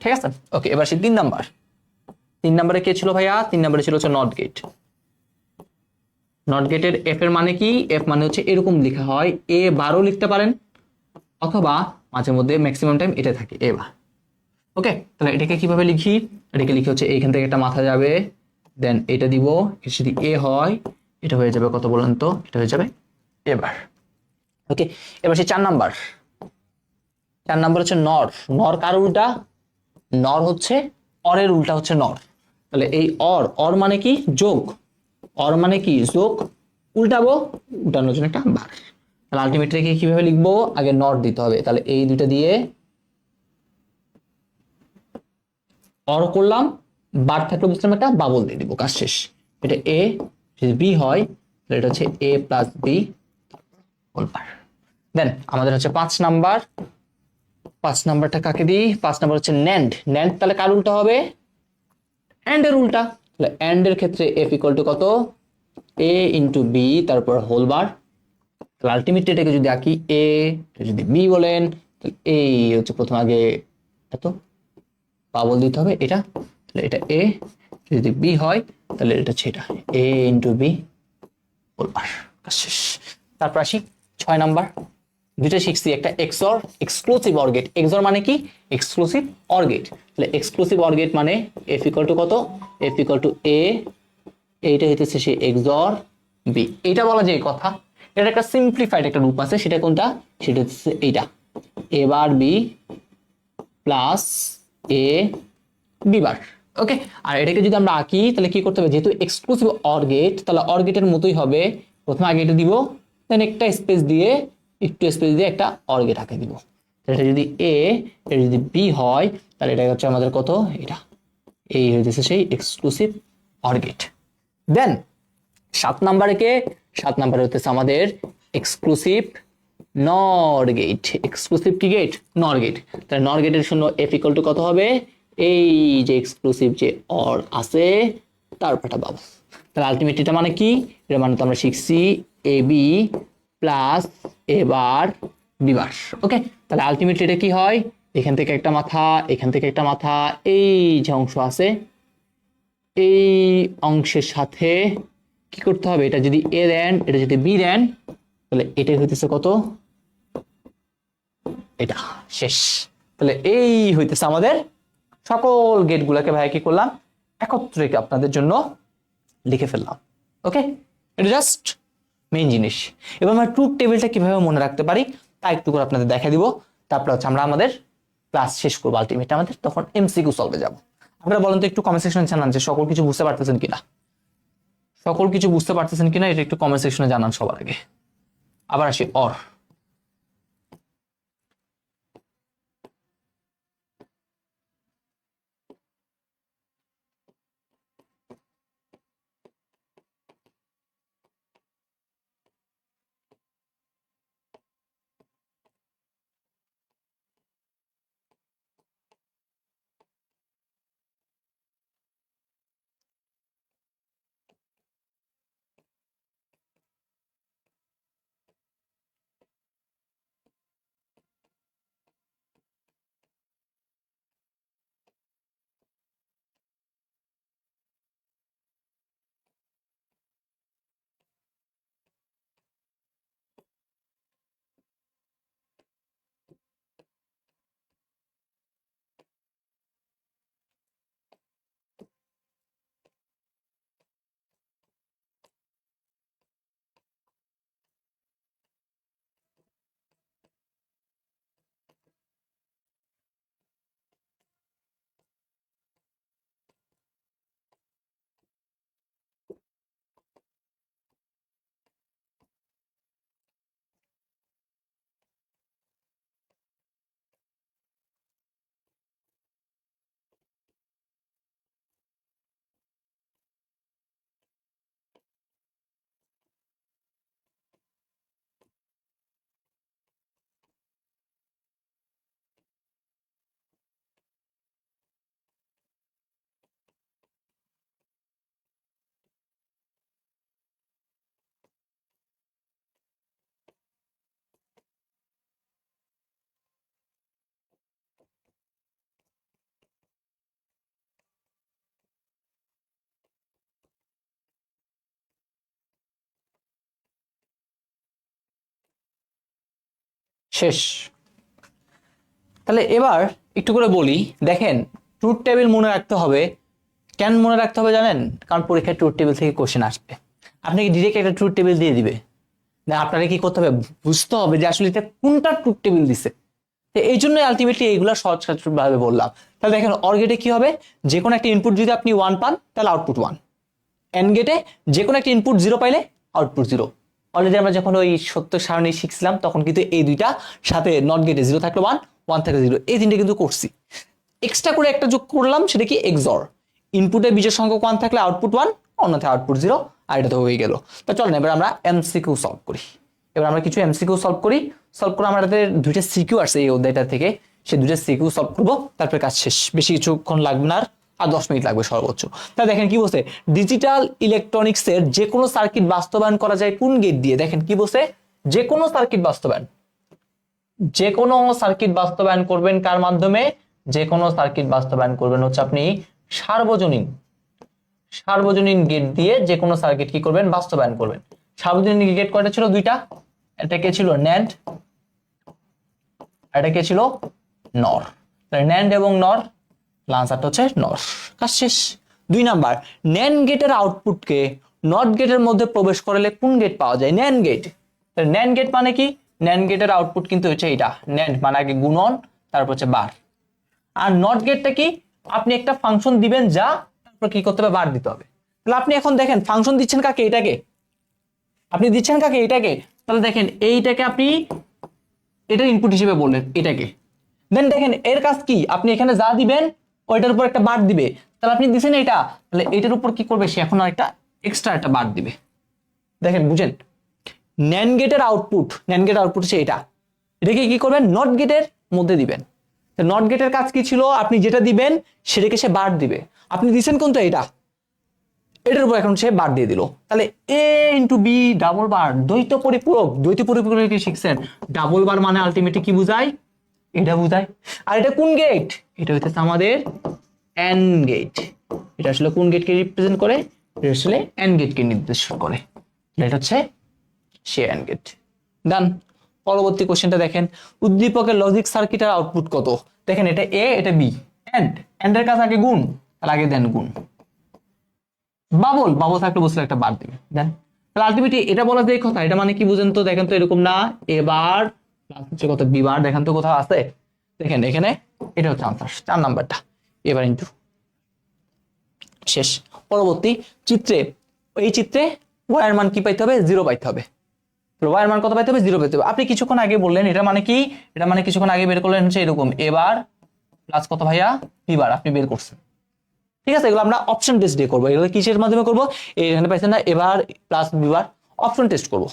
Speaker 1: ঠিক আছে, ওকে। এবার সে 3 নাম্বারে কে ছিল ভাইয়া, 3 নাম্বারে ছিল হচ্ছে নট গেট। নট গেটের এফ এর মানে কি, এফ মানে হচ্ছে এরকম লেখা হয়, এ বারও লিখতে পারেন অথবা মাঝে মধ্যে ম্যাক্সিমাম টাইম এটা থাকে এ বার। ওকে, তাহলে এটাকে কিভাবে লিখি, এটাকে লিখি হচ্ছে এইখান থেকে একটা মাথা যাবে, দেন এটা দিব, যদি এ হয় এটা হয়ে যাবে কত বলেন তো, এটা হয়ে যাবে এবার। ওকে, এবার সে 4 নাম্বার। 4 নাম্বার হচ্ছে নর। নর কার উল্টা? নর হচ্ছে অরের উল্টা হচ্ছে নর। তাহলে এই অর, অর মানে কি? যোগ। অর মানে কি? যোগ। উল্টাবো, উল্টানোর জন্য একটা বার। তাহলে আলটিমেটলি কিভাবে লিখবো? আগে নর দিতে হবে, তাহলে এই দুইটা দিয়ে অর করলাম, বার থাকলে বুঝলাম একটা বাবল দিয়ে দিব, কাজ শেষ। এটা এ, যদি বি হয় তাহলে এটা হচ্ছে এ প্লাস বি হোল বার। দেন আমাদের হচ্ছে 5 নাম্বার। 5 নাম্বারটা কাকে দিই? 5 নাম্বার হচ্ছে ন্যান্ড। ন্যান্ড তাহলে কার উল্টা হবে? অ্যান্ড এর উল্টা। তাহলে অ্যান্ড এর ক্ষেত্রে এফ ইকুয়াল টু কত? এ ইন্টু বি, তারপর হোল বার। তাহলে আলটিমেটলি এটাকে যদি আঁকি এ, যদি বি বলেন, তাহলে এই হচ্ছে প্রথম আগে এত বাবল দিতে হবে এটা, তাহলে এটা এ, যদি বি হয় তাহলে এটা হচ্ছে এটা A into B whole bar. শেষ। তারপর আসি 6 নাম্বার। দুইটা শিখছি, একটা XOR, exclusive OR gate. XOR মানে কি? Exclusive OR gate. তাহলে এক্সক্লুসিভ অর গেট মানে এফ ইকুয়াল টু কত? এফ ইকুয়াল টু এ, এইটা হইতেছে সেই এক্সর বি। এইটা বলা যায় কথা, এটা একটা সিম্পলিফাইড একটা রূপ আছে, সেটা কোনটা? সেটা হচ্ছে এইটা, এ bar B plus A B বার। ওকে, আর এটাকে যদি আমরা আঁকি তাহলে কি করতে হবে? যেহেতু এক্সক্লুসিভ অর গেট, তাহলে অর গেটের মতোই হবে। প্রথমে আগে এটা দিব, দেন একটা স্পেস দিয়ে, একটু স্পেস দিয়ে একটা অর গেট আঁকে দিব। এটা যদি এ, এটা যদি বি হয় তাহলে এটা হচ্ছে আমাদের কত? এটা এই হইতেছে সেই এক্সক্লুসিভ অর গেট। দেন 7 নাম্বারে কে? 7 নাম্বারে হতেছে আমাদের এক্সক্লুসিভ নর গেট। এক্সক্লুসিভ কি গেট? Nor gate. তাহলে নর গেটের শূন্য এফ ইকুয়াল টু কত হবে? এই যে এক্সক্লুসিভ যে অর আছে তারপরটা পাবো। তাহলে আলটিমেট এটা মানে কি? এটা মানে তো আমরা শিখছি A B plus A bar B বার। ওকে, তাহলে আলটিমেটলি এটা কি হয়? এখান থেকে একটা মাথা, এখান থেকে একটা মাথা, এই যে অংশ আছে এই অংশের সাথে কি করতে হবে? এটা যদি এ দেন, এটা যদি বি দেন, তাহলে এটাই হইতেছে কত? এটা। শেষ। তাহলে এই হইতেছে আমাদের সকল গেট গুলাকে ভাই কি করলাম? একত্রে আপনাদের জন্য লিখে ফেললাম। ওকে, এটা জাস্ট মেইন জিনিস। এবার আমরা ট্রুথ টেবিলটা কিভাবে মনে রাখতে পারি তা একটু করে আপনাদের দেখা দিব। তারপর হচ্ছে আমরা আমাদের ক্লাস শেষ করবো, আলটিমেট আমাদের তখন এমসিকিউ সলভে যাব। আপনারা বলেন তো একটু কমেন্ট সেকশনে জানান যে সকল কিছু বুঝতে পারতেছেন কিনা। সকল কিছু বুঝতে পারতেছেন কিনা এটা একটু কমেন্ট সেকশনে জানান সবার আগে। আবার আসি অর। শেষ। তাহলে এবার একটু করে বলি, দেখেন ট্রুথ টেবিল মনে রাখতে হবে। কেন মনে রাখতে হবে জানেন? কারণ পরীক্ষায় ট্রুথ টেবিল থেকে কোশ্চেন আসবে। আপনি কি ডিরেক্ট একটা ট্রুথ টেবিল দিয়ে দিবে? না আপনারা কি করতে হবে, বুঝতে হবে যে আসলে এটা কোনটা ট্রুথ টেবিল দিছে। তো এই জন্য আলটিমেটলি এইগুলো সহজ ভাবে বললাম। তাহলে দেখেন অর গেটে কি হবে, যে কোনো একটা ইনপুট যদি আপনি 1 পান তাহলে আউটপুট 1, এন্ড গেটে যে কোনো একটা ইনপুট 0 পাইলে আউটপুট 0। অলরেডি আমরা যখন ওই সত্য সারণী শিখছিলাম তখন কিন্তু এই দুইটা সাথে নট গেটে 0 থাকলে 1, 1 থাকলে 0, এই তিনটে কিন্তু করছি। এক্সট্রা করে একটা যোগ করলাম, সেটা কি এক্সর, ইনপুটে বিজোড় সংখ্যক 1 থাকলে আউটপুট 1, অন্যথায় আউটপুট 0, আর এটা তো হয়ে গেল। তো চলেন এবার আমরা এমসিকিউ সলভ করি। এবার আমরা কিছু এমসিকিউ সলভ করে আমাদের দুইটা সিকিউ আছে এই অধ্যায়টা থেকে, সেই দুইটা সিকিউ সলভ করবো, তারপরে কাজ শেষ। বেশি কিছুক্ষণ লাগবে না, আর 10 মিনিট লাগবে সর্বোচ্চ। তা দেখেন কি বলছে, ডিজিটাল ইলেকট্রনিক্সের যে কোনো সার্কিট বাস্তবায়ন করা যায় কোন গেট দিয়ে। দেখেন কি বলছে, যে কোনো সার্কিট বাস্তবায়ন, যে কোনো সার্কিট বাস্তবায়ন করবেন কার মাধ্যমে, যে কোনো সার্কিট বাস্তবায়ন করবেন হচ্ছে আপনি সার্বজনীন গেট দিয়ে যে কোনো সার্কিট কি করবেন, বাস্তবায়ন করবেন। সার্বজনীন গেট কয়টা ছিল, দুইটা, এটাকে ছিল ন্যান্ড, এটাকে ছিল নর। ন্যান্ড এবং নর, আনসারটা হচ্ছে নর। কাজ শেষ। 2 নাম্বার, ন্যান্ড গেটের আউটপুটকে নট গেটের মধ্যে প্রবেশ করালে কোন গেট পাওয়া যায়, ন্যান্ড গেট। ন্যান্ড গেট মানে কি, ন্যান্ড গেটের আউটপুট কিন্তু হচ্ছে এটা, ন্যান্ড মানে আগে গুণন তারপর হচ্ছে বার। আর নট গেটটা কি, আপনি একটা ফাংশন দিবেন যা তারপর কি করতে হবে, বার দিতে হবে। তাহলে আপনি এখন দেখেন ফাংশন দিচ্ছেন কাকে, এটাকে, আপনি দিচ্ছেন কাকে, এটাকে। তাহলে দেখেন এইটাকে আপনি এটা ইনপুট হিসেবে বললেন, এটাকে। দেন দেখেন এর কাজ কি, আপনি এখানে যা দিবেন ওইটার উপর একটা বার দিবে। তাহলে আপনি দিচ্ছেন এটা, তাহলে এটার উপর কি করবে, সে এখন আরেকটা এক্সট্রা একটা বার দিবে। দেখেন বুঝেন, ন্যান্ড গেটের আউটপুট, ন্যান্ড গেটের আউটপুট হচ্ছে এটা, এটাকে কি করবেন, নট গেটের মধ্যে দিবেন। নট গেটের কাজ কি ছিল, আপনি যেটা দিবেন সেটাকে সে বার দিবে। আপনি দিচ্ছেন কোনটা, এটা, এটার উপর এখন সে বার দিয়ে দিল। তাহলে এ ইন্টু বি ডাবল বার, দ্বৈত পরিপূরক। দ্বৈত পরিপূরক কি শিখছেন, ডাবল বার মানে আলটিমেটলি কি বুঝায়, এটা বুঝায়। আর এটা কোন গেট, এটা হচ্ছে আমাদের এন্ড গেট। এটা আসলে কোন গেটকে রিপ্রেজেন্ট করে, এটা আসলে এন্ড গেটকে নির্দেশ করে। এটা হচ্ছে সে এন্ড গেট। ডান। পরবর্তী কোশ্চেনটা দেখেন, উদ্দীপকের লজিক সার্কিটের আউটপুট কত। দেখেন এটা এ, এটা বি, এন্ড এর কাজ আগে গুণ, তার আগে দেন গুণ। বাবল থাকলে বসলে একটা বার দিবে, দেন। তাহলে আলটিমেটলি এটা বলা যায় কথা, এটা মানে কি বুঝেন তো, দেখেন তো এরকম না, এবার প্লাস হচ্ছে কত, বি বার, দেখেন তো কোথাও আছে, দেখেন এখানে, এটা হচ্ছে আনসার 4 নাম্বারটা। এবার ইন্টু শেষ। পরবর্তী চিত্রে, এই চিত্রে ওয়ার মান কি পাইতে হবে, 0 পাইতে হবে। ওয়ার মান কত পাইতে হবে, 0 পাইতে হবে। আপনি কিছুক্ষণ আগে বললেন এটা মানে কি, এটা মানে কিছুক্ষণ আগে বের করলেন হচ্ছে এরকম, এবার প্লাস কত ভাইয়া, বি বার, আপনি বের করছেন। ঠিক আছে, এগুলো আমরা অপশন টেস্ট দিয়ে করবো। এগুলো কিসের মাধ্যমে করবো, এখানে পাইছেন না, A bar plus B bar, option test করবো।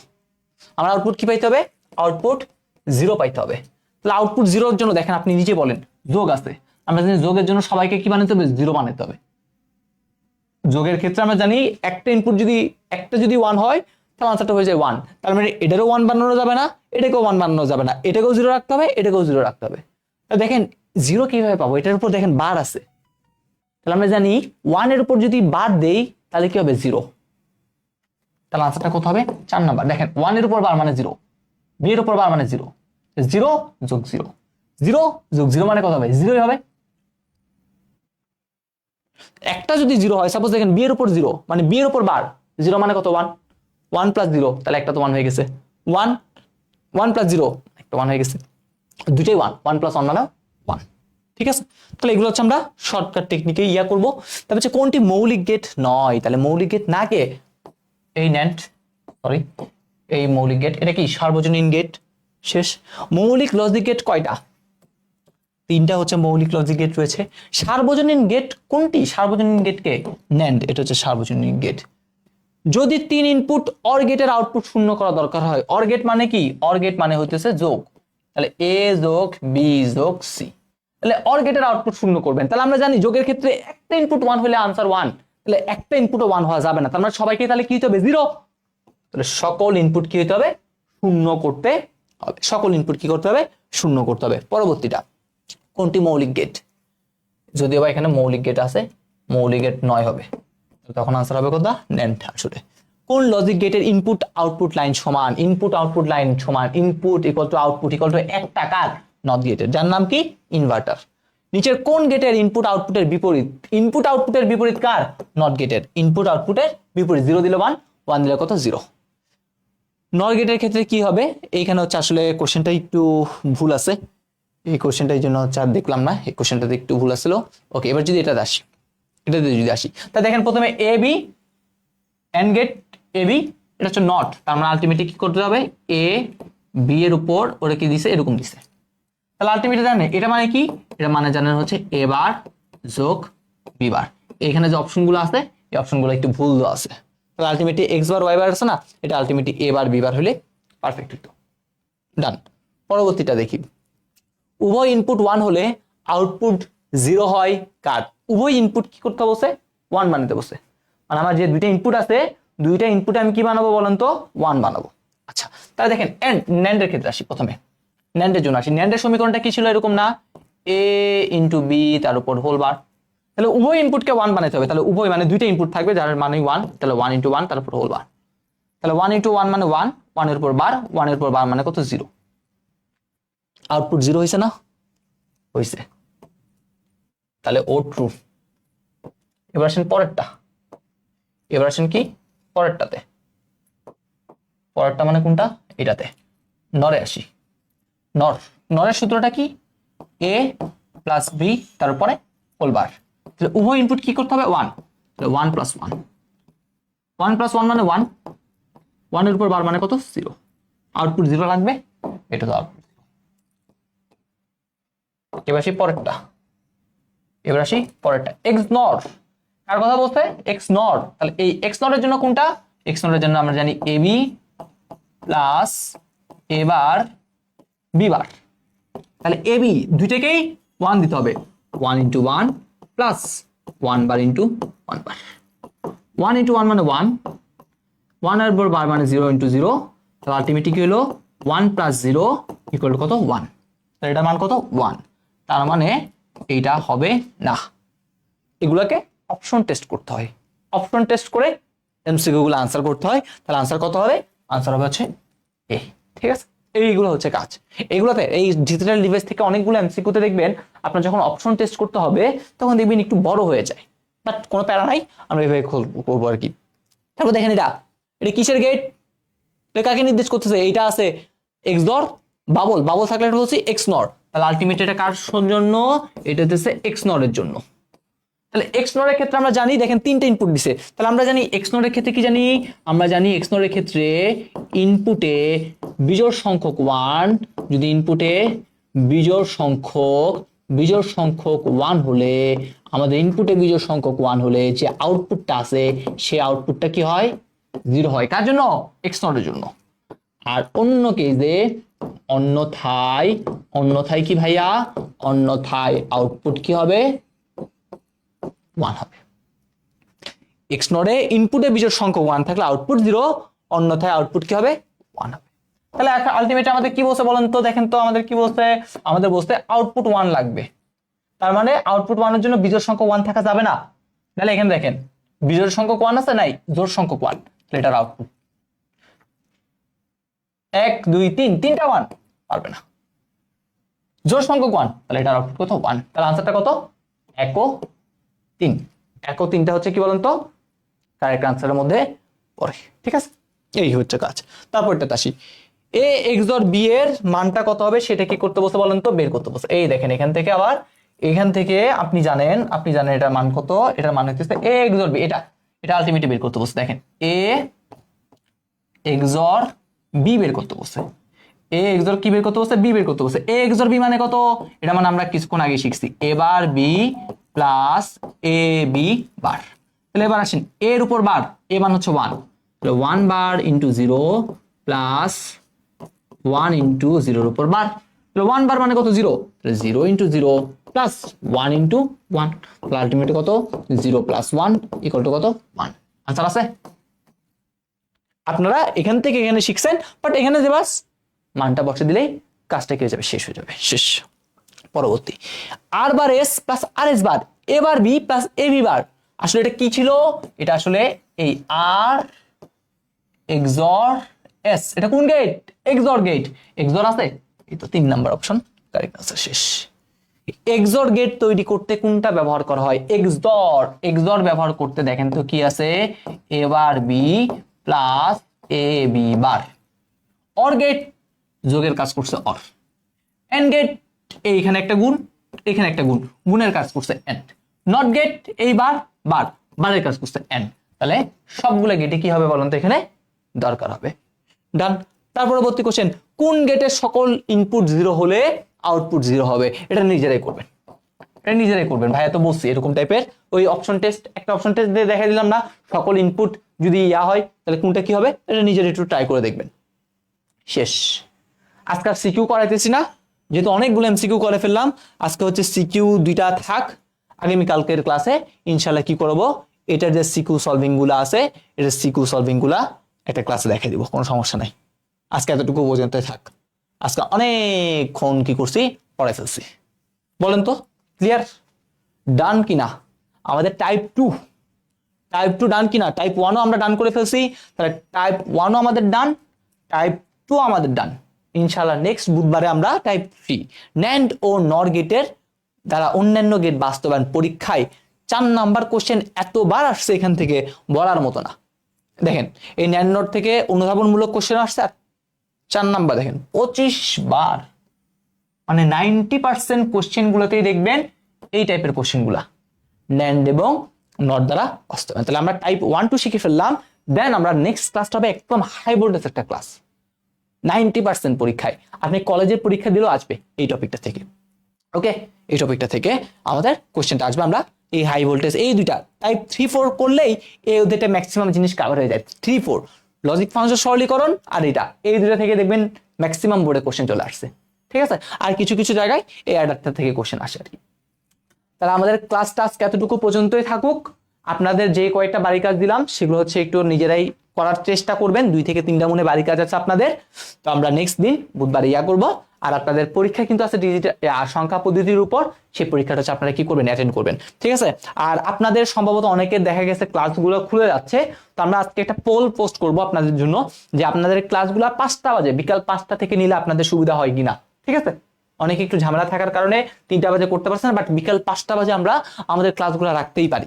Speaker 1: আমরা আউটপুট কি পাইতে হবে, আউটপুট 0 পাইতে হবে। তাহলে আউটপুট 0 এর জন্য দেখেন আপনি নিজে বলেন, যোগ আছে, আমরা জানি যোগের জন্য সবাইকে কি বানাতে হবে, 0 বানাতে হবে। যোগের ক্ষেত্রে আমরা জানি একটা ইনপুট যদি একটা 1 হয় তাহলে আনসারটা হয়ে যায় 1। তার মানে এটারও 1 বানানো যাবে না, এটাকেও 1 বানানো যাবে না, এটাকেও 0 রাখতে হবে, এটাকেও 0 রাখতে হবে। দেখেন 0 কিভাবে পাবো, এটার উপর দেখেন বার আছে, তাহলে আমরা জানি 1 এর উপর যদি বার দেই তাহলে কি হবে, 0। তাহলে আনসারটা কত হবে, 4 নাম্বার। দেখেন 1 এর উপর বার মানে 0, বি এর উপর বার মানে 0, 0 যোগ 0, 0 যোগ 0 মানে কত হবে, 0 হবে। একটা যদি 0 হয়, সাপোজ দেখেন বি এর উপর 0 মানে বি এর উপর বার 0 মানে কত, 1, 1 প্লাস 0, তাহলে একটা তো 1 হয়ে গেছে, 1 প্লাস 0 একটা 1 হয়ে গেছে, দুইটাই 1 প্লাস 1 মানে 1। ঠিক আছে, তাহলে এগুলো হচ্ছে আমরা শর্টকাট টেকনিকে করবো। তারপর হচ্ছে কোনটি মৌলিক গেট নয়, তাহলে মৌলিক গেট না কে, এই ন্যান্ড, সরি এই মৌলিক গেট, এটা কি সার্বজনীন গেট। শেষ। মৌলিক লজিক গেট কয়টা, 3টা হচ্ছে মৌলিক লজিক গেট রয়েছে। সার্বজনীন গেট কোনটি, সার্বজনীন গেটকে ন্যান্ড, এটা হচ্ছে সার্বজনীন গেট। যদি 3 ইনপুট অর গেটের আউটপুট 0 করা দরকার হয়, অর গেট মানে কি, অর গেট মানে হইতেছে যোগ, তাহলে এ যোগ বি যোগ সি, তাহলে অর গেটের আউটপুট 0 করবেন। তাহলে আমরা জানি যোগের ক্ষেত্রে একটা ইনপুট 1 হলে আনসার 1, তাহলে একটা ইনপুটও 1 হওয়া যাবে না, তার মানে সবাইকে তাহলে কি হতে হবে, 0। তাহলে সকল ইনপুট কি হতে হবে, 0 করতে হবে, সকল ইনপুট কি করতে হবে, 0 করতে হবে। পরবর্তীটা কোনটি মৌলিক গেট, যদিও বা এখানে মৌলিক গেট আছে, মৌলিক গেট 9 হবে, তখন আনসার হবে কোনটা, ন্যান্ড। আসলে কোন লজিক গেটের ইনপুট আউটপুট লাইন সমান, ইনপুট আউটপুট লাইন সমান, input equal to output equal to একটা কার, নট গেটের, যার নাম কি, ইনভার্টার। নিচের কোন গেটের ইনপুট আউটপুটের বিপরীত, ইনপুট আউটপুটের বিপরীত কার, নট গেটের, ইনপুট আউটপুটের বিপরীত। 0 দিলে 1, 1 দিলে কত, 0। নর গেটের ক্ষেত্রে কি হবে, এইখানে হচ্ছে আসলে কোশ্চেনটা একটু ভুল আছে, এই কোশ্চেনটা এই জন্য হচ্ছে আর দেখলাম না, এই কোশ্চেনটাতে একটু ভুল আসছিল। ওকে, এবার যদি এটাতে আসি, এটাতে যদি আসি, তা দেখেন প্রথমে A B and gate A B, এটা হচ্ছে নট, তার মানে আলটিমেটলি কি করতে হবে, এ বি এর উপর ওরা কি দিছে, এরকম দিছে। তাহলে আলটিমেটলি জানেন এটা মানে কি, এটা মানে জানেন হচ্ছে এ বার যোগ বি বার। এখানে যে অপশনগুলো আছে এই অপশনগুলো একটু ভুল দেওয়া আছে, তাহলে ultimately x bar y bar আছে না, এটা আলটিমেটলি এ বার বি বার হলে পারফেক্ট হতো। ডান। পরবর্তীটা দেখি, উভয় ইনপুট 1 হলে আউটপুট 0 হয় কার? উভয় ইনপুট কি করতে বসে, 1 বানাতে বসে, মানে আমার যে দুইটা ইনপুট আছে, দুইটা ইনপুটে আমি কি বানাবো বলেন তো, 1 বানাবো। আচ্ছা, তাহলে দেখেন ন্যান্ডের ক্ষেত্রে আসি, প্রথমে ন্যান্ডের জন্য আসি। ন্যান্ডের সমীকরণটা কি ছিল, এরকম না, এ ইন্টু বি তার উপর হোল বার, তাহলে উভয় ইনপুটকে 1 বানাতে হবে, তাহলে উভয় মানে দুইটা ইনপুট থাকবে যার মানে 1, তাহলে 1 ইন্টু 1 তার উপর হোল বার, তাহলে 1 ইন্টু 1 মানে 1, 1 এর উপর বার, 1 এর উপর বার মানে কত, 0। আউটপুট 0 হয়েছে না, হয়েছে, তাহলে ও ট্রু। এবার আসেন পরেরটা, এবার আসেন কি পরেরটাতে, পরেরটা মানে কোনটা, এটাতে নরে আসি। নরের সূত্রটা কি, এ প্লাস বি তার উপরে হোল বার, তাহলে উভয় ইনপুট কি করতে হবে, 1, তাহলে 1 প্লাস 1, 1 প্লাস 1 মানে 1, 1 এর উপর বার মানে কত, 0, আউটপুট 0 লাগবে, এটা তো আউটপুট। এবার আসি পরেরটা, এবার আসি পরেরটা, এক্স নর, কার কথা বলতে, এক্স নর, তাহলে এই এক্স নরের জন্য কোনটা, এক্স নরের জন্য আমরা জানি A B plus A bar B bar, তাহলে এ বি দুইটাকেই 1 দিতে হবে, 1 ইন্টু 1 প্লাস 1 বার ইন্টু 1 বার, 1 ইন্টু 1 মানে 1, 1 এর উপর বার মানে 0 ইন্টু 0, তাহলে আলটিমেটলি কি হলো 1 প্লাস 0 ইকুয়াল টু কত, 1, তাহলে এটার মান কত, 1, তার মানে এইটা হবে না। এগুলোকে অপশন টেস্ট করতে হয়, অপশন টেস্ট করে এমসিকিউ গুলো আনসার করতে হয়, তাহলে আনসার কত হবে, আনসার হবে হচ্ছে এ। ঠিক আছে, এইগুলো হচ্ছে কাজ। এইগুলোতে এই ডিজিটাল ডিভাইস থেকে অনেকগুলো এমসিকিউতে দেখবেন আপনার যখন অপশন টেস্ট করতে হবে তখন দেখবেন একটু বড় হয়ে যায়, বাট কোনো প্যারা নাই, আমরা এইভাবে করবো আর কি। তারপর দেখেন এটা, এটা কিসের গেট, এটা কাকে নির্দেশ করতেছে, এইটা আছে এক্স নর, বাবল, বাবল থাকলে এটা হচ্ছে এক্স নর, তাহলে আলটিমেট এটা কার জন্য, এটা হচ্ছে এক্স নরের জন্য। তাহলে এক্স নরের ক্ষেত্রে আমরা জানি, দেখেন তিনটা ইনপুট দিছে, তাহলে আমরা জানি এক্স নরের ক্ষেত্রে কি জানি, আমরা জানি এক্স নরের ক্ষেত্রে ইনপুটে বিজোড় সংখ্যক 1, যদি ইনপুটে বিজোড় সংখ্যক 1 হলে, আমাদের ইনপুটে বিজোড় সংখ্যক 1 হলে যে আউটপুটটা আছে সেই আউটপুটটা কি হয়, 0 হয়, কার জন্য, এক্স নরের জন্য। আর অন্য কেসে অন্যথায় কি ভাইয়া, অন্যথায় আউটপুট কি হবে, 1 হবে। এক্স নরে ইনপুটে বিজোড় সংখ্যক 1 থাকলে আউটপুট 0, অন্যথায় আউটপুট কি হবে, 1 হবে। তাহলে আলটিমেটলি আমাদের কি বলছে বলেন তো, দেখেন তো আমাদের কি বলছে, আমাদের বলছে আউটপুট 1 লাগবে, তার মানে আউটপুট 1 এর জন্য বিজোড় সংখ্যক 1 থাকা যাবে না, তাহলে এখানে দেখেন বিজোড় সংখ্যক 1 আছে নাই, জোড় সংখ্যক 1, তাহলে এটার আউটপুট 1 2 3, তিনটা 1 পারবে না, জোড় সংখ্যক 1, তাহলে এটার আউটপুট কত, 1, তাহলে আনসারটা কত, 1 ও 3, 1 ও 3টা হচ্ছে কি বলেন তো কারেক্ট আনসারের মধ্যে পড়ে। ঠিক আছে, এই হচ্ছে কাজ। তারপরটা আসি, এ এক্স অর বি এর মানটা কত হবে সেটা কি করতে বসে বলেন তো, বের করতে বসে। এই দেখেন এখান থেকে আবার এখান থেকে আপনি জানেন এটার মান কত, এটার মান হচ্ছে এ এক্স অর বি, এটা আলটিমেটলি বের করতে বসে। দেখেন এ এক্স অর বি বের করতে বসে, এ এক্স অর কি বের করতে বসে, বি বের করতে বসে। এ এক্স অর বি মানে কত, এটা মানে আমরা কিছুক্ষণ আগে শিখছি, এ bar B plus A B bar. তাহলে এবার আসেন এর উপর বার, এ মান হচ্ছে 1, 1 বার ইন্টু 0 প্লাস 1 ইন্টু 0 উপর বার, 1 বার মানে কত, 0, 0 ইন্টু 0 প্লাস 1 ইন্টু 1, তাহলে আলটিমেটলি কত, 0 প্লাস 1 ইকুয়াল টু কত, 1। আনসার আছে। আপনারা এখান থেকে এখানে শিখছেন, বাট এখানে যে বাস মানটা বসে দিলেই কাজটা কি হয়ে যাবে, শেষ হয়ে যাবে, শেষ। পরবর্তী, আর বার S plus R S bar, A bar B plus A B বার, আসলে এটা কি ছিল, এটা আসলে এই আর এক্সর এস, এটা কোন গেট, এক্সর গেট, এক্সর আছে, এই তো 3 নাম্বার অপশন কারেক্ট আনসার, শেষ। এক্সর গেট তৈরি করতে কোনটা ব্যবহার করা হয়, এক্সর ব্যবহার করতে দেখেন তো কি আছে, A bar B plus A B bar, or gate যোগের কাজ করছে অর, এন্ড গেট এইখানে একটা গুণ, এখানে একটা গুণ, গুণের কাজ করছে এন্ড, নট গেট এই বারের কাজ করছে এন্ড। তাহলে সবগুলো গেটে কি হবে বলুন তো এখানে দরকার হবে। ডান। তার পরবর্তী কোশ্চেন, কোন গেটের সকল ইনপুট 0 হলে আউটপুট 0 হবে? এটা নিজেরাই করবেন, এটা নিজেরাই করবেন ভাইয়া, তো বলছি এরকম টাইপের ওই অপশন টেস্ট, একটা অপশন টেস্ট দিয়ে দেখা দিলাম না, সকল ইনপুট যদি ইয়া হয় তাহলে কোনটা কি হবে, এটা নিজেরা একটু ট্রাই করে দেখবেন। শেষ। আজকে আর সিকিউ করাইতেছি না, যেহেতু অনেকগুলো এমসিকিউ করে ফেললাম, আজকে হচ্ছে সিকিউ 2টা থাক। আগামীকালকের ক্লাসে ইনশাল্লাহ কি করব, এটার যে সিকিউ সলভিং গুলা আছে, এটার সিকিউ সলভিং গুলা একটা ক্লাসে দেখাই দিব, কোনো সমস্যা নাই। আজকে এতটুকু পর্যন্ত থাক। আজকে অনেকক্ষণ কি করছি, পড়াই ফেলছি। বলেন তো ক্লিয়ার? ডান কিনা? আমাদের টাইপ 2 ডান কিনা? টাইপ 1ও আমরা ডান করে ফেলছি, তাহলে টাইপ 1ও আমাদের ডান, টাইপ 2 আমাদের ডান। ইনশাআল্লাহ নেক্সট বুধবারে আমরা টাইপ 3 ন্যান্ড ও নর গেটের দ্বারা অন্যান্য গেট বাস্তবায়ন পরীক্ষায় 4 নাম্বার কোশ্চেন এতবার আসছে এখান থেকে বলার মতো না। দেখেন এই ন্যান্ড নর থেকে অনুধাবনমূলক কোশ্চেন আসছে 4 নাম্বার, দেখেন 25 বার, মানে 90% কোশ্চেন গুলোতেই দেখবেন এই টাইপের কোশ্চেন গুলা ন্যান্ড এবং নট দ্বারা বাস্তবায়ন। তাহলে আমরা টাইপ 1-2 শিখে ফেললাম, দেন আমরা নেক্সট ক্লাসটা হবে একদম হাই ভোল্টেজ একটা ক্লাস। 90% পরীক্ষায় আপনি কলেজের পরীক্ষা দিলেও আসবে এই টপিকটা থেকে। ওকে, এই টপিকটা থেকে আমাদের কোশ্চেনটা আসবে। আমরা এই হাই ভোল্টেজ এই দুইটা টাইপ 3-4 করলেই এই দুইটা ম্যাক্সিমাম জিনিস কভার হয়ে যায়। 3-4 লজিক ফাংশন সরলীকরণ আর এটা, এই দুইটা থেকে দেখবেন ম্যাক্সিমাম বোর্ডে কোশ্চেন চলে আসছে। ঠিক আছে, আর কিছু কিছু জায়গায় এই অ্যাডাপ্টার থেকে কোশ্চেন আসে আর কি। তাহলে আমাদের ক্লাসটা আজকে এতটুকু পর্যন্তই থাকুক। আপনাদের যে কয়েকটা বাড়ি কাজ দিলাম সেগুলো হচ্ছে একটু নিজেরাই করার চেষ্টা করবেন, 2 থেকে 3টা মনে বাড়ি কাজ আছে আপনাদের। তো আমরা নেক্সট দিন বুধবারে ইয়া করব। আর আপনাদের পরীক্ষা কিন্তু আছে ডিজিটাল সংখ্যা পদ্ধতির উপর, সেই পরীক্ষাটা হচ্ছে আপনারা কি করবেন, অ্যাটেন্ড করবেন। ঠিক আছে, আর আপনাদের সম্ভবত অনেকের দেখা গেছে ক্লাসগুলো খুলে যাচ্ছে, তো আমরা আজকে একটা পোল পোস্ট করব আপনাদের জন্য যে আপনাদের ক্লাসগুলো 5টা বাজে, বিকাল 5টা থেকে নিলে আপনাদের সুবিধা হয় কিনা। ঠিক আছে, অনেকে একটু ঝামেলা থাকার কারণে 3টা বাজে করতে পারছেন, বাট বিকাল 5টা বাজে আমরা আমাদের ক্লাসগুলো রাখতেই পারি।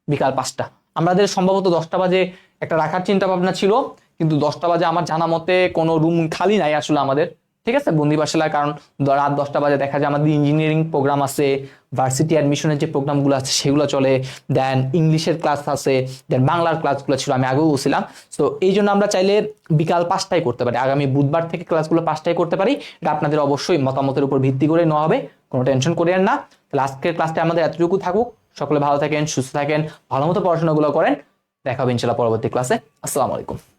Speaker 1: বিকাল 5টা, আমাদের সম্ভবত 10টা বাজে একটা রাখার চিন্তা ভাবনা ছিল, কিন্তু 10টা বাজে আমার জানা মতে কোনো রুম খালি নাই আসলে আমাদের। ঠিক আছে, বন্দিবাসালার, কারণ রাত 10টা বাজে দেখা যায় আমাদের ইঞ্জিনিয়ারিং প্রোগ্রাম আছে, ভার্সিটি অ্যাডমিশনের যে প্রোগ্রামগুলো আছে সেগুলো চলে, দেন ইংলিশের ক্লাস আছে, দেন বাংলার ক্লাসগুলো ছিল, আমি আগেও বলছিলাম। তো এই জন্য আমরা চাইলে বিকাল 5টায় করতে পারি, আগামী বুধবার থেকে ক্লাসগুলো 5টায় করতে পারি। এটা আপনাদের অবশ্যই মতামতের উপর ভিত্তি করে নেওয়া হবে, কোনো টেনশন করেন না। তাহলে আজকের ক্লাসটা আমাদের এতটুকু থাকুক। সকলে ভালো থাকেন, সুস্থ থাকেন, ভালো মতো পড়াশোনাগুলো করেন। দেখা হবে ইনশাআল্লাহ পরবর্তী ক্লাসে। আসসালামু আলাইকুম।